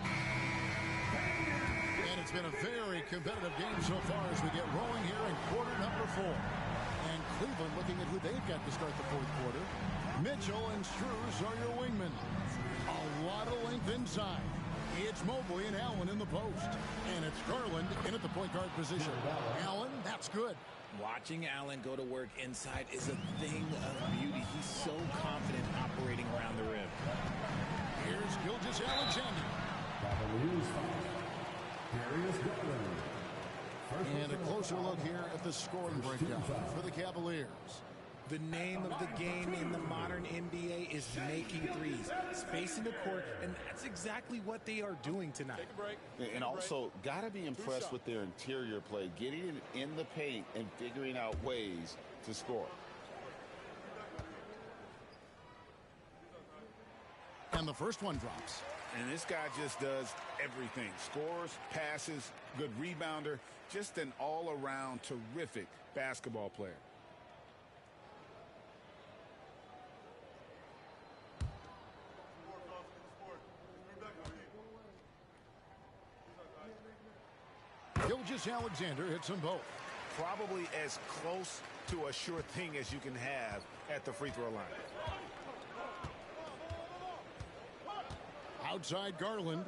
And it's been a very competitive game so far as we get rolling here in quarter number 4. And Cleveland looking at who they've got to start the fourth quarter. Mitchell and Strus are your wingmen. A lot of length inside. It's Mobley and Allen in the post. And it's Garland in at the point guard position. Allen, that's good. Watching Allen go to work inside is a thing of beauty. He's so confident operating around the rim. Here's Gilgeous-Alexander. Cavaliers foul. Darius Garland. And a closer look here at the scoring breakdown for the Cavaliers. The name of the game in the modern NBA is making threes, spacing the court, and that's exactly what they are doing tonight. And also, got to be impressed with their interior play, getting it in the paint and figuring out ways to score. And the first one drops. And this guy just does everything. Scores, passes, good rebounder, just an all-around terrific basketball player. Gilgeous-Alexander hits them both. Probably as close to a sure thing as you can have at the free throw line. Outside Garland.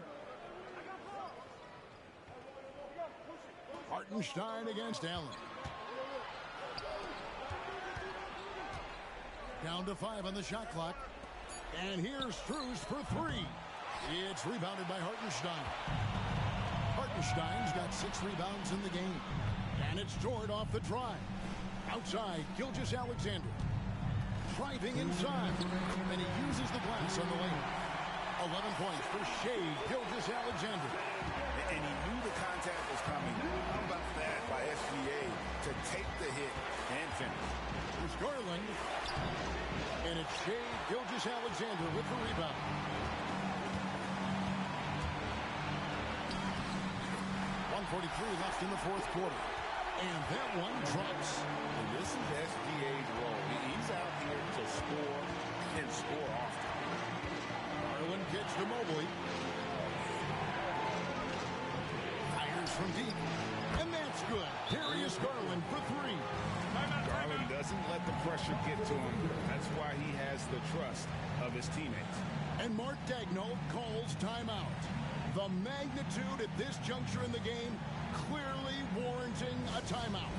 Hartenstein against Allen. Down to 5 on the shot clock. And here's Strus for 3. It's rebounded by Hartenstein. Hartenstein's got 6 rebounds in the game. And it's Dort off the drive. Outside, Gilgeous-Alexander. Driving inside. And he uses the glass on the lane. 11 points for Shai Gilgeous-Alexander. And he knew the contact was coming. How about that by SGA to take the hit and finish? Here's Garland. And it's Shai Gilgeous-Alexander with the rebound. 1:43 left in the fourth quarter. And that one drops. And this is SGA's role. He's out here to score and score often. Garland gets to Mobley. Fires from deep. And that's good. Darius Garland for 3. Garland doesn't let the pressure get to him. That's why he has the trust of his teammates. And Mark Daigneault calls timeout. The magnitude at this juncture in the game clearly warranting a timeout.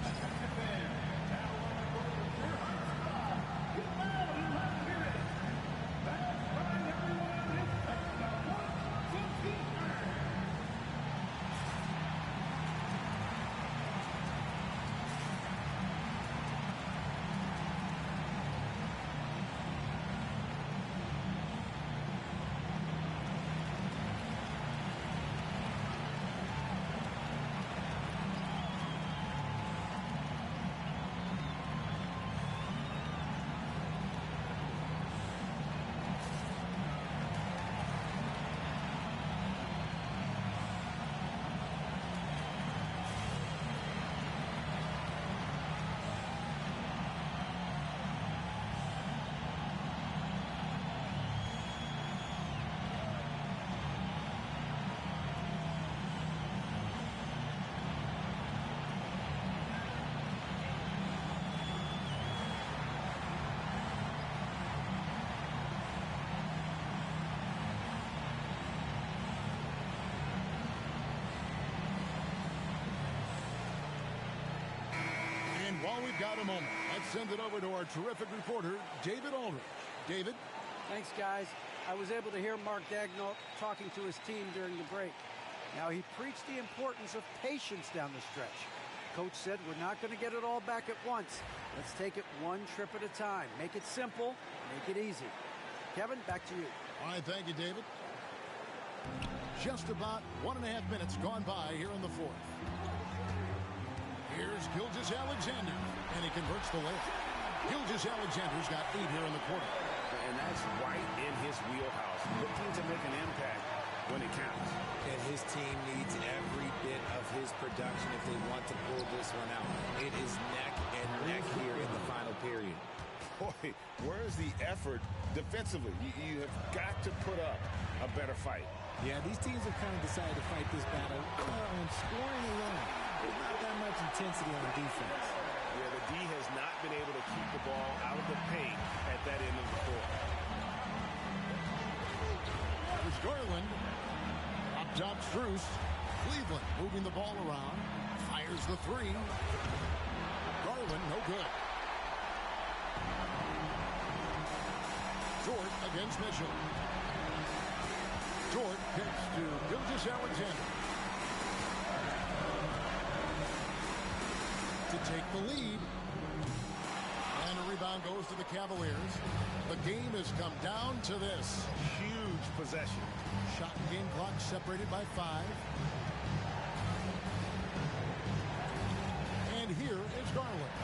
While we've got a moment, let's send it over to our terrific reporter, David Aldridge. David? Thanks, guys. I was able to hear Mark Daigneault talking to his team during the break. Now, he preached the importance of patience down the stretch. Coach said, we're not going to get it all back at once. Let's take it one trip at a time. Make it simple, make it easy. Kevin, back to you. All right, thank you, David. Just about 1.5 minutes gone by here in the fourth. Here's Gilgeous-Alexander, and he converts the layup. Gilgeous-Alexander's got 8 here in the quarter. And that's right in his wheelhouse, looking to make an impact when it counts. And his team needs every bit of his production if they want to pull this one out. It is neck and neck here in the final period. Boy, where's the effort defensively? You have got to put up a better fight. Yeah, these teams have kind of decided to fight this battle on scoring alone. There's not that much intensity on defense. Yeah, the D has not been able to keep the ball out of the paint at that end of the court. There's Garland. Up top, Strus. Cleveland moving the ball around. Fires the 3. Garland, no good. Dort against Mitchell. Dort kicks to Gilgeous-Alexander. To take the lead. And a rebound goes to the Cavaliers. The game has come down to this. Huge possession. Shot and game clock separated by 5. And here is Garland.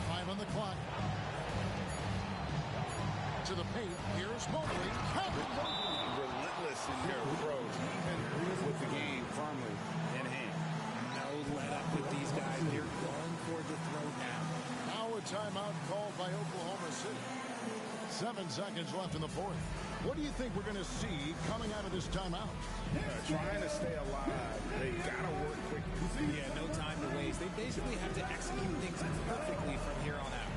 5 on the clock. To the paint. Here's Mobley. Relentless in their approach, even with the game firmly in hand. No let up with these guys. They're going for the throw now. Now a timeout called by Oklahoma City. 7 seconds left in the fourth. What do you think we're going to see coming out of this timeout? Trying to stay alive. They've got to work quickly. Yeah, no time to waste. They basically have to execute things perfectly from here on out.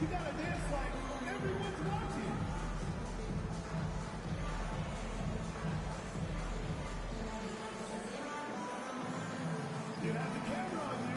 You gotta dance like everyone's watching. You have the camera on you.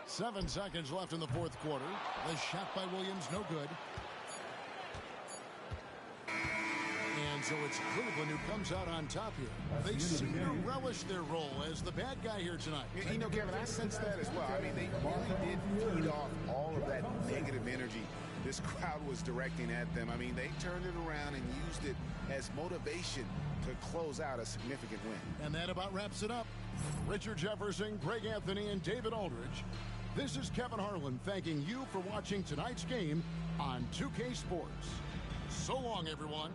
Seven seconds left in the fourth quarter. The shot by Williams, no good. And so it's Cleveland who comes out on top here. They seem to relish their role as the bad guy here tonight. You know, Kevin, I sense that as well. I mean, they really did feed off all of that negative energy this crowd was directing at them. I mean, they turned it around and used it as motivation to close out a significant win. And that about wraps it up. Richard Jefferson, Greg Anthony, and David Aldridge. This is Kevin Harlan thanking you for watching tonight's game on 2K Sports. So long, everyone.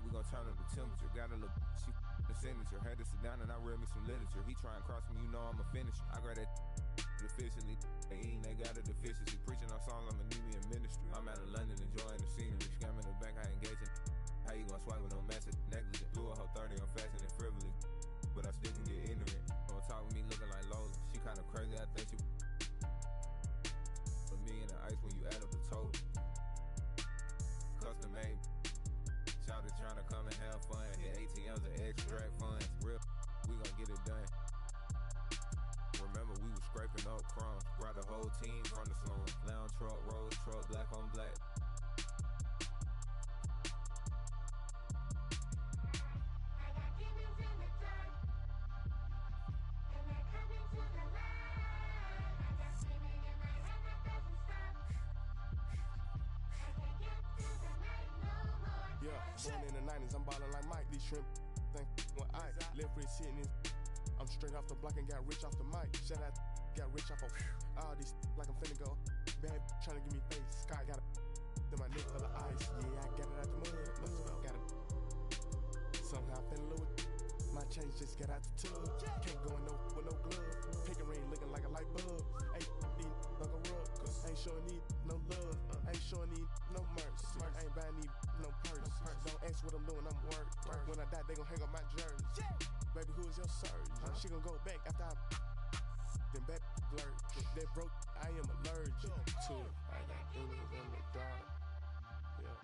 We gon' turn up the temperature. Got a little she the signature. Had to sit down and I read me some literature. He try and cross me, you know I'm a finisher. I grab that officially. They eating, they got a deficiency. Preaching our songs, I'ma need me in ministry. I'm out of London enjoying the scenery. Scamming the bank, I engaging. How you gon' swipe with no massive negligent? Blew a whole 30, I'm fasting and frivolous. But I still can get ignorant. Don't talk with me looking like Lola. She kinda crazy, I think she but me in the ice when you add up the total. Custom made. Shouted trying to come and have fun. The ATMs and extract funds. Real, we gon' get it done. Remember, we was scraping up crumbs. Brought the whole team from the slum. Lounge truck, rose truck, black on black. Born in the 90s, I'm ballin' like Mike. These shrimp think when I left rich sitting in. I'm straight off the block and got rich off the mic. Shout out, got rich off of all these like I'm finna go. Bad trying to give me face. Sky got to my neck full of ice. Yeah, I got it out the mud. Got it. Somehow I fell in love with my chains just got out the tub. Can't go in no with no glove. Picking ring looking like a light bulb. Ain't these like a rub. Ain't showing need no love. I ain't showing these no merch. I ain't buying these no purse. Don't ask what I'm doing, I'm work. When I die, they gon' hang up my jersey. Baby, who is your surge? She gon' go back after I then back blurred. That broke, I am allergic to it. I got demons in the dark. Yeah.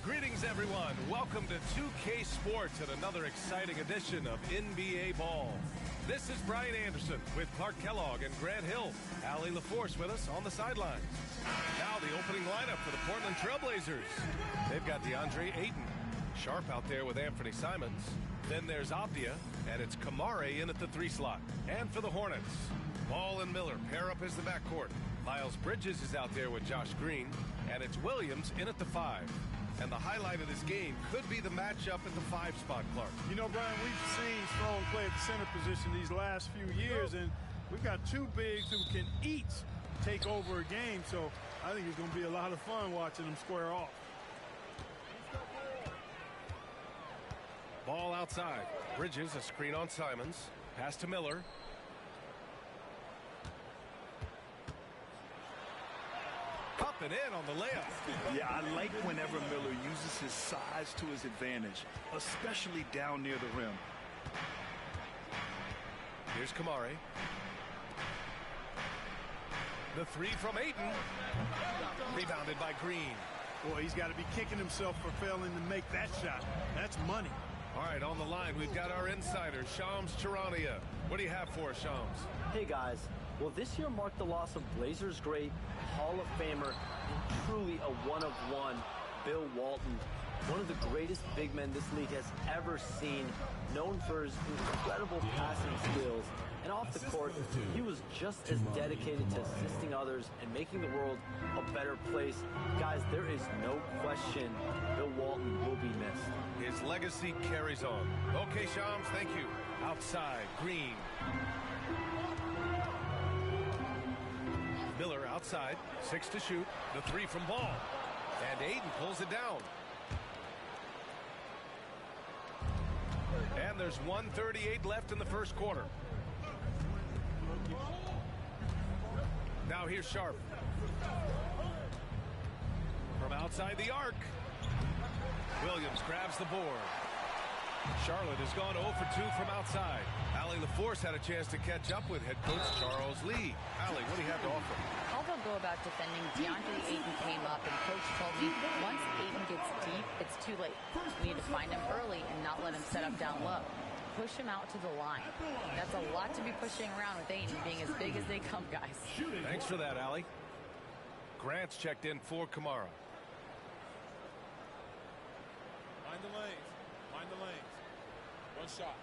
Greetings, everyone. Welcome to 2K Sports and another exciting edition of NBA Ball. This is Brian Anderson with Clark Kellogg and Grant Hill. Allie LaForce with us on the sidelines. Now the opening lineup for the Portland Trailblazers. They've got DeAndre Ayton. Sharp out there with Anthony Simons. Then there's Abdia, and it's Kamare in at the 3 slot. And for the Hornets, Ball and Miller pair up as the backcourt. Miles Bridges is out there with Josh Green, and it's Williams in at the 5. And the highlight of this game could be the matchup at the 5 spot, Clark. You know, Brian, we've seen Strong play at the center position these last few years, and we've got 2 bigs who can each take over a game, so I think it's going to be a lot of fun watching them square off. Ball outside. Bridges, a screen on Simons. Pass to Miller. Up and in on the layup. Yeah, I like whenever Miller uses his size to his advantage, especially down near the rim. Here's Kamare. The 3 from Ayton. Rebounded by Green. Boy, he's got to be kicking himself for failing to make that shot. That's money. All right, on the line, we've got our insider, Shams Charania. What do you have for us, Shams? Hey, guys. Well, this year marked the loss of Blazers great, Hall of Famer, and truly a one-of-one Bill Walton. One of the greatest big men this league has ever seen, known for his incredible passing skills. And off the court, he was just as dedicated to assisting others and making the world a better place. Guys, there is no question Bill Walton will be missed. His legacy carries on. Okay, Shams, thank you. Outside, Green. Miller outside, 6 to shoot. The 3 from Ball. And Ayton pulls it down. And there's 1:38 left in the first quarter. Now here's Sharp. From outside the arc. Williams grabs the board. Charlotte has gone 0 for 2 from outside. Allie LaForce had a chance to catch up with head coach Charles Lee. Allie, what do you have to offer? How they'll go about defending DeAndre Ayton came up, and coach told me once Ayton gets deep, it's too late. We need to find him early and not let him set up down low. Push him out to the line. That's a lot to be pushing around with Ayton being as big as they come, guys. Thanks for that, Allie. Grant's checked in for Kamara. Mind the lanes. Mind the lanes. One shot.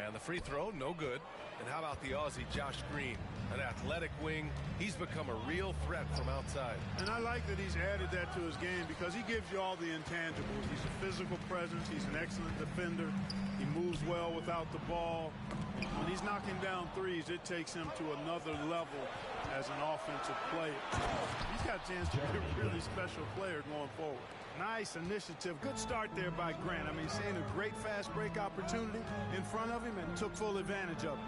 And the free throw, no good. And how about the Aussie Josh Green? An athletic wing. He's become a real threat from outside. And I like that he's added that to his game because he gives you all the intangibles. He's a physical presence. He's an excellent defender. He moves well without the ball. When he's knocking down threes, it takes him to another level as an offensive player. He's got a chance to be a really special player going forward. Nice initiative. Good start there by Grant. I mean, seeing a great fast break opportunity in front of him and took full advantage of it.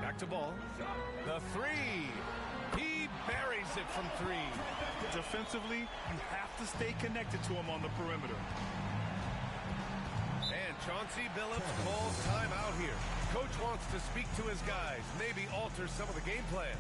Back to Ball. The 3. He buries it from 3. Defensively, you have to stay connected to him on the perimeter. And Chauncey Billups calls time out here. Coach wants to speak to his guys, maybe alter some of the game plan.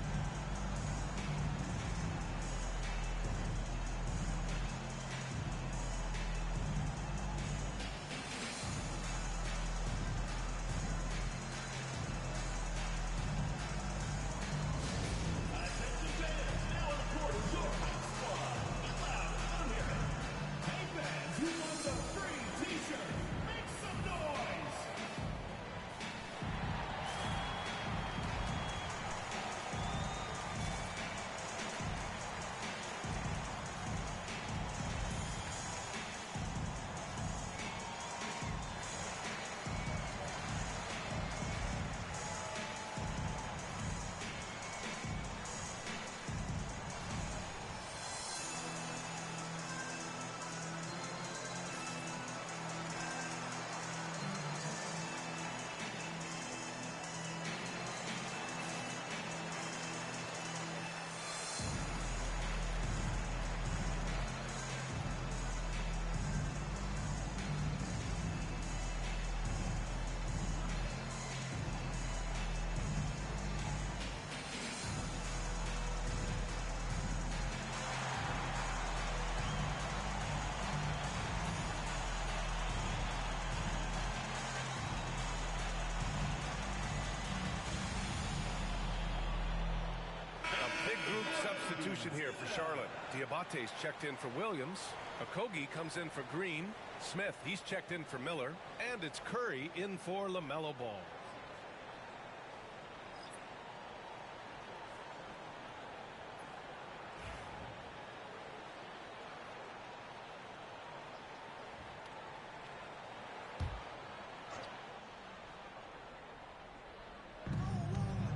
Group substitution here for Charlotte. Diabate's checked in for Williams. Okogie comes in for Green. Smith, he's checked in for Miller. And it's Curry in for LaMelo Ball.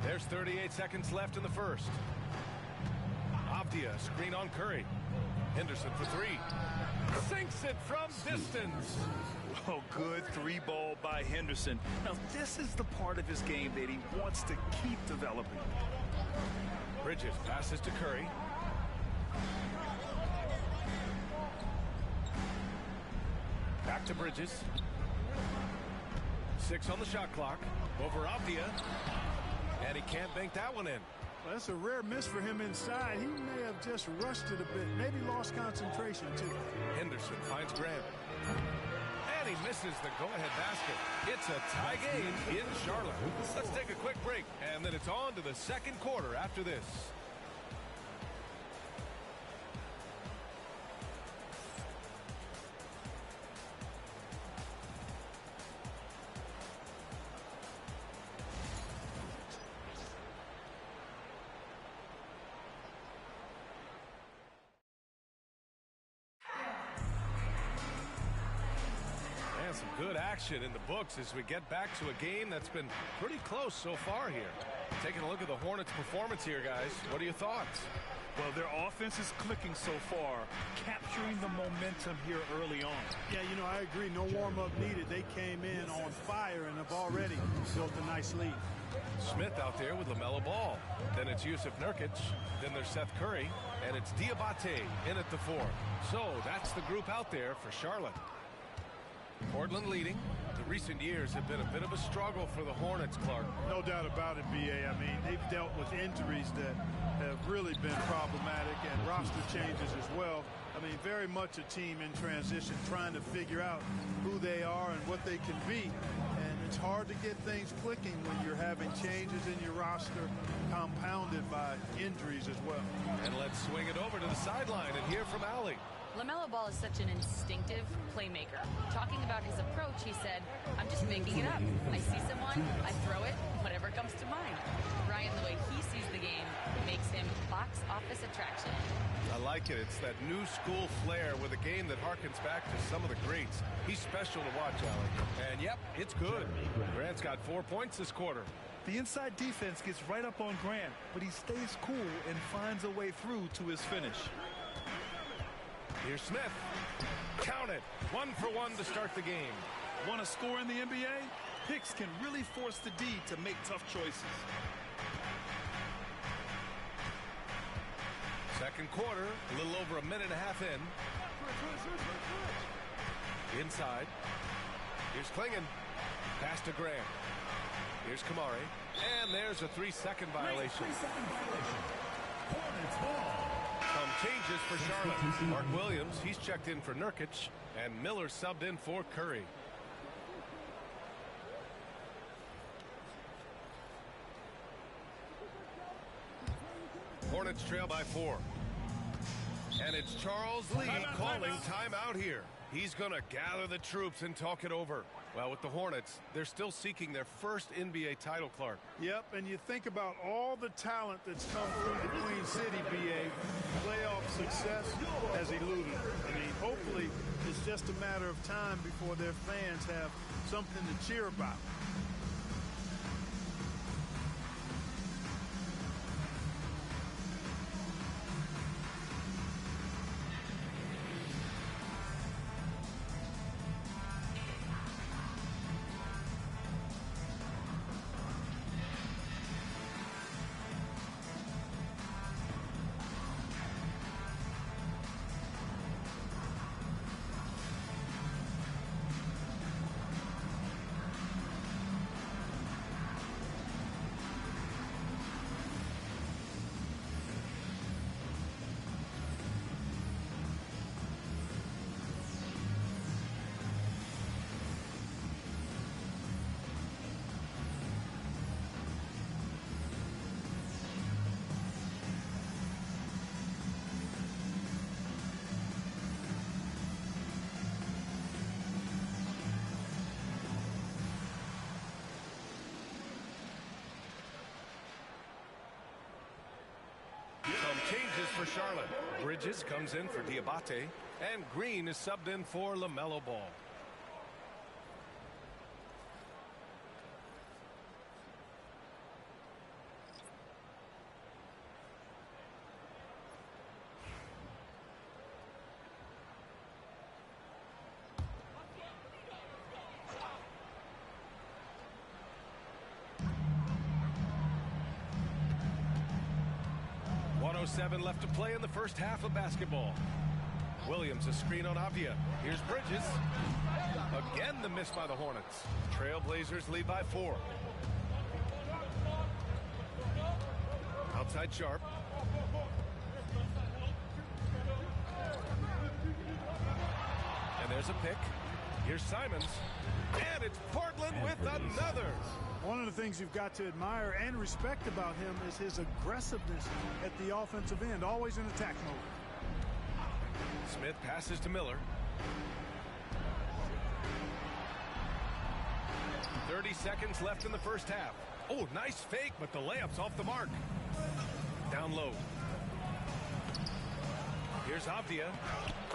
There's 38 seconds left in the first. Avdia, screen on Curry. Henderson for 3. Sinks it from distance. Oh, good 3-ball by Henderson. Now, this is the part of his game that he wants to keep developing. Bridges passes to Curry. Back to Bridges. 6 on the shot clock. Over Avdia. And he can't bank that one in. Well, that's a rare miss for him inside. He may have just rushed it a bit, maybe lost concentration too. Henderson finds Graham. And he misses the go-ahead basket. It's a tie game in Charlotte. Let's take a quick break, and then it's on to the second quarter after this. Some good action in the books as we get back to a game that's been pretty close so far here. Taking a look at the Hornets' performance here, guys. What are your thoughts? Well, their offense is clicking so far, capturing the momentum here early on. Yeah, you know, I agree. No warm-up needed. They came in on fire and have already built a nice lead. Smith out there with LaMelo Ball. Then it's Jusuf Nurkic. Then there's Seth Curry. And it's Diabate in at the 4. So that's the group out there for Charlotte. Portland leading. The recent years have been a bit of a struggle for the Hornets, Clark. No doubt about it, B.A. I mean, they've dealt with injuries that have really been problematic and roster changes as well. I mean, very much a team in transition, trying to figure out who they are and what they can be. And it's hard to get things clicking when you're having changes in your roster compounded by injuries as well. And let's swing it over to the sideline and hear from Allie. LaMelo Ball is such an instinctive playmaker. Talking about his approach, he said, I'm just making it up. I see someone, I throw it, whatever comes to mind. Ryan, the way he sees the game makes him box office attraction. I like it. It's that new school flair with a game that harkens back to some of the greats. He's special to watch, Alec. And, yep, it's good. Grant's got 4 points this quarter. The inside defense gets right up on Grant, but he stays cool and finds a way through to his finish. Here's Smith. Count it. 1 for 1 to start the game. Want to score in the NBA? Picks can really force the D to make tough choices. Second quarter, a little over a minute and a half in. Inside. Here's Klingon. Pass to Graham. Here's Kamari. And there's a 3-second violation. Hornets ball. Some changes for Charlotte. Mark Williams, he's checked in for Nurkic, and Miller subbed in for Curry. Hornets trail by 4. And it's Charles Lee calling timeout here. He's going to gather the troops and talk it over. Well, with the Hornets, they're still seeking their first NBA title, Clark. Yep, and you think about all the talent that's come through the Queen City, BA. Playoff success has eluded them. I mean, hopefully it's just a matter of time before their fans have something to cheer about. Changes for Charlotte. Bridges comes in for Diabate, and Green is subbed in for LaMelo Ball. .07 left to play in the first half of basketball. Williams a screen on Avia. Here's Bridges. Again the miss by the Hornets. Trailblazers lead by 4. outside Sharp. And there's a pick. Here's Simons. And it's Portland with another. One of the things you've got to admire and respect about him is his aggressiveness at the offensive end, always in attack mode. Smith passes to Miller. 30 seconds left in the first half. Oh, nice fake, but the layup's off the mark. Down low. Here's Avdia.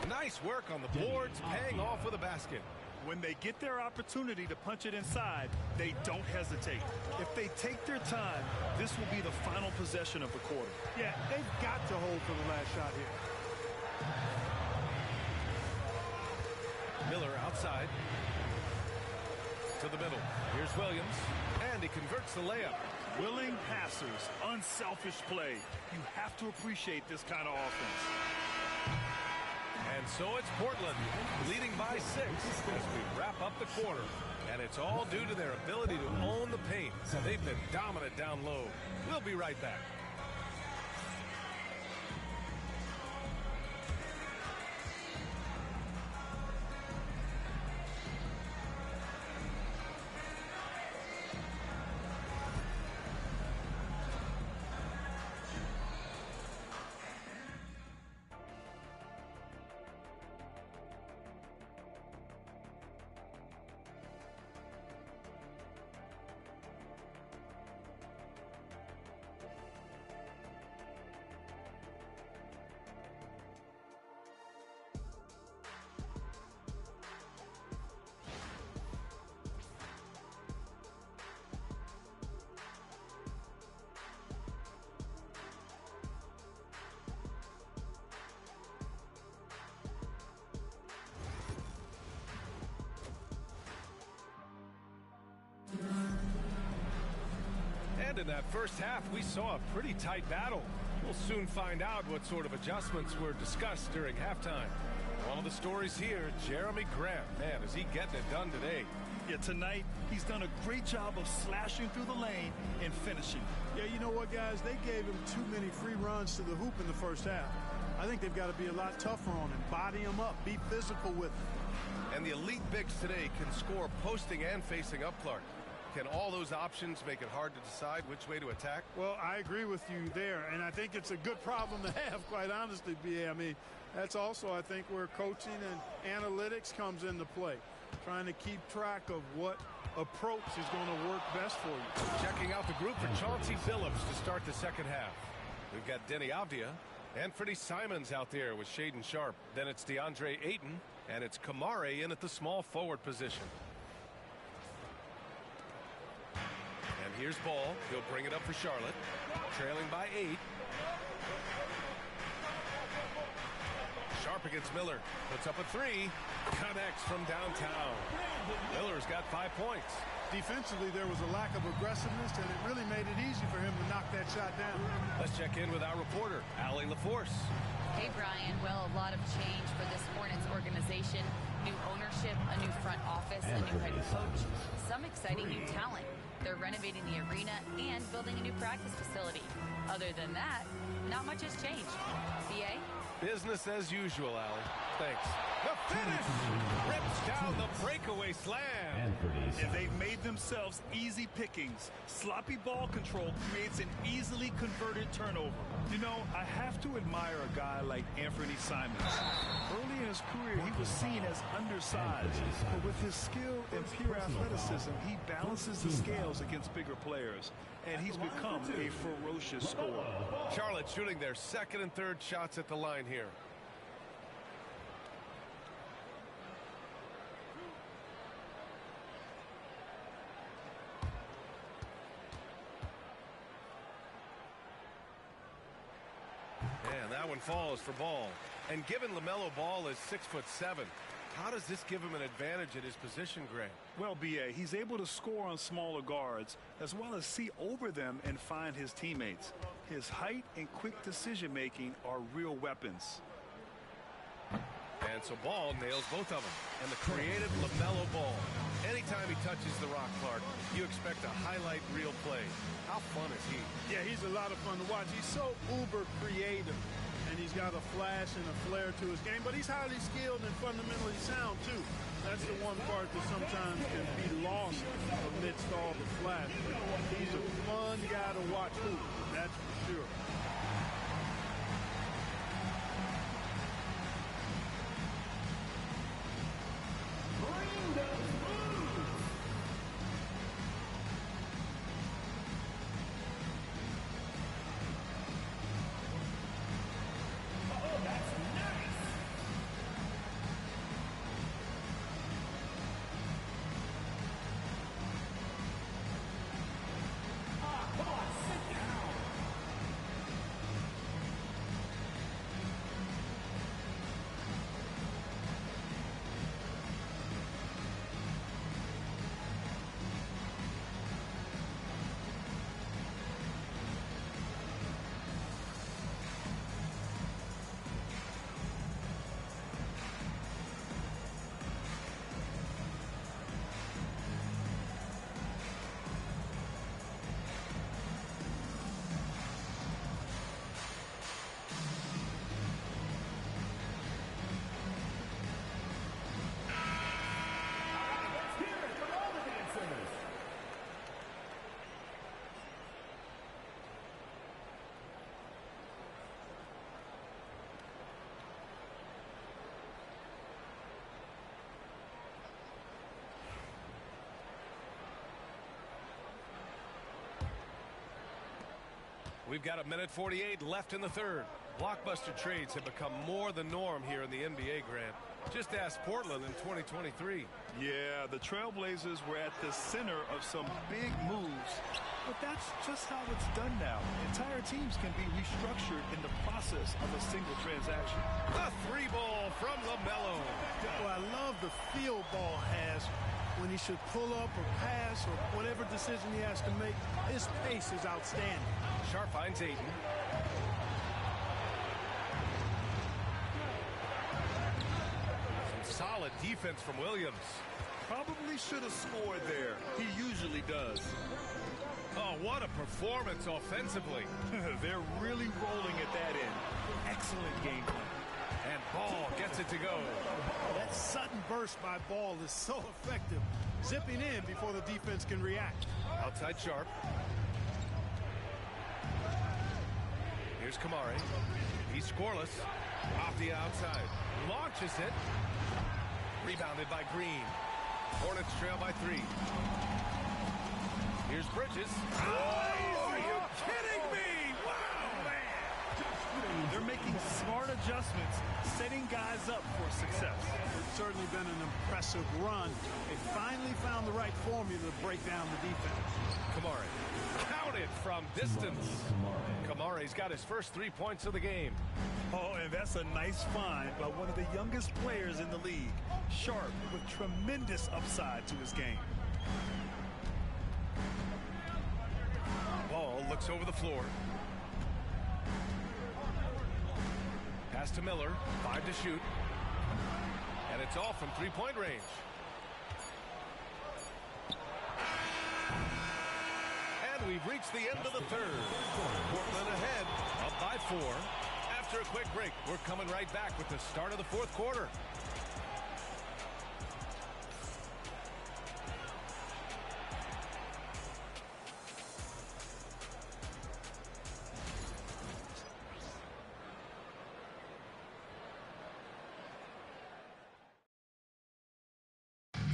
Nice work on the boards, paying off with a basket. When they get their opportunity to punch it inside, they don't hesitate. If they take their time, this will be the final possession of the quarter. Yeah, they've got to hold for the last shot here. Miller outside. To the middle. Here's Williams. And he converts the layup. Willing passers, unselfish play. You have to appreciate this kind of offense. And so it's Portland leading by 6 as we wrap up the quarter. And it's all due to their ability to own the paint. They've been dominant down low. We'll be right back. And in that first half, we saw a pretty tight battle. We'll soon find out what sort of adjustments were discussed during halftime. One of the stories here, Jeremy Grant. Man, is he getting it done today. Yeah, tonight, he's done a great job of slashing through the lane and finishing. Yeah, you know what, guys? They gave him too many free runs to the hoop in the first half. I think they've got to be a lot tougher on him, body him up, be physical with him. And the elite bigs today can score posting and facing up, Clark. Can all those options make it hard to decide which way to attack? Well, I agree with you there, and I think it's a good problem to have, quite honestly, B.A. I mean, that's also, I think, where coaching and analytics comes into play, trying to keep track of what approach is going to work best for you. Checking out the group for Chauncey Billups to start the second half. We've got Denny Avdia and Freddie Simons out there with Shaden Sharp. Then it's DeAndre Ayton, and it's Kamare in at the small forward position. And here's Ball. He'll bring it up for Charlotte. Trailing by 8. Sharp against Miller. Puts up a 3. Connects from downtown. Miller's got 5 points. Defensively, there was a lack of aggressiveness, and it really made it easy for him to knock that shot down. Let's check in with our reporter, Allie LaForce. Hey, Brian. Well, a lot of change for this Hornets organization. New ownership, a new front office, a new head coach, some exciting new talent. They're renovating the arena and building a new practice facility. Other than that, not much has changed. BA? Business as usual, Allie. Thanks. The finish! Rips down the breakaway slam. And they've made themselves easy pickings. Sloppy ball control creates an easily converted turnover. You know, I have to admire a guy like Anthony Simons. Early in his career, he was seen as undersized. But with his skill and pure athleticism, he balances the scales against bigger players. And he's become a ferocious scorer. Charlotte shooting their second and third shots at the line here. And that one falls for Ball. And given LaMelo Ball is 6'7", how does this give him an advantage at his position, Greg? Well, B.A., he's able to score on smaller guards as well as see over them and find his teammates. His height and quick decision-making are real weapons. And And so Ball nails both of them. And the creative LaMelo Ball. Anytime he touches the rock, Clark, you expect a highlight reel play. How fun is he? Yeah, he's a lot of fun to watch. He's so uber creative. And he's got a flash and a flair to his game. But he's highly skilled and fundamentally sound, too. That's the one part that sometimes can be lost amidst all the flash. He's a fun guy to watch hoop. That's for sure. We've got 1:48 left in the third. Blockbuster trades have become more the norm here in the NBA, Grant. Just ask Portland in 2023. Yeah, the Trailblazers were at the center of some big moves, but that's just how it's done now. Entire teams can be restructured in the process of a single transaction. A three ball from LaMelo. Well, I love the feel Ball has when he should pull up or pass or whatever decision he has to make. His pace is outstanding. Sharp finds Ayton. Some solid defense from Williams. Probably should have scored there. He usually does. Oh, what a performance offensively. They're really rolling at that end. Excellent game plan. And Ball gets it to go. That sudden burst by Ball is so effective. Zipping in before the defense can react. Outside Sharp. Here's Kamari. He's scoreless. Off the outside. Launches it. Rebounded by Green. Hornets trail by 3. Here's Bridges. Oh, are you kidding me? Wow, man. They're making smart adjustments, setting guys up for success. It's certainly been an impressive run. They finally found the right formula to break down the defense. Kamari. Counted from distance. Kamari's got his first 3 points of the game. Oh, and that's a nice find by one of the youngest players in the league. Sharp with tremendous upside to his game. Ball looks over the floor. Pass to Miller. 5 to shoot. And it's all from three-point range. And we've reached the end of the third. Portland ahead, up by 4. After a quick break, we're coming right back with the start of the fourth quarter.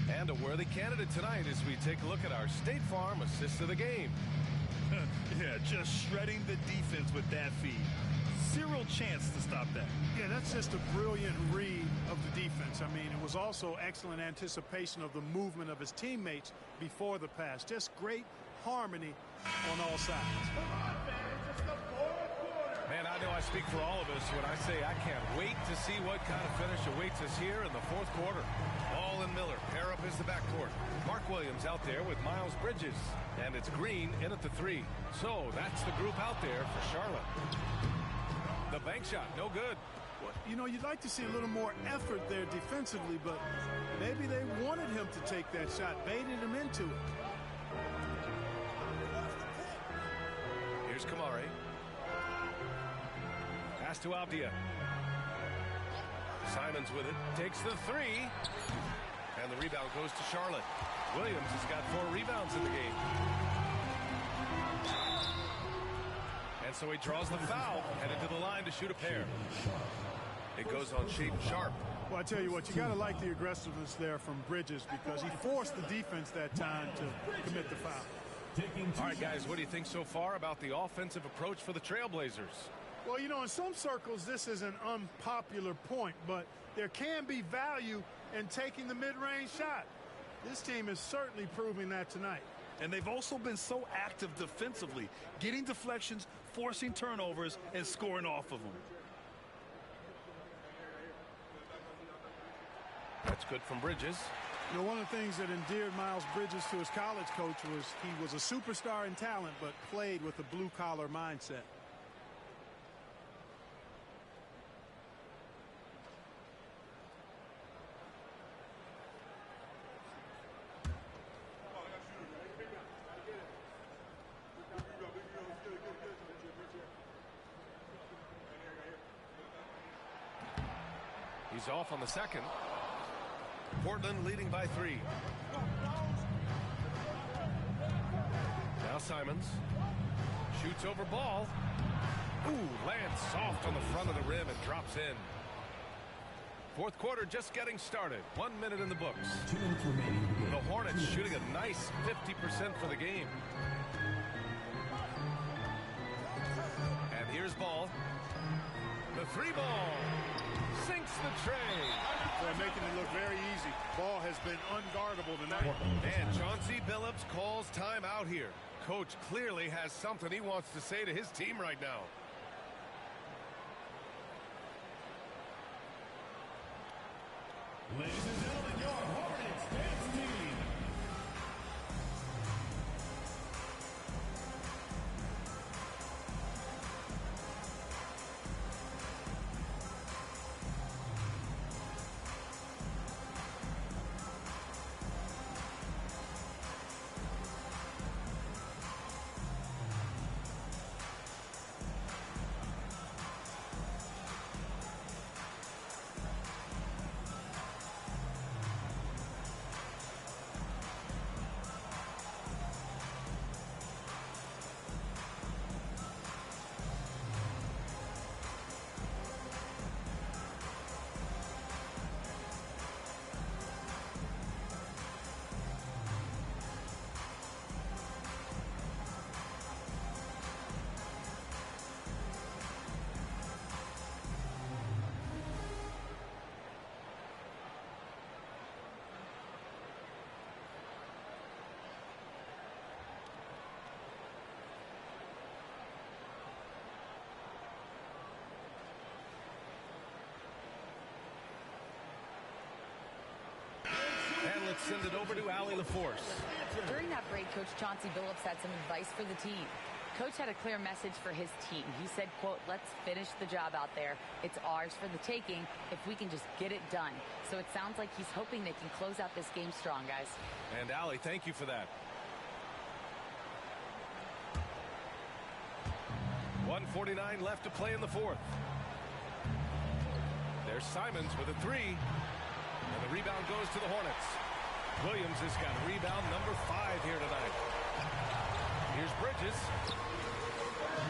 And a worthy candidate tonight as we take a look at our State Farm assist of the game. Yeah, just shredding the defense with that feed. Zero chance to stop that. Yeah, that's just a brilliant read of the defense. I mean, it was also excellent anticipation of the movement of his teammates before the pass. Just great harmony on all sides. Man, I know I speak for all of us when I say I can't wait to see what kind of finish awaits us here in the fourth quarter. Ball and Miller pair up as the backcourt. Mark Williams out there with Miles Bridges. And it's Green in at the 3. So that's the group out there for Charlotte. The bank shot, no good. Well, you know, you'd like to see a little more effort there defensively, but maybe they wanted him to take that shot, baited him into it. Here's Kamari. Pass to Avdia. Simons with it. Takes the three. And the rebound goes to Charlotte. Williams has got 4 rebounds in the game. And so he draws the foul, headed to the line to shoot a pair. It goes on Shaedon Sharpe. Well, I tell you what, you got to like the aggressiveness there from Bridges because he forced the defense that time to commit the foul. All right, guys, what do you think so far about the offensive approach for the Trailblazers? Well, you know, in some circles, this is an unpopular point, but there can be value in taking the mid-range shot. This team is certainly proving that tonight. And they've also been so active defensively, getting deflections, forcing turnovers, and scoring off of them. That's good from Bridges. You know, one of the things that endeared Miles Bridges to his college coach was he was a superstar in talent, but played with a blue-collar mindset. He's off on the second. Portland leading by 3. Now Simons shoots over ball. Ooh, lands soft on the front of the rim and drops in. Fourth quarter just getting started. 1 minute in the books. The Hornets shooting a nice 50% for the game. And here's Ball. The 3 ball. Sinks the tray. They're making it look very easy. Ball has been unguardable tonight. And Chauncey Billups calls time out here. Coach clearly has something he wants to say to his team right now. Ladies and gentlemen, your Hornets dance team. And let's send it over to Allie LaForce. During that break, Coach Chauncey Billups had some advice for the team. Coach had a clear message for his team. He said, quote, let's finish the job out there. It's ours for the taking if we can just get it done. So it sounds like he's hoping they can close out this game strong, guys. And Allie, thank you for that. 1:49 left to play in the fourth. There's Simons with a 3. And the rebound goes to the Hornets. Williams has got rebound number 5 here tonight. Here's Bridges.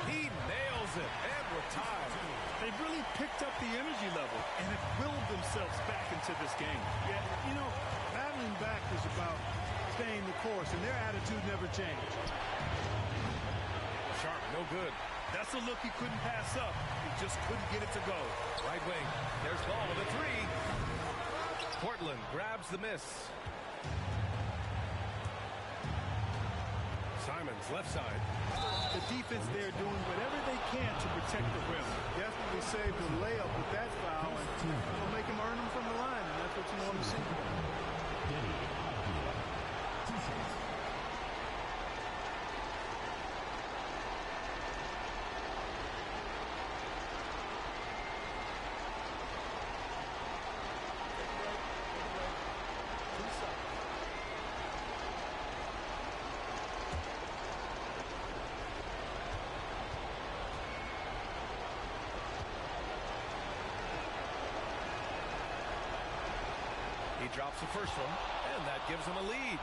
He nails it, and we're tied. They've really picked up the energy level and have willed themselves back into this game. Yeah, you know, battling back is about staying the course, and their attitude never changed. Sharpe, no good. That's a look he couldn't pass up. He just couldn't get it to go. Right wing. There's Ball with a 3. Portland grabs the miss. Simons left side. The defense there doing whatever they can to protect the rim. Definitely saved the layup with that foul, and it'll make him earn them from the line, and that's what you want to see. drops the first one, and that gives him a lead.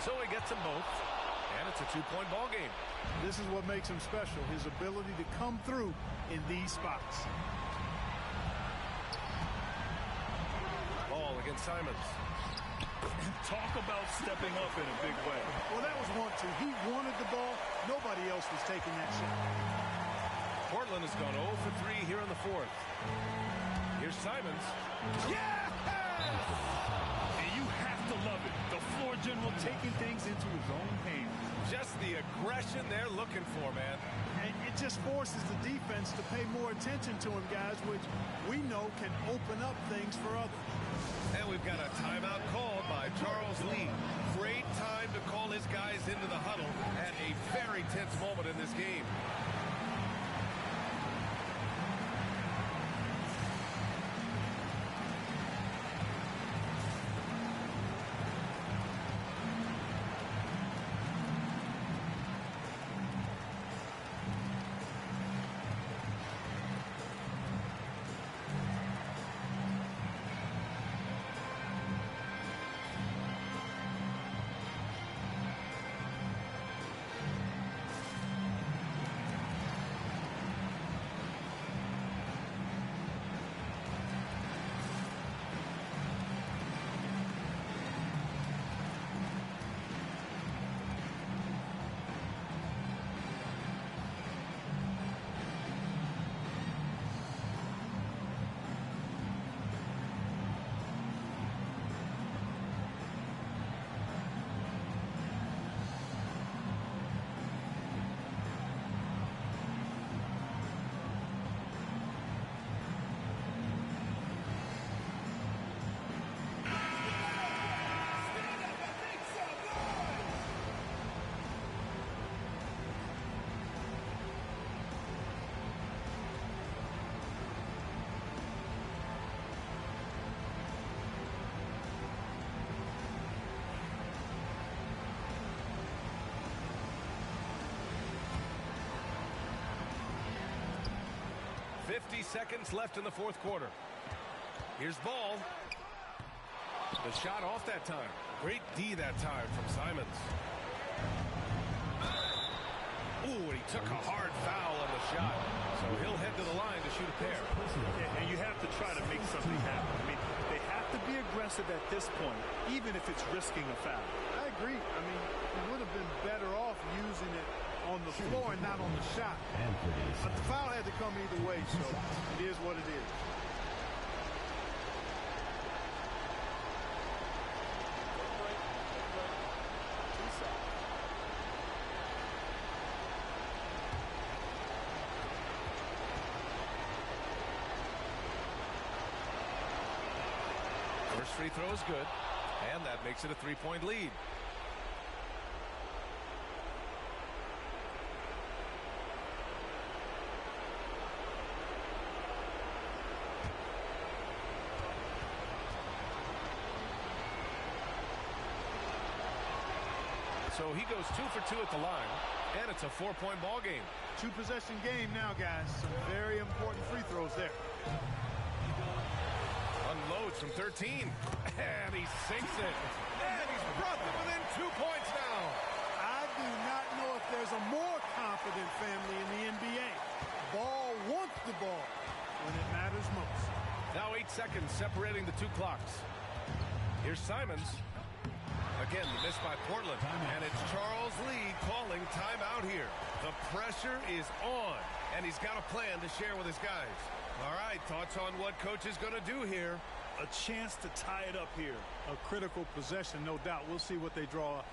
So he gets them both, and it's a two-point ball game. This is what makes him special, his ability to come through in these spots. Ball against Simons. Talk about stepping up in a big way. Well, that was 1-2. He wanted the ball. Nobody else was taking that shot. Portland has gone 0 for 3 here in the fourth. Here's Simons. Yeah! And you have to love it. The floor general taking things into his own hands. Just the aggression they're looking for, man. And it just forces the defense to pay more attention to him, guys, which we know can open up things for others. And we've got a timeout called by Charles Lee. Great time to call his guys into the huddle at a very tense moment in this game. Seconds left in the fourth quarter. Here's Ball. The shot off that time. Great D that time from Simons. Ooh, and he took a hard foul on the shot. So he'll head to the line to shoot a pair. And you have to try to make something happen. I mean, they have to be aggressive at this point, even if it's risking a foul. I agree. I mean, he would have been better off using it on the floor and not on the shot. But the foul had to come either way, so it is what it is. First free throw is good, and that makes it a three-point lead. So he goes 2 for 2 at the line, and it's a 4-point ball game. 2-possession game now, guys. Some very important free throws there. Unloads from 13, and he sinks it. And he's brought them within 2 points now. I do not know if there's a more confident family in the NBA. Ball wants the ball when it matters most. Now 8 seconds separating the two clocks. Here's Simons. Again, the miss by Portland, and it's Charles Lee calling timeout here. The pressure is on, and he's got a plan to share with his guys. All right, thoughts on what coach is going to do here? A chance to tie it up here. A critical possession, no doubt. We'll see what they draw up.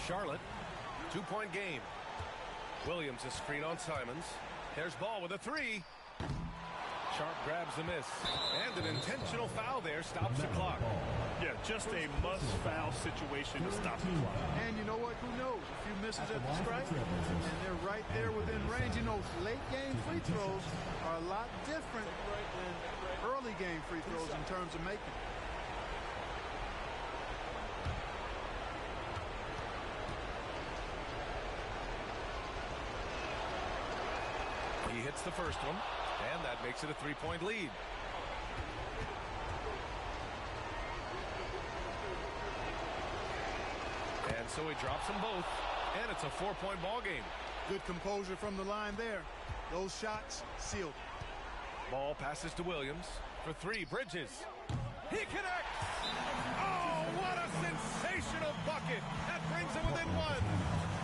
Charlotte. 2-point game. Williams a screen on Simons. Here's Ball with a three. Sharp grabs the miss. And an intentional foul there stops the clock. Yeah, just a must-foul situation to stop the clock. And you know what? Who knows? A few misses at the strike, and they're right there within range. You know, late-game free throws are a lot different than early-game free throws in terms of making. He hits the first one, and that makes it a 3-point lead. And so he drops them both, and it's a 4-point ball game. Good composure from the line there. Those shots sealed. Ball passes to Williams for three. Bridges. He connects. Oh, what a sensational bucket. That brings him within one.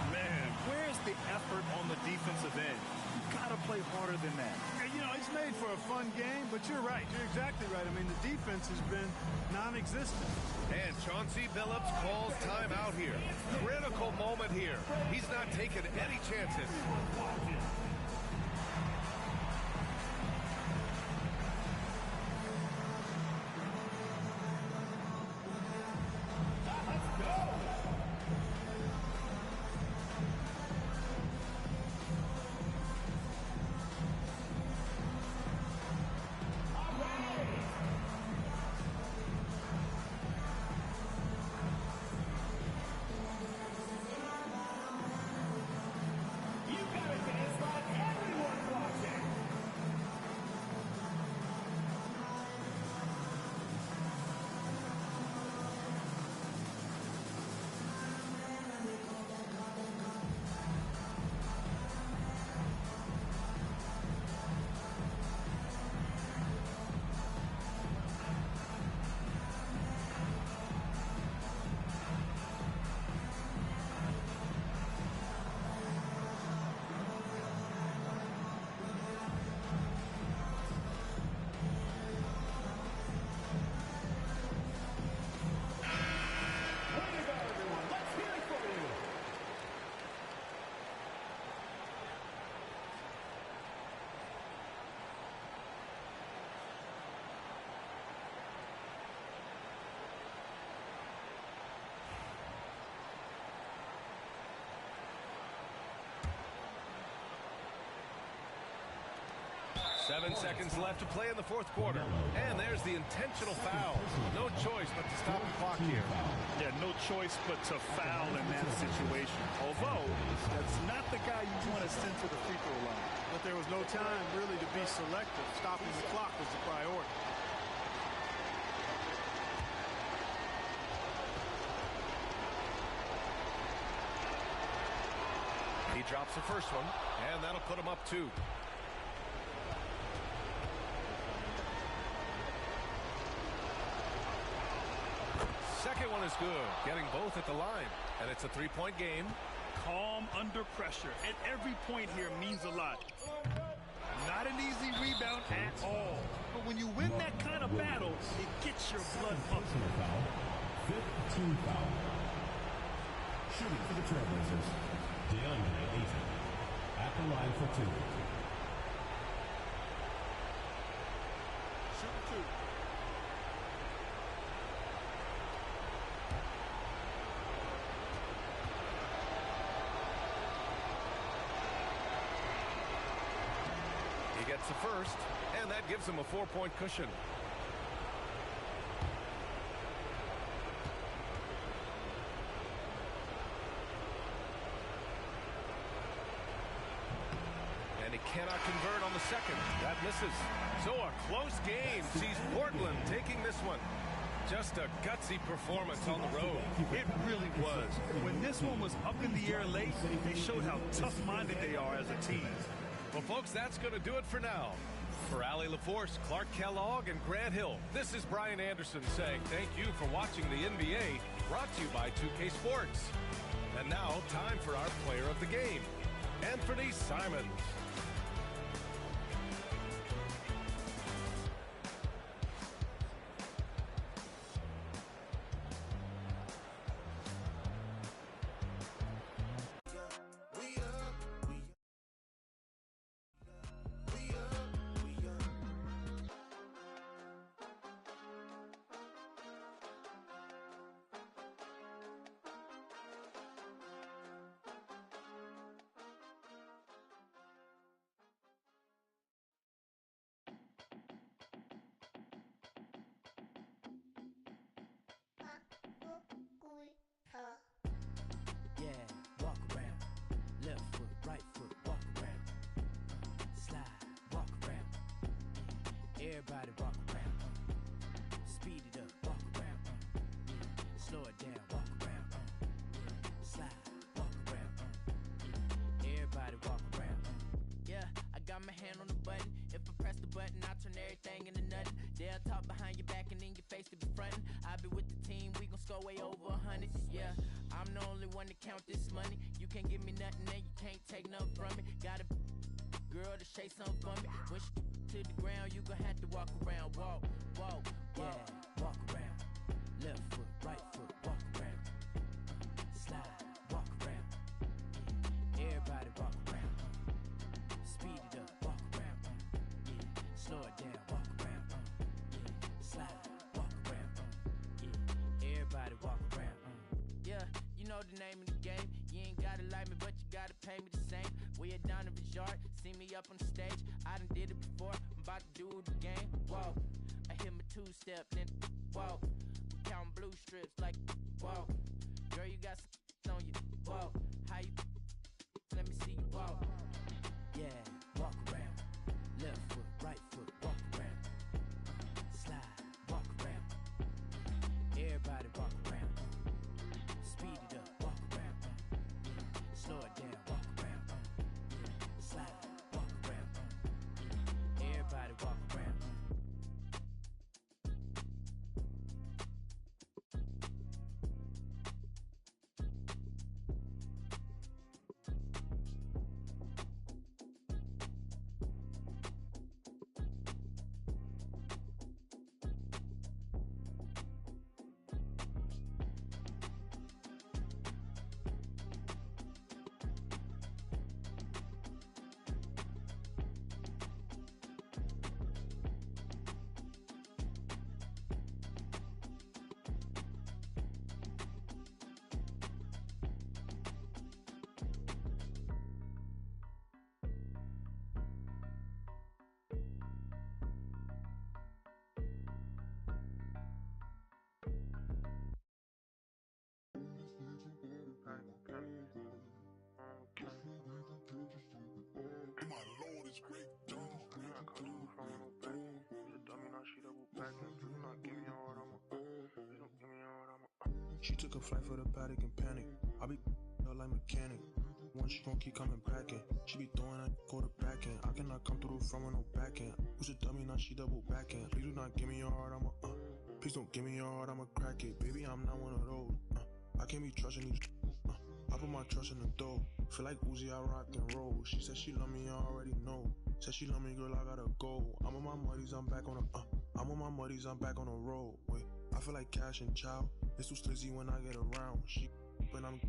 Man, where's the effort on the defensive end? You gotta play harder than that. You know, it's made for a fun game, but you're right. You're exactly right. I mean, the defense has been non-existent. And Chauncey Billups calls timeout here. Critical moment here. He's not taking any chances. Seven seconds left to play in the fourth quarter. And there's the intentional foul. No choice but to stop the clock here. Yeah, no choice but to foul in that situation. Although, that's not the guy you want to send to the free throw line. But there was no time really to be selective. Stopping the clock was the priority. He drops the first one, and that'll put him up two. Second one is good, getting both at the line, and it's a 3-point game. Calm under pressure, and every point here means a lot. Not an easy rebound at all, but when you win that kind of battle, it gets your blood pumping. Fifth team foul. Shooting for the Trailblazers, DeAndre Ayton. At the line for two. Shoot two. He gets the first, and that gives him a 4-point cushion. And he cannot convert on the second. That misses. So a close game sees Portland taking this one. Just a gutsy performance on the road. It really was. When this one was up in the air late, they showed how tough-minded they are as a team. Well, folks, that's going to do it for now. For Allie LaForce, Clark Kellogg, and Grant Hill, this is Brian Anderson saying thank you for watching the NBA, brought to you by 2K Sports. And now, time for our player of the game, Anthony Simons. Everybody walk around, speed it up, walk around, slow it down, walk around, slide, walk around, everybody walk around. Yeah, I got my hand on the button. If I press the button, I turn everything into nothing. They'll talk behind your back and in your face to be frontin'. I be with the team, we gon' score way over 100. Yeah, I'm the only one to count this money. You can't give me nothing and you can't take nothing from me. Got a girl to shake something for me. When she to the ground, you gon' have to walk around. Walk, walk, yeah, walk around. Left foot, right foot, walk around. Slide, walk around. Everybody walk around. Speed it up, walk around. Slow it down, walk around. Slide, walk around. Everybody walk around. yeah, you know the name of the game. You ain't gotta like me, but you gotta pay me the same. We at Donovan's yard, see me up on the stage. I done did it before, I'm about to do it again. Whoa, I hit my two-step, then whoa. I'm counting blue strips like whoa. Girl, you got some on you, whoa. How you? Let me see you walk. Yeah, walk around. Left foot, right foot, walk around. Slide, walk around. Everybody walk around. Speed it up, walk around. Slow it down, walk around. Slide, walk around. Everybody walk around. She took a flight for the paddock and panic. I be her like mechanic. Once she gon' keep coming back in. She be throwing that quarterback in. I cannot come through the front with no back end. Who's a dummy, now she double back in. Please do not give me your heart, please don't give me your heart, I'ma crack it. Baby, I'm not one of those. I can't be trusting these. I put my trust in the dough. Feel like Uzi, I rock and roll. She said she love me, I already know. Said she love me, girl, I gotta go. I'm on my muddies, I'm back on the I'm on my muddies, I'm back on the road. Wait, I feel like Cash and Chow. It's too slizzy when I get around. She when I'm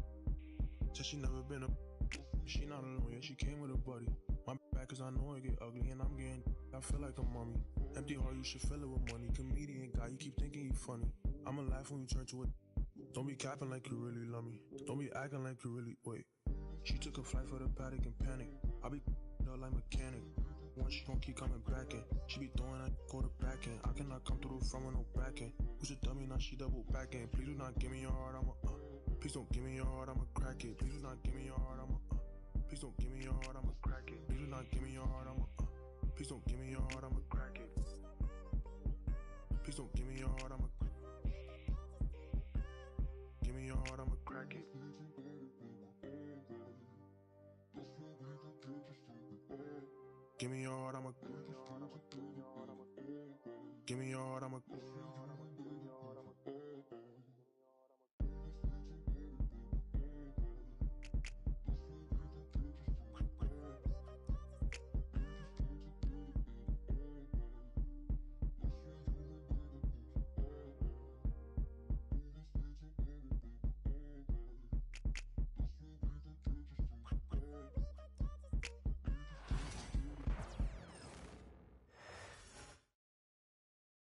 said she never been a. She not alone, yeah, she came with a buddy. My back cause I know it get ugly and I'm getting. I feel like a mummy. Empty heart, you should fill it with money. Comedian guy, you keep thinking you funny. I'ma laugh when you turn to it. Don't be capping like you really love me. Don't be acting like you really wait. She took a flight for the paddock and panic. I be her like mechanic. Once she gon' keep coming back in. She be throwing that quarterback in. I cannot come through the front with no back in. Who's a dummy, now she double back in. Please do not give me your heart, please don't give me your heart, I'ma crack it. Please do not give me your heart, please don't give me your heart, I'ma crack it. Please do not give me your heart, please don't give me your heart, I'ma crack it. Please don't give me your heart, give me your heart, I'ma crack it. Give me your heart, I'ma give me your heart, I'ma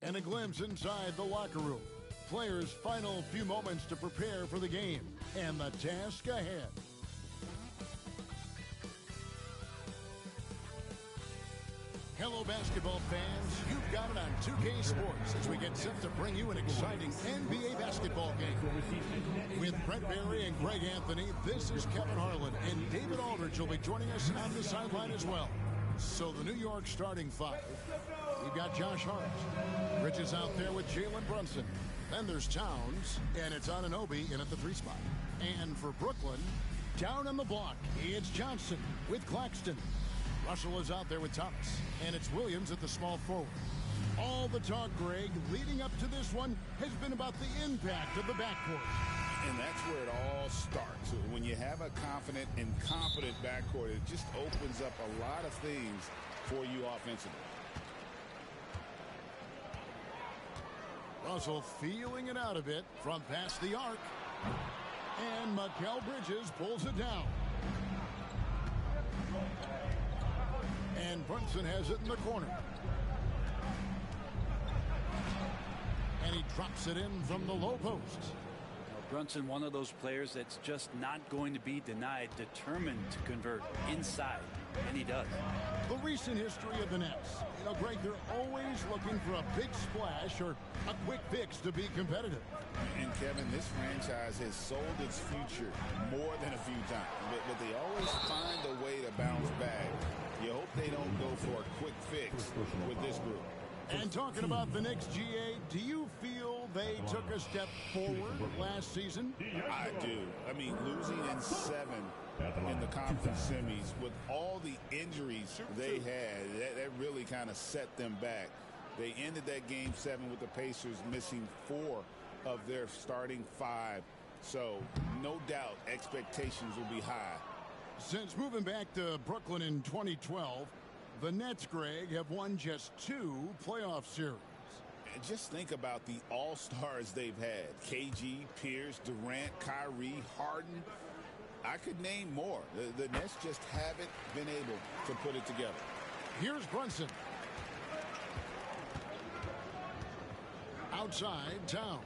And a glimpse inside the locker room. Players' final few moments to prepare for the game and the task ahead. Hello, basketball fans. You've got it on 2K Sports as we get set to bring you an exciting NBA basketball game. With Brent Barry and Greg Anthony, this is Kevin Harlan, and David Aldridge will be joining us on the sideline as well. So the New York starting five. We've got Josh Hart. Bridges out there with Jalen Brunson. Then there's Towns, and it's Anunoby in at the 3 spot. And for Brooklyn, down on the block, it's Johnson with Claxton. Russell is out there with Thomas, and it's Williams at the small forward. All the talk, Greg, leading up to this one has been about the impact of the backcourt. And that's where it all starts. When you have a confident and competent backcourt, it just opens up a lot of things for you offensively. Russell feeling it out a bit from past the arc. And Mikal Bridges pulls it down. And Brunson has it in the corner. And he drops it in from the low post. Brunson, one of those players that's just not going to be denied, determined to convert inside, and he does. The recent history of the Nets. You know, Greg, they're always looking for a big splash or a quick fix to be competitive. And, Kevin, this franchise has sold its future more than a few times, but they always find a way to bounce back. You hope they don't go for a quick fix with this group. And talking about the Knicks, GA, do you feel they took a step forward last season? I do. I mean, losing in 7 in the conference semis with all the injuries they had, that really kind of set them back. They ended that game 7 with the Pacers missing 4 of their starting 5. So, no doubt, expectations will be high. Since moving back to Brooklyn in 2012, the Nets, Greg, have won just 2 playoff series. And just think about the all-stars they've had. KG, Pierce, Durant, Kyrie, Harden. I could name more. The Nets just haven't been able to put it together. Here's Brunson. Outside, Towns.